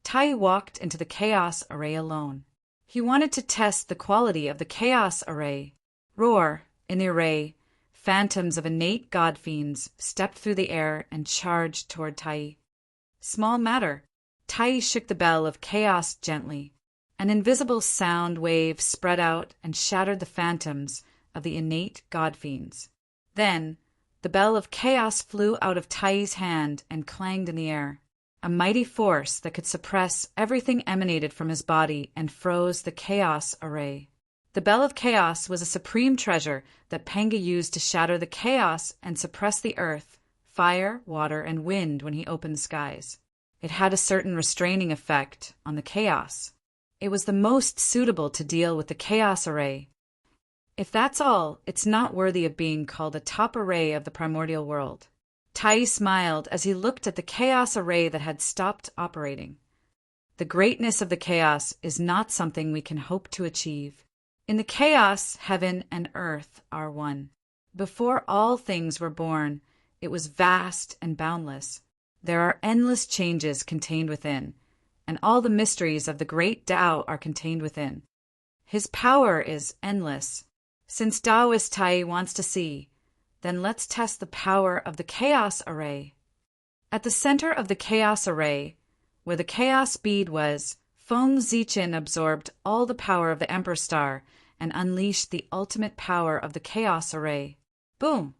Tai walked into the chaos array alone. He wanted to test the quality of the chaos array. Roar! In the array, phantoms of innate god fiends stepped through the air and charged toward Tai. Small matter. Tai shook the bell of chaos gently. An invisible sound wave spread out and shattered the phantoms of the innate god fiends. Then, the bell of chaos flew out of Tai's hand and clanged in the air. A mighty force that could suppress everything emanated from his body and froze the chaos array. The bell of chaos was a supreme treasure that Panga used to shatter the chaos and suppress the earth, fire, water, and wind when he opened the skies. It had a certain restraining effect on the chaos. It was the most suitable to deal with the chaos array. If that's all, it's not worthy of being called a top array of the primordial world. Tai smiled as he looked at the chaos array that had stopped operating. The greatness of the chaos is not something we can hope to achieve. In the chaos, heaven and earth are one. Before all things were born, it was vast and boundless. There are endless changes contained within, and all the mysteries of the great Tao are contained within. His power is endless. Since Taoist Tai wants to see, then let's test the power of the chaos array. At the center of the chaos array, where the chaos bead was, Feng Zichen absorbed all the power of the Emperor Star and unleashed the ultimate power of the chaos array. Boom!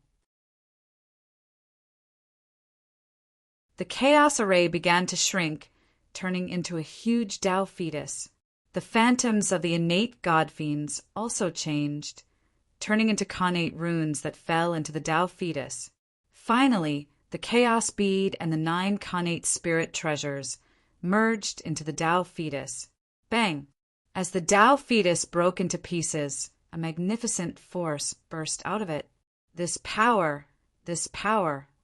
The chaos array began to shrink, turning into a huge Tao fetus. The phantoms of the innate god fiends also changed, turning into connate runes that fell into the Tao fetus. Finally, the chaos bead and the 9 connate spirit treasures merged into the Tao fetus. Bang! As the Tao fetus broke into pieces, a magnificent force burst out of it. This power,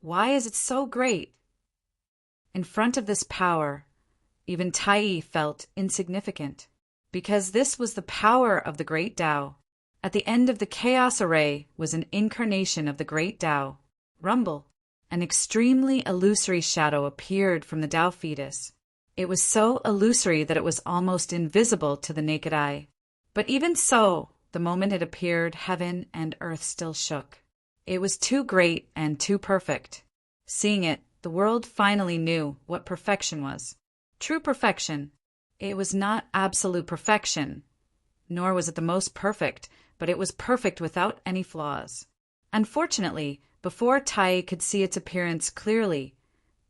why is it so great? In front of this power, even Tai felt insignificant, because this was the power of the great Tao. At the end of the chaos array was an incarnation of the great Tao. Rumble! An extremely illusory shadow appeared from the Tao fetus. It was so illusory that it was almost invisible to the naked eye. But even so, the moment it appeared, heaven and earth still shook. It was too great and too perfect. Seeing it, the world finally knew what perfection was. True perfection. It was not absolute perfection, nor was it the most perfect, but it was perfect without any flaws. Unfortunately, before Tai could see its appearance clearly,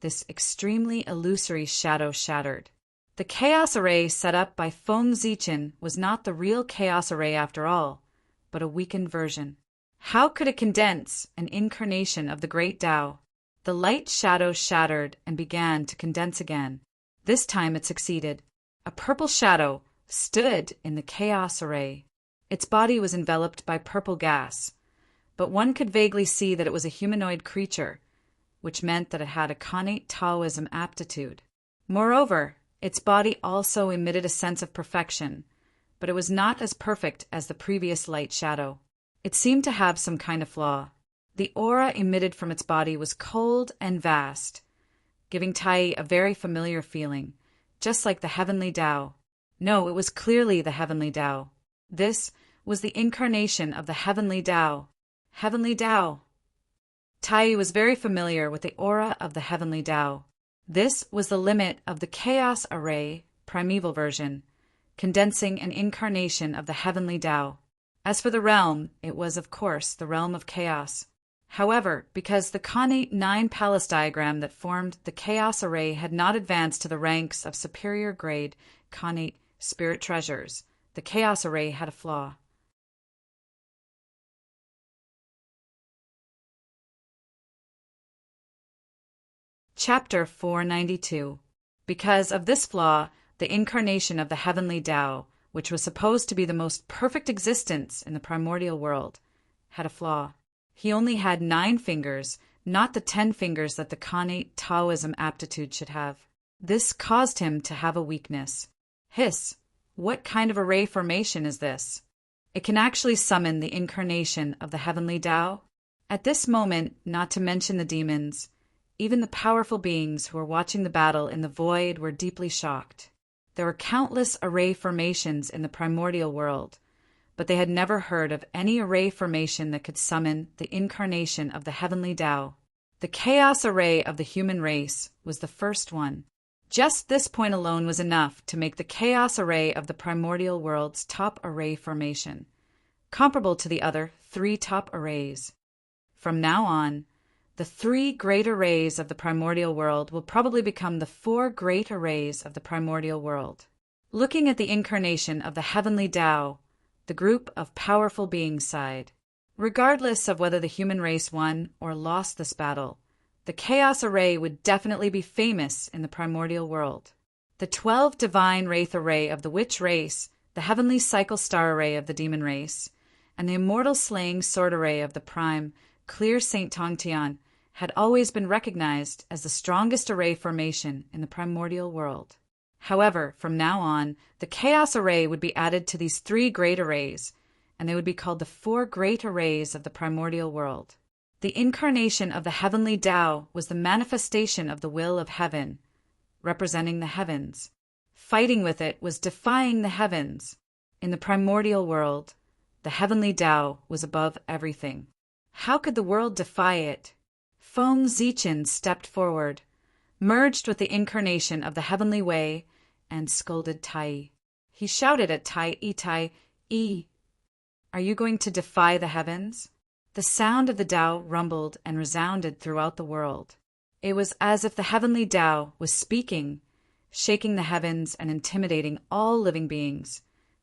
this extremely illusory shadow shattered. The chaos array set up by Feng Zichen was not the real chaos array after all, but a weakened version. How could it condense an incarnation of the great Tao? The light shadow shattered and began to condense again. This time it succeeded. A purple shadow stood in the chaos array. Its body was enveloped by purple gas, but one could vaguely see that it was a humanoid creature, which meant that it had a connate Taoism aptitude. Moreover, its body also emitted a sense of perfection, but it was not as perfect as the previous light shadow. It seemed to have some kind of flaw. The aura emitted from its body was cold and vast, giving Tai a very familiar feeling, just like the heavenly Tao. No, it was clearly the heavenly Tao. This was the incarnation of the heavenly Tao. Heavenly Tao. Tai was very familiar with the aura of the heavenly Tao. This was the limit of the chaos array, primeval version, condensing an incarnation of the heavenly Tao. As for the realm, it was, of course, the realm of chaos. However, because the connate 9 palace diagram that formed the chaos array had not advanced to the ranks of superior grade connate spirit treasures, the chaos array had a flaw. Chapter 492. Because of this flaw, the incarnation of the heavenly Tao, which was supposed to be the most perfect existence in the primordial world, had a flaw. He only had 9 fingers, not the 10 fingers that the connate Taoism aptitude should have. This caused him to have a weakness. Hiss, what kind of array formation is this? It can actually summon the incarnation of the heavenly Tao. At this moment, not to mention the demons, even the powerful beings who were watching the battle in the void were deeply shocked. There were countless array formations in the primordial world, but they had never heard of any array formation that could summon the incarnation of the heavenly Tao. The chaos array of the human race was the first one. Just this point alone was enough to make the chaos array of the primordial world's top array formation, comparable to the other 3 top arrays. From now on, the 3 great arrays of the primordial world will probably become the 4 great arrays of the primordial world. Looking at the incarnation of the heavenly Tao, the group of powerful beings sighed. Regardless of whether the human race won or lost this battle, the chaos array would definitely be famous in the primordial world. The 12 divine wraith array of the witch race, the heavenly cycle star array of the demon race, and the immortal slaying sword array of the prime clear Saint Tongtian had always been recognized as the strongest array formation in the primordial world. However, from now on, the chaos array would be added to these 3 great arrays, and they would be called the 4 great arrays of the primordial world. The incarnation of the heavenly Tao was the manifestation of the will of heaven, representing the heavens. Fighting with it was defying the heavens. In the primordial world, the heavenly Tao was above everything. How could the world defy it? Feng Zichen stepped forward, merged with the incarnation of the heavenly way, and scolded Tai. He shouted at Tai, "Are you going to defy the heavens?" The sound of the Tao rumbled and resounded throughout the world. It was as if the heavenly Tao was speaking, shaking the heavens and intimidating all living beings,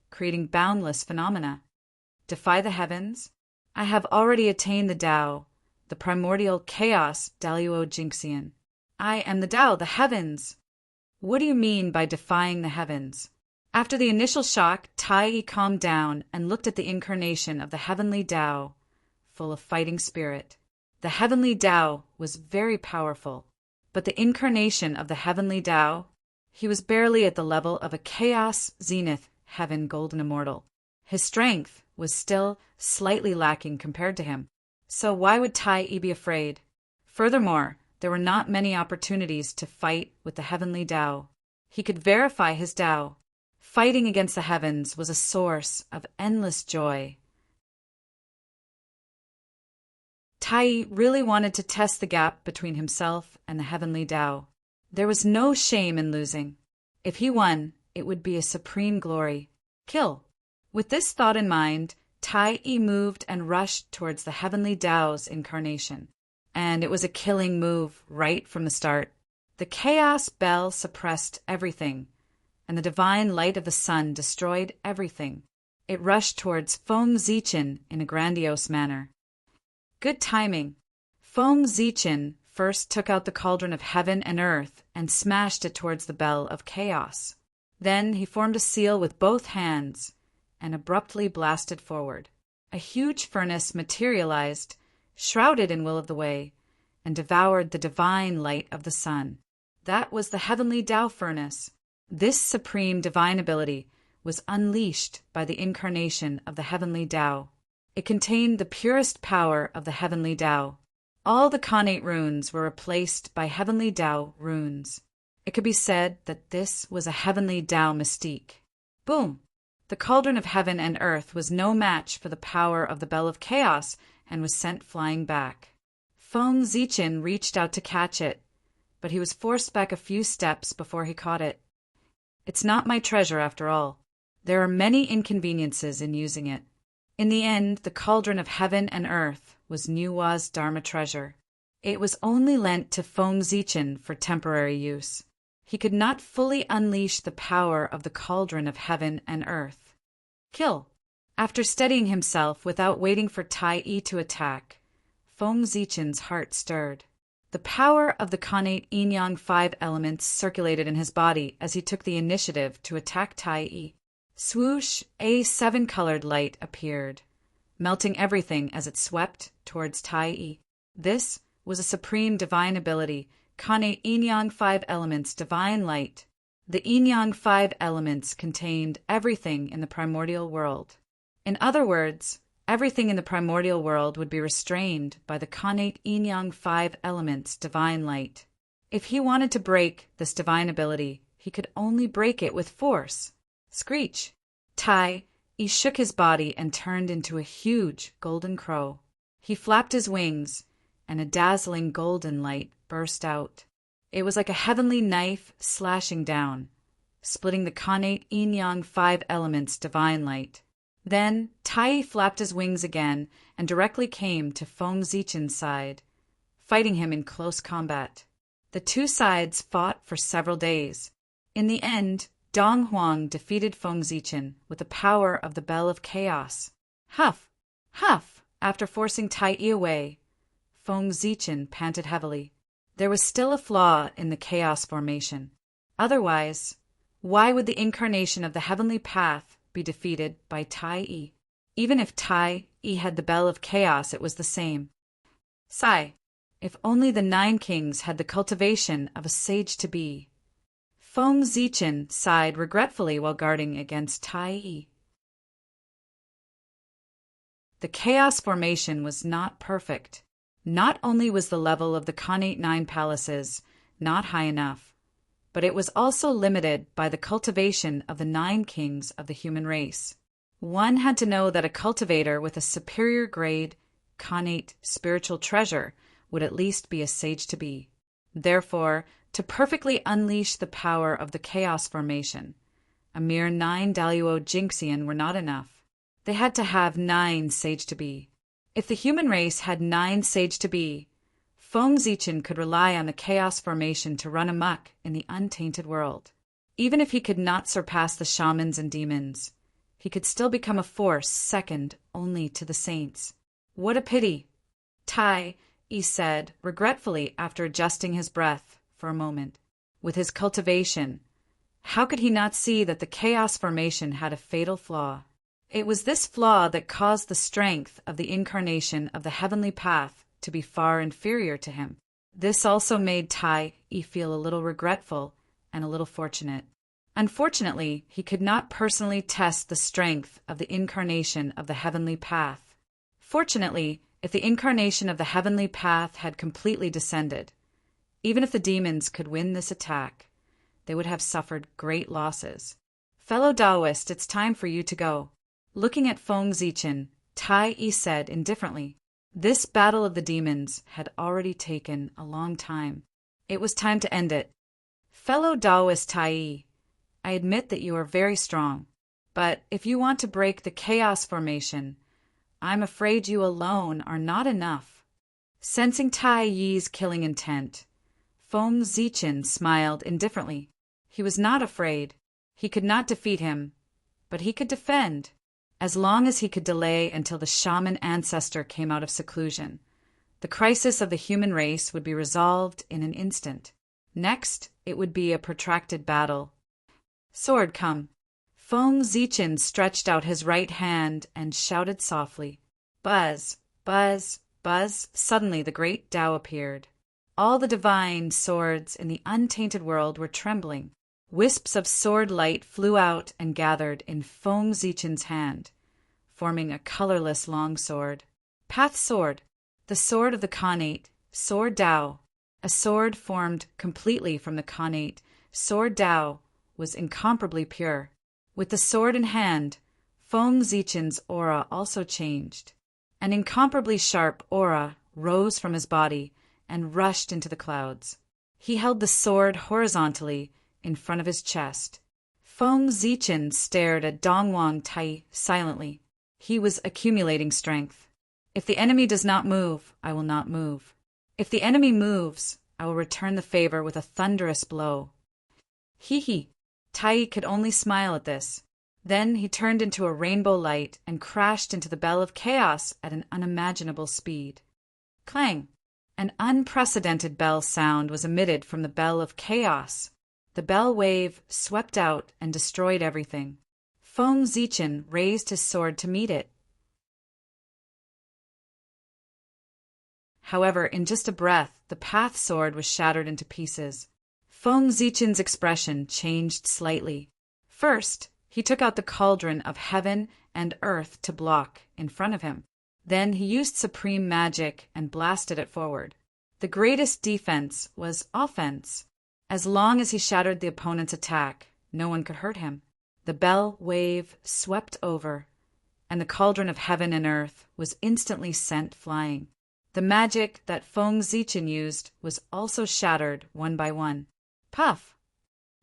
creating boundless phenomena. Defy the heavens? I have already attained the Tao, the primordial chaos Daluo Jinxian. I am the Tao, the heavens. What do you mean by defying the heavens? After the initial shock, Tai calmed down and looked at the incarnation of the heavenly Tao, full of fighting spirit. The heavenly Tao was very powerful, but the incarnation of the heavenly Tao, he was barely at the level of a chaos zenith heaven golden immortal. His strength was still slightly lacking compared to him. So why would Tai be afraid? Furthermore, there were not many opportunities to fight with the heavenly Tao. He could verify his Tao. Fighting against the heavens was a source of endless joy. Tai really wanted to test the gap between himself and the heavenly Tao. There was no shame in losing. If he won, it would be a supreme glory. Kill. With this thought in mind, Tai moved and rushed towards the heavenly Tao's incarnation. And it was a killing move right from the start. The chaos bell suppressed everything, and the divine light of the sun destroyed everything. It rushed towards Feng Zichen in a grandiose manner. Good timing. Feng Zichen first took out the cauldron of heaven and earth and smashed it towards the bell of chaos. Then he formed a seal with both hands and abruptly blasted forward. A huge furnace materialized, shrouded in will-o'-the-way, and devoured the divine light of the sun. That was the heavenly Tao furnace. This supreme divine ability was unleashed by the incarnation of the heavenly Tao. It contained the purest power of the heavenly Tao. All the Khanate runes were replaced by heavenly Tao runes. It could be said that this was a heavenly Tao mystique. Boom! The cauldron of heaven and earth was no match for the power of the bell of chaos and was sent flying back. Feng Zichen reached out to catch it, but he was forced back a few steps before he caught it. It's not my treasure after all. There are many inconveniences in using it. In the end, the cauldron of heaven and earth was Nuwa's Dharma treasure. It was only lent to Feng Zichen for temporary use. He could not fully unleash the power of the cauldron of heaven and earth. Kill. After steadying himself without waiting for Tai Yi to attack, Feng Zichen's heart stirred. The power of the Khanate yin-yang 5 elements circulated in his body as he took the initiative to attack Tai Yi. Swoosh, a 7-colored light appeared, melting everything as it swept towards Tai Yi. This was a supreme divine ability, Khanate yin-yang 5 elements divine light. The yin-yang 5 elements contained everything in the primordial world. In other words, everything in the primordial world would be restrained by the Khanate yin-yang 5 elements divine light. If he wanted to break this divine ability, he could only break it with force. Screech! Tai Yi shook his body and turned into a huge golden crow. He flapped his wings, and a dazzling golden light burst out. It was like a heavenly knife slashing down, splitting the Khanate yin-yang 5 elements divine light. Then Tai Yi flapped his wings again and directly came to Feng Zichen's side, fighting him in close combat. The two sides fought for several days. In the end, Dong Huang defeated Feng Zichen with the power of the Bell of Chaos. Huff! Huff! After forcing Tai Yi away, Feng Zichen panted heavily. There was still a flaw in the chaos formation. Otherwise, why would the incarnation of the heavenly path be defeated by Tai Yi? Even if Tai Yi had the Bell of Chaos, it was the same. Sigh. If only the 9 kings had the cultivation of a sage-to-be. Feng Zichen sighed regretfully while guarding against Tai Yi. The chaos formation was not perfect. Not only was the level of the Khanate 9 palaces not high enough, but it was also limited by the cultivation of the 9 kings of the human race. One had to know that a cultivator with a superior grade, Khanate spiritual treasure would at least be a sage-to-be. Therefore, to perfectly unleash the power of the chaos formation, a mere 9 Daluo Jinxian were not enough. They had to have 9 sage-to-be. If the human race had 9 sage-to-be, Feng Zichen could rely on the chaos formation to run amok in the untainted world. Even if he could not surpass the shamans and demons, he could still become a force second only to the saints. What a pity! Tai Yi said regretfully after adjusting his breath for a moment. With his cultivation, how could he not see that the chaos formation had a fatal flaw? It was this flaw that caused the strength of the incarnation of the heavenly path to be far inferior to him. This also made Tai Yi feel a little regretful and a little fortunate. Unfortunately, he could not personally test the strength of the incarnation of the heavenly path. Fortunately, if the incarnation of the heavenly path had completely descended, even if the demons could win this attack, they would have suffered great losses. Fellow Taoist, it's time for you to go. Looking at Feng Zichen, Tai Yi said indifferently. This battle of the demons had already taken a long time. It was time to end it. Fellow Taoist Tai Yi, I admit that you are very strong, but if you want to break the chaos formation, I'm afraid you alone are not enough. Sensing Tai Yi's killing intent, Feng Zichen smiled indifferently. He was not afraid. He could not defeat him, but he could defend. As long as he could delay until the shaman ancestor came out of seclusion, The crisis of the human race would be resolved in an instant. Next, it would be a protracted battle. Sword, come. Feng Zichen stretched out his right hand and shouted softly. Buzz, buzz, buzz. Suddenly the great Tao appeared. All the divine swords in the untainted world were trembling. Wisps of sword light flew out and gathered in Feng Zichen's hand, forming a colorless longsword. Path sword, the sword of the Khanate, sword Tao. A sword formed completely from the Khanate, sword Tao, was incomparably pure. With the sword in hand, Feng Zichen's aura also changed. An incomparably sharp aura rose from his body and rushed into the clouds. He held the sword horizontally in front of his chest. Feng Zichen stared at Dongwang Tai silently. He was accumulating strength. If the enemy does not move, I will not move. If the enemy moves, I will return the favor with a thunderous blow. Hee. Tai could only smile at this. Then he turned into a rainbow light and crashed into the bell of chaos at an unimaginable speed. Clang! An unprecedented bell sound was emitted from the bell of chaos. The bell wave swept out and destroyed everything. Feng Zichen raised his sword to meet it. However, in just a breath, the path sword was shattered into pieces. Feng Zichen's expression changed slightly. First, he took out the cauldron of heaven and earth to block in front of him. Then he used supreme magic and blasted it forward. The greatest defense was offense. As long as he shattered the opponent's attack, no one could hurt him. The bell wave swept over, and the cauldron of heaven and earth was instantly sent flying. The magic that Feng Zichen used was also shattered one by one. Puff!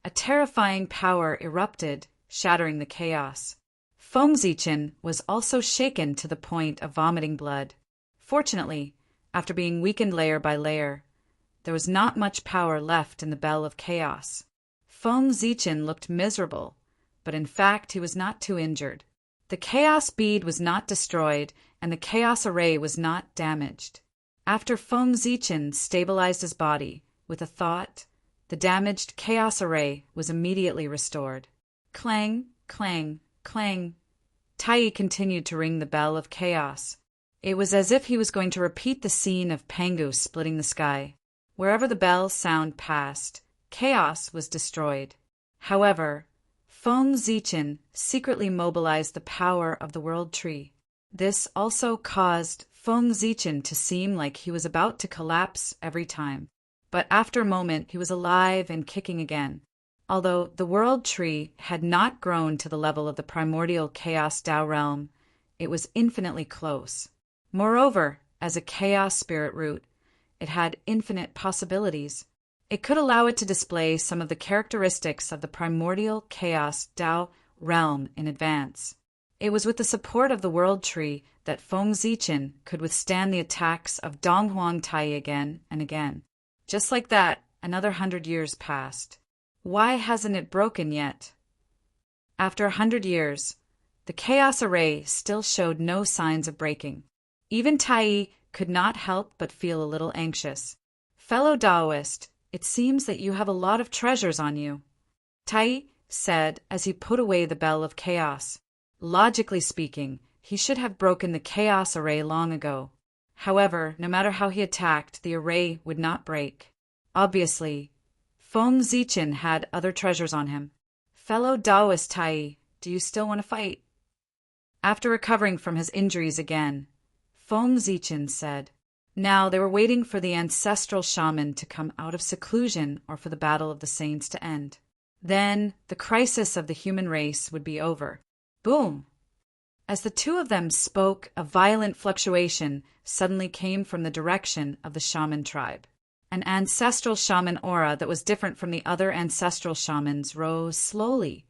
A terrifying power erupted, shattering the chaos. Feng Zichen was also shaken to the point of vomiting blood. Fortunately, after being weakened layer by layer, there was not much power left in the bell of chaos. Feng Zichen looked miserable, but in fact he was not too injured. The chaos bead was not destroyed, and the chaos array was not damaged. After Feng Zichen stabilized his body, with a thought, the damaged chaos array was immediately restored. Clang, clang, clang. Tai continued to ring the bell of chaos. It was as if he was going to repeat the scene of Pangu splitting the sky. Wherever the bell sound passed, chaos was destroyed. However, Feng Zichen secretly mobilized the power of the world tree. This also caused Feng Zichen to seem like he was about to collapse every time. But after a moment, he was alive and kicking again. Although the world tree had not grown to the level of the primordial chaos Tao realm, it was infinitely close. Moreover, as a chaos spirit root, it had infinite possibilities. It could allow it to display some of the characteristics of the primordial chaos Tao realm in advance. It was with the support of the world tree that Feng Zichen could withstand the attacks of Donghuang Tai again and again. Just like that, another 100 years passed. Why hasn't it broken yet? After 100 years, the chaos array still showed no signs of breaking. Even Tai could not help but feel a little anxious. Fellow Taoist, it seems that you have a lot of treasures on you, Tai said as he put away the bell of chaos. Logically speaking, he should have broken the chaos array long ago. However, no matter how he attacked, the array would not break. Obviously, Feng Zichen had other treasures on him. Fellow Taoist Tai, do you still want to fight? After recovering from his injuries again, Feng Zichen said. Now they were waiting for the ancestral shaman to come out of seclusion or for the battle of the saints to end. Then the crisis of the human race would be over. Boom! As the two of them spoke, a violent fluctuation suddenly came from the direction of the shaman tribe. An ancestral shaman aura that was different from the other ancestral shamans rose slowly,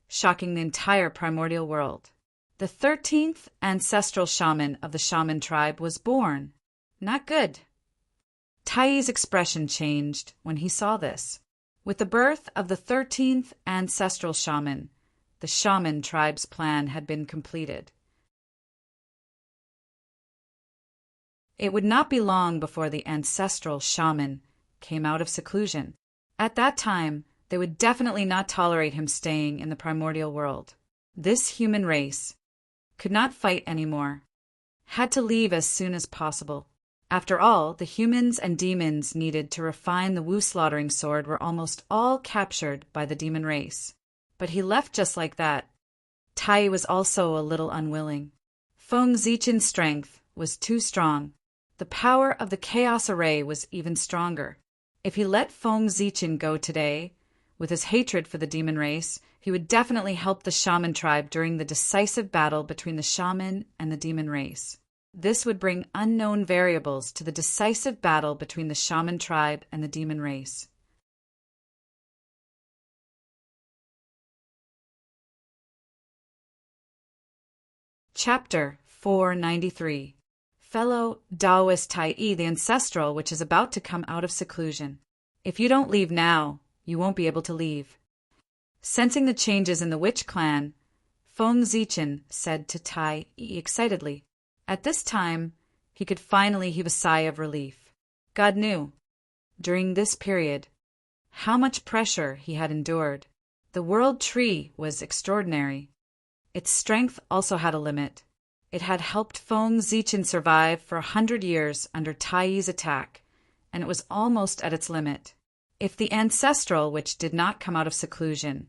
shocking the entire primordial world. The 13th ancestral shaman of the shaman tribe was born. Not good. Tai's expression changed when he saw this. With the birth of the 13th ancestral shaman, the shaman tribe's plan had been completed. It would not be long before the ancestral shaman came out of seclusion. At that time, they would definitely not tolerate him staying in the primordial world. This human race could not fight anymore, had to leave as soon as possible. After all, the humans and demons needed to refine the Wu slaughtering sword were almost all captured by the demon race. But he left just like that. Tai was also a little unwilling. Feng Zichen's strength was too strong. The power of the Chaos Array was even stronger. If he let Feng Zichen go today, with his hatred for the demon race, he would definitely help the shaman tribe during the decisive battle between the shaman and the demon race. This would bring unknown variables to the decisive battle between the shaman tribe and the demon race. Chapter 493. Fellow Taoist Tai, the ancestral which is about to come out of seclusion. If you don't leave now, you won't be able to leave. Sensing the changes in the witch clan, Feng Zichen said to Tai excitedly. At this time, he could finally heave a sigh of relief. God knew, during this period, how much pressure he had endured. The world tree was extraordinary. Its strength also had a limit. It had helped Feng Zichen survive for 100 years under Tai's attack, and it was almost at its limit. If the ancestral which did not come out of seclusion,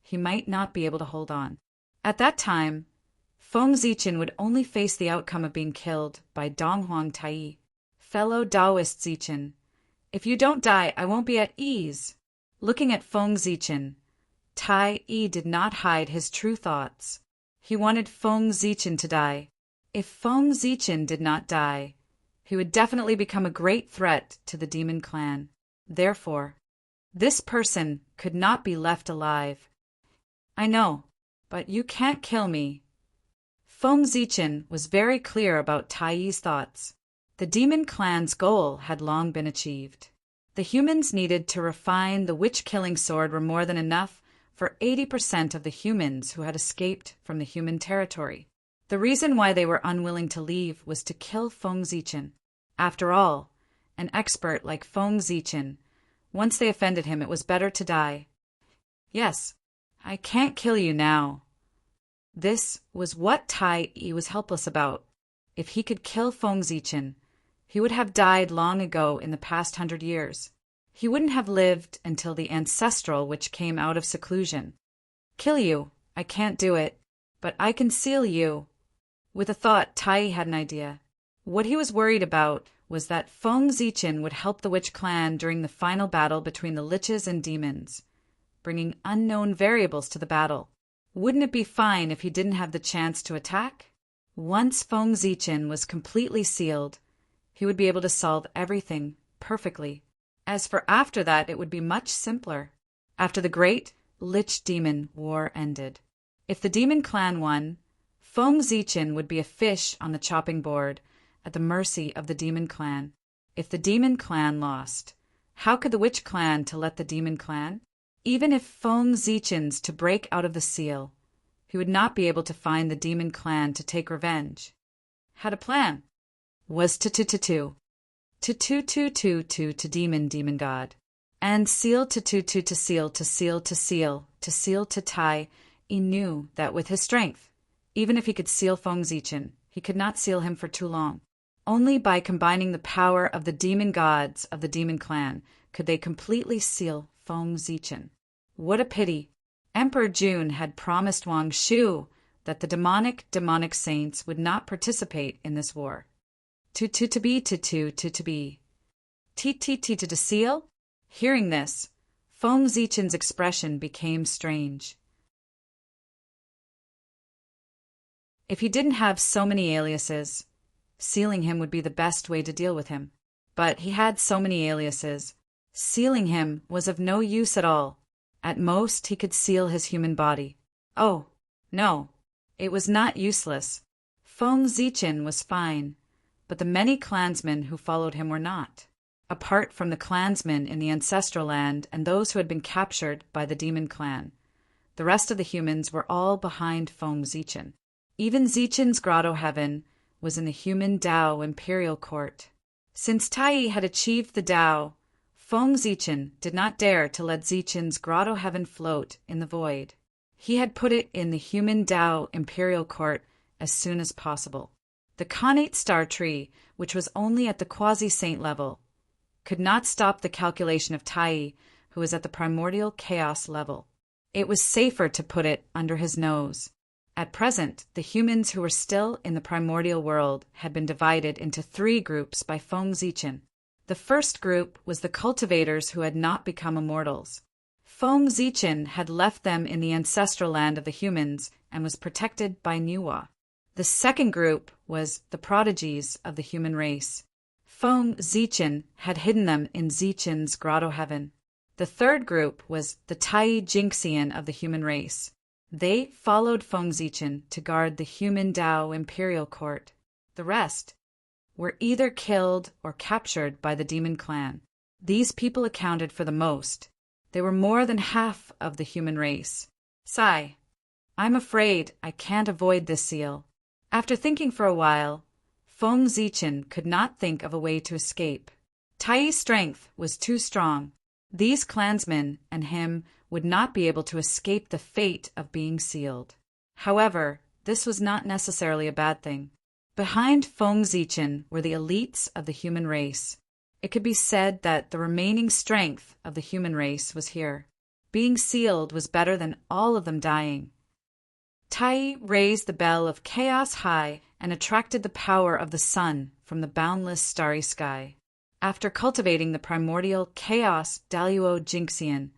he might not be able to hold on. At that time, Feng Zichen would only face the outcome of being killed by Donghuang Tai. Fellow Taoist Zichen, if you don't die, I won't be at ease. Looking at Feng Zichen, Tai did not hide his true thoughts. He wanted Feng Zichen to die. If Feng Zichen did not die, he would definitely become a great threat to the demon clan. Therefore, this person could not be left alive. I know, but you can't kill me. Feng Zichen was very clear about Tai's thoughts. The demon clan's goal had long been achieved. The humans needed to refine the witch-killing sword were more than enough for 80% of the humans who had escaped from the human territory. The reason why they were unwilling to leave was to kill Feng Zichen. After all, an expert like Feng Zichen, once they offended him, it was better to die. Yes, I can't kill you now. This was what Tai was helpless about. If he could kill Feng Zichen, he would have died long ago in the past 100 years. He wouldn't have lived until the ancestral which came out of seclusion. Kill you, I can't do it, but I can seal you. With a thought, Tai had an idea. What he was worried about was that Feng Zichen would help the witch clan during the final battle between the liches and demons, bringing unknown variables to the battle. Wouldn't it be fine if he didn't have the chance to attack? Once Feng Zichen was completely sealed, he would be able to solve everything perfectly. As for after that, it would be much simpler. After the great Lich-Demon War ended, if the demon clan won, Feng Zichen would be a fish on the chopping board at the mercy of the demon clan. If the demon clan lost, how could the witch clan to let the demon clan? Even if Feng Zichen's to break out of the seal, he would not be able to find the demon clan to take revenge. Had a plan. Was to demon god. And seal to seal to Tai. He knew that with his strength, even if he could seal Feng Zichen, he could not seal him for too long. Only by combining the power of the demon gods of the demon clan could they completely seal Feng Zichen. What a pity! Emperor Jun had promised Wang Shu that the demonic saints would not participate in this war. To be. To seal? Hearing this, Feng Zichen's expression became strange. If he didn't have so many aliases, sealing him would be the best way to deal with him. But he had so many aliases. Sealing him was of no use at all. At most, he could seal his human body. Oh, no, it was not useless. Feng Zichen was fine, but the many clansmen who followed him were not. Apart from the clansmen in the ancestral land and those who had been captured by the demon clan, the rest of the humans were all behind Feng Zichen. Even Zichen's grotto heaven was in the human Tao imperial court. Since Tai had achieved the Tao, Feng Zichen did not dare to let Zichen's grotto heaven float in the void. He had put it in the human Tao imperial court as soon as possible. The Khanate star tree, which was only at the quasi-saint level, could not stop the calculation of Tai, who was at the primordial chaos level. It was safer to put it under his nose. At present, the humans who were still in the primordial world had been divided into 3 groups by Feng Zichen. The first group was the cultivators who had not become immortals. Feng Zichen had left them in the ancestral land of the humans and was protected by Nuwa. The second group was the prodigies of the human race. Feng Zichen had hidden them in Zichen's grotto heaven. The third group was the Tai Jinxian of the human race. They followed Feng Zichen to guard the human Tao imperial court. The rest were either killed or captured by the demon clan. These people accounted for the most. They were more than half of the human race. Sigh. I'm afraid I can't avoid this seal. After thinking for a while, Feng Zichen could not think of a way to escape. Tai's strength was too strong. These clansmen and him would not be able to escape the fate of being sealed. However, this was not necessarily a bad thing. Behind Feng Zichen were the elites of the human race. It could be said that the remaining strength of the human race was here. Being sealed was better than all of them dying. Tai raised the bell of chaos high and attracted the power of the sun from the boundless starry sky. After cultivating the primordial chaos Daluo Jinxian,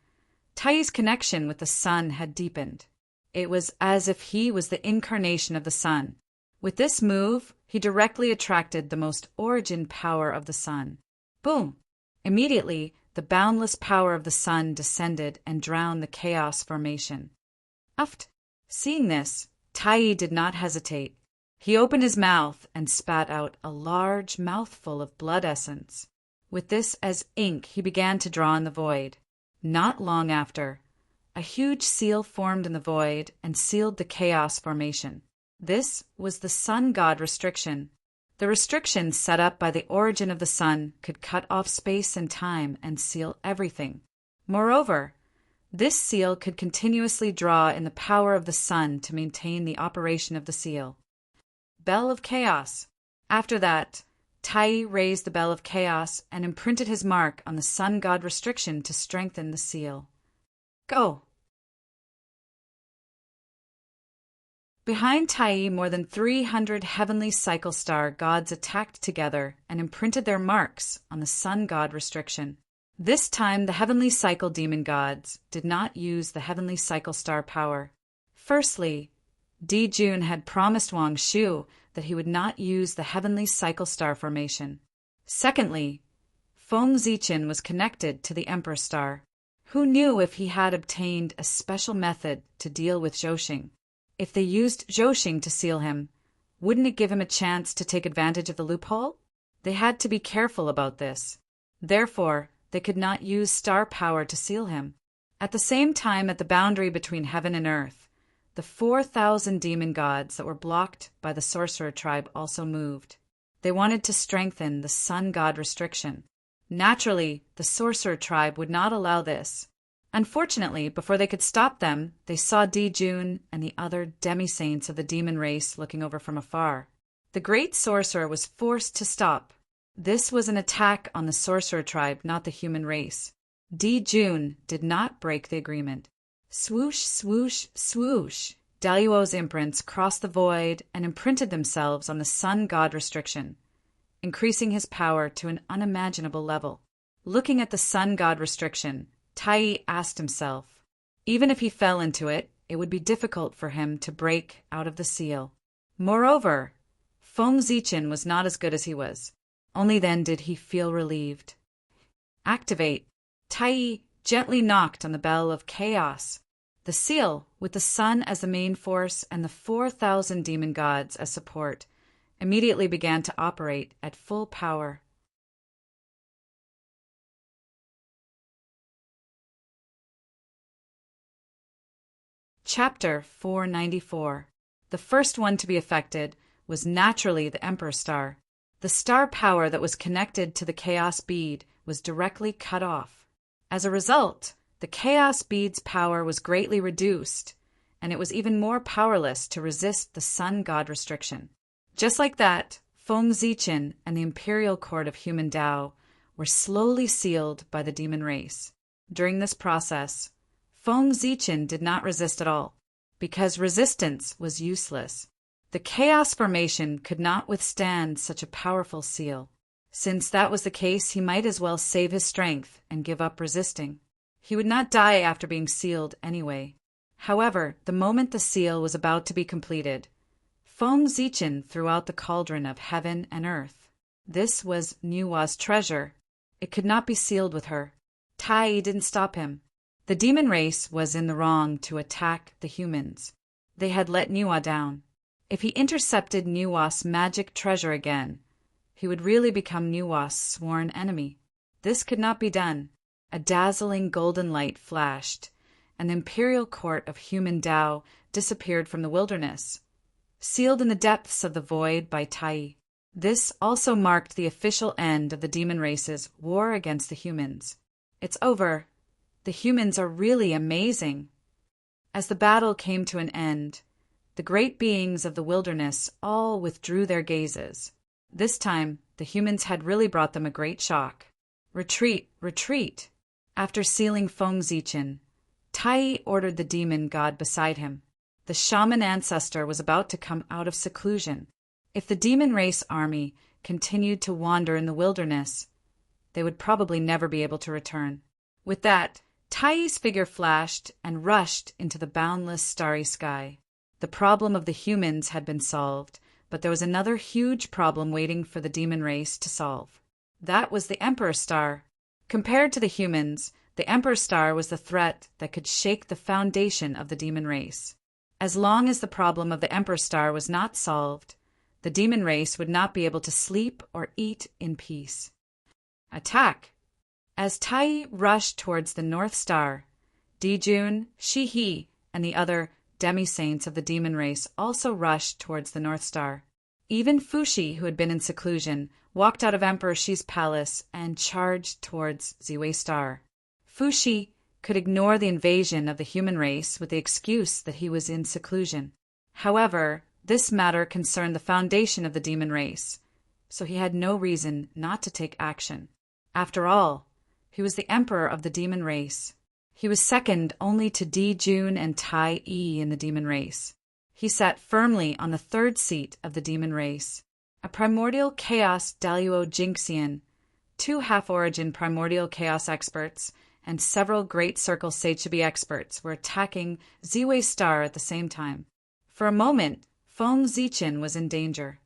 Tai's connection with the sun had deepened. It was as if he was the incarnation of the sun. With this move, he directly attracted the most origin power of the sun. Boom! Immediately, the boundless power of the sun descended and drowned the chaos formation. Uft! Seeing this, Tai did not hesitate. He opened his mouth and spat out a large mouthful of blood essence. With this as ink, he began to draw in the void. Not long after, a huge seal formed in the void and sealed the chaos formation. This was the sun god restriction. The restriction set up by the origin of the sun could cut off space and time and seal everything. Moreover, this seal could continuously draw in the power of the sun to maintain the operation of the seal. Bell of Chaos. After that, Tai raised the Bell of Chaos and imprinted his mark on the sun god restriction to strengthen the seal. Go! Behind Tai, more than 300 heavenly cycle star gods attacked together and imprinted their marks on the sun god restriction. This time, the heavenly cycle demon gods did not use the heavenly cycle star power. Firstly, Di Jun had promised Wang Shu that he would not use the heavenly cycle star formation. Secondly, Feng Zichen was connected to the Emperor Star. Who knew if he had obtained a special method to deal with Zhouxing? If they used Zhouxing to seal him, wouldn't it give him a chance to take advantage of the loophole? They had to be careful about this. Therefore, they could not use star power to seal him. At the same time, at the boundary between heaven and earth, the 4,000 demon gods that were blocked by the sorcerer tribe also moved. They wanted to strengthen the sun god restriction. Naturally, the sorcerer tribe would not allow this. Unfortunately, before they could stop them, they saw Di Jun and the other demi-saints of the demon race looking over from afar. The great sorcerer was forced to stop. This was an attack on the sorcerer tribe, not the human race. Di Jun did not break the agreement. Swoosh, swoosh, swoosh. Daluo's imprints crossed the void and imprinted themselves on the sun god restriction, increasing his power to an unimaginable level. Looking at the sun god restriction, Tai asked himself, even if he fell into it, it would be difficult for him to break out of the seal. Moreover, Feng Zichen was not as good as he was. Only then did he feel relieved. Activate. Tai gently knocked on the bell of chaos. The seal, with the sun as the main force and the 4,000 demon gods as support, immediately began to operate at full power. Chapter 494. The first one to be affected was naturally the Emperor star. The star power that was connected to the chaos bead was directly cut off. As a result, the chaos bead's power was greatly reduced, and it was even more powerless to resist the sun god restriction. Just like that, Feng Zichen and the imperial court of human Tao were slowly sealed by the demon race. During this process, Feng Zichen did not resist at all, because resistance was useless. The chaos formation could not withstand such a powerful seal. Since that was the case, he might as well save his strength and give up resisting. He would not die after being sealed anyway. However, the moment the seal was about to be completed, Feng Zichen threw out the cauldron of heaven and earth. This was Nuwa's treasure. It could not be sealed with her. Tai didn't stop him. The demon race was in the wrong to attack the humans. They had let Nuwa down. If he intercepted Nuwa's magic treasure again, he would really become Nuwa's sworn enemy. This could not be done. A dazzling golden light flashed, and the imperial court of human Tao disappeared from the wilderness, sealed in the depths of the void by Tai. This also marked the official end of the demon race's war against the humans. It's over. The humans are really amazing. As the battle came to an end, the great beings of the wilderness all withdrew their gazes. This time, the humans had really brought them a great shock. Retreat, retreat! After sealing Feng Zichen, Tai ordered the demon god beside him. The shaman ancestor was about to come out of seclusion. If the demon race army continued to wander in the wilderness, they would probably never be able to return. With that, Tai's figure flashed and rushed into the boundless starry sky. The problem of the humans had been solved, but there was another huge problem waiting for the demon race to solve. That was the Emperor star. Compared to the humans, the Emperor star was the threat that could shake the foundation of the demon race. As long as the problem of the Emperor star was not solved, the demon race would not be able to sleep or eat in peace. Attack! As Tai rushed towards the North Star, Dijun, Shihi, and the other demi-saints of the demon race also rushed towards the North Star. Even Fushi, who had been in seclusion, walked out of Emperor Shi's palace and charged towards Ziwei Star. Fushi could ignore the invasion of the human race with the excuse that he was in seclusion. However, this matter concerned the foundation of the demon race, so he had no reason not to take action. After all, he was the emperor of the demon race. He was second only to Dijun and Tai Yi in the demon race. He sat firmly on the third seat of the demon race. A primordial chaos Daluo Jinxian, 2 half-origin primordial chaos experts, and several great circle Seichibi experts were attacking Ziwei Star at the same time. For a moment, Feng Zichen was in danger.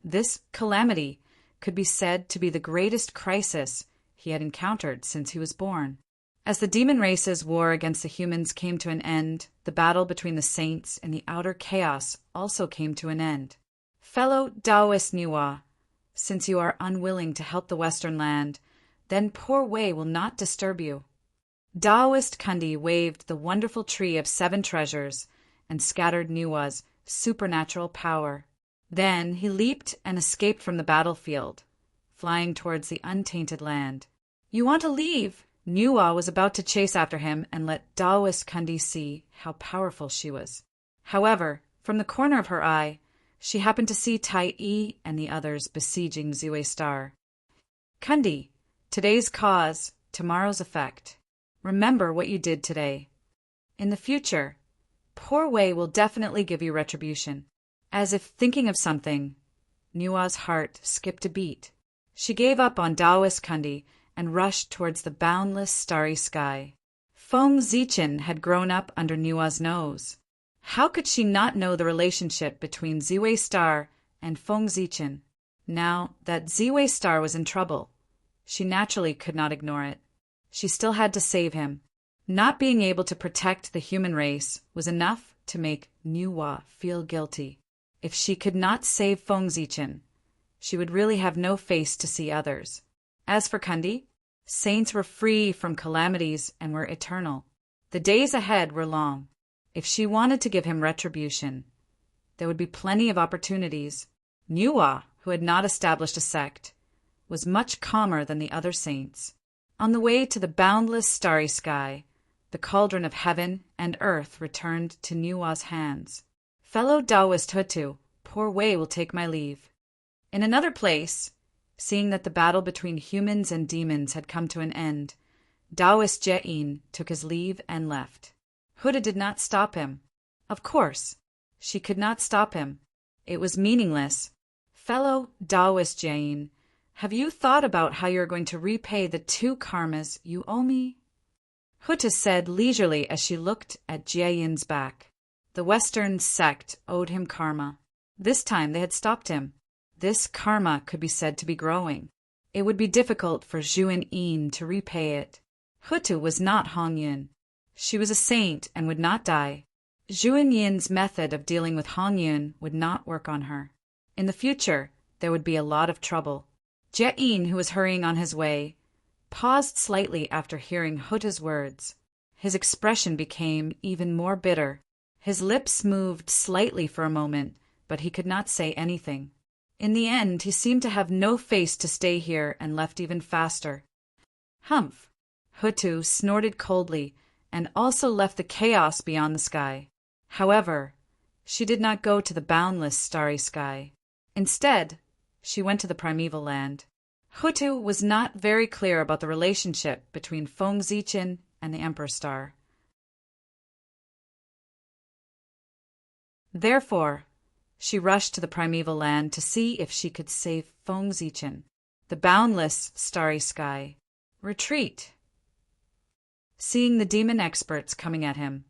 This calamity could be said to be the greatest crisis he had encountered since he was born. As the demon race's war against the humans came to an end, the battle between the saints and the outer chaos also came to an end. Fellow Taoist Nuwa, since you are unwilling to help the Western land, then poor Wei will not disturb you. Taoist Kundi waved the wonderful tree of 7 treasures and scattered Nuwa's supernatural power. Then he leaped and escaped from the battlefield, flying towards the untainted land. You want to leave? Nuwa was about to chase after him and let Taoist Kundi see how powerful she was. However, from the corner of her eye, she happened to see Tai Yi and the others besieging Ziwei Star. Kundi, today's cause, tomorrow's effect. Remember what you did today. In the future, poor Wei will definitely give you retribution. As if thinking of something, Nuwa's heart skipped a beat. She gave up on Taoist Kundi and rushed towards the boundless starry sky. Feng Zichen had grown up under Nuwa's nose. How could she not know the relationship between Ziwei Star and Feng Zichen? Now that Ziwei Star was in trouble, she naturally could not ignore it. She still had to save him. Not being able to protect the human race was enough to make Nuwa feel guilty. If she could not save Feng Zichen, she would really have no face to see others. As for Kundi, saints were free from calamities and were eternal. The days ahead were long. If she wanted to give him retribution, there would be plenty of opportunities. Nuwa, who had not established a sect, was much calmer than the other saints. On the way to the boundless starry sky, the cauldron of heaven and earth returned to Nuwa's hands. Fellow Taoist Hutu, poor Wei will take my leave. In another place, seeing that the battle between humans and demons had come to an end, Taoist Jein took his leave and left. Huda did not stop him. Of course, she could not stop him. It was meaningless. Fellow Taoist Jein, have you thought about how you are going to repay the 2 karmas you owe me? Huta said leisurely as she looked at Jiayin's back. The Western sect owed him karma. This time they had stopped him. This karma could be said to be growing. It would be difficult for Zhuan Yin to repay it. Hutu was not Hong Yun. She was a saint and would not die. Zhuan Yin's method of dealing with Hong Yun would not work on her. In the future, there would be a lot of trouble. Jiayin, who was hurrying on his way, paused slightly after hearing Huta's words. His expression became even more bitter. His lips moved slightly for a moment, but he could not say anything. In the end, he seemed to have no face to stay here and left even faster. Humph! Hutu snorted coldly and also left the chaos beyond the sky. However, she did not go to the boundless starry sky. Instead, she went to the primeval land. Hutu was not very clear about the relationship between Feng Zichen and the Emperor Star. Therefore, she rushed to the primeval land to see if she could save Feng Zichen. The boundless starry sky. Retreat! Seeing the demon experts coming at him,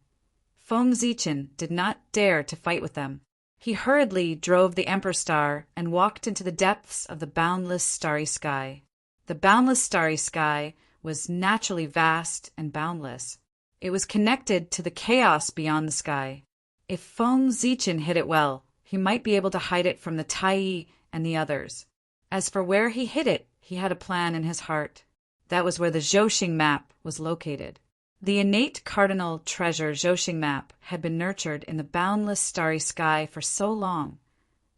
Feng Zichen did not dare to fight with them. He hurriedly drove the Emperor Star and walked into the depths of the boundless starry sky. The boundless starry sky was naturally vast and boundless. It was connected to the chaos beyond the sky. If Feng Zichen hid it well, he might be able to hide it from the Tai and the others. As for where he hid it, he had a plan in his heart. That was where the Zhouxing map was located. The innate cardinal treasure Zhouxing map had been nurtured in the boundless starry sky for so long,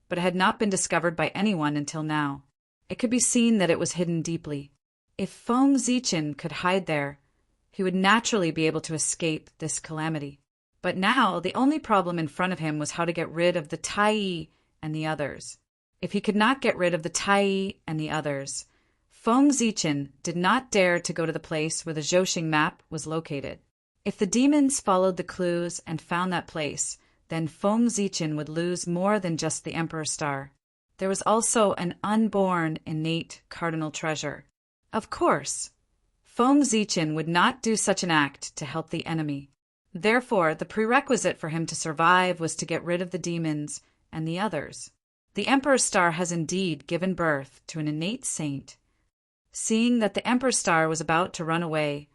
but it had not been discovered by anyone until now. It could be seen that it was hidden deeply. If Feng Zichen could hide there, he would naturally be able to escape this calamity. But now the only problem in front of him was how to get rid of the Tai and the others. If he could not get rid of the Tai and the others, Feng Zichen did not dare to go to the place where the Zhouxing map was located. If the demons followed the clues and found that place, then Feng Zichen would lose more than just the Emperor Star. There was also an unborn innate cardinal treasure. Of course, Feng Zichen would not do such an act to help the enemy. Therefore, the prerequisite for him to survive was to get rid of the demons and the others. The Emperor Star has indeed given birth to an innate saint. Seeing that the Emperor Star was about to run away,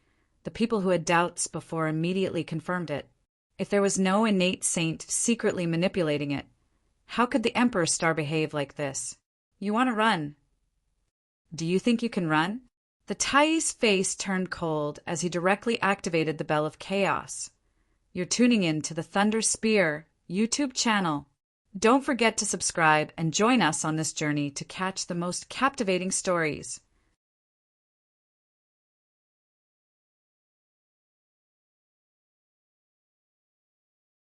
the people who had doubts before immediately confirmed it. If there was no innate saint secretly manipulating it, how could the Emperor Star behave like this? You want to run. Do you think you can run? The Tai's face turned cold as he directly activated the Bell of Chaos. You're tuning in to the Thunder Spear YouTube channel. Don't forget to subscribe and join us on this journey to catch the most captivating stories.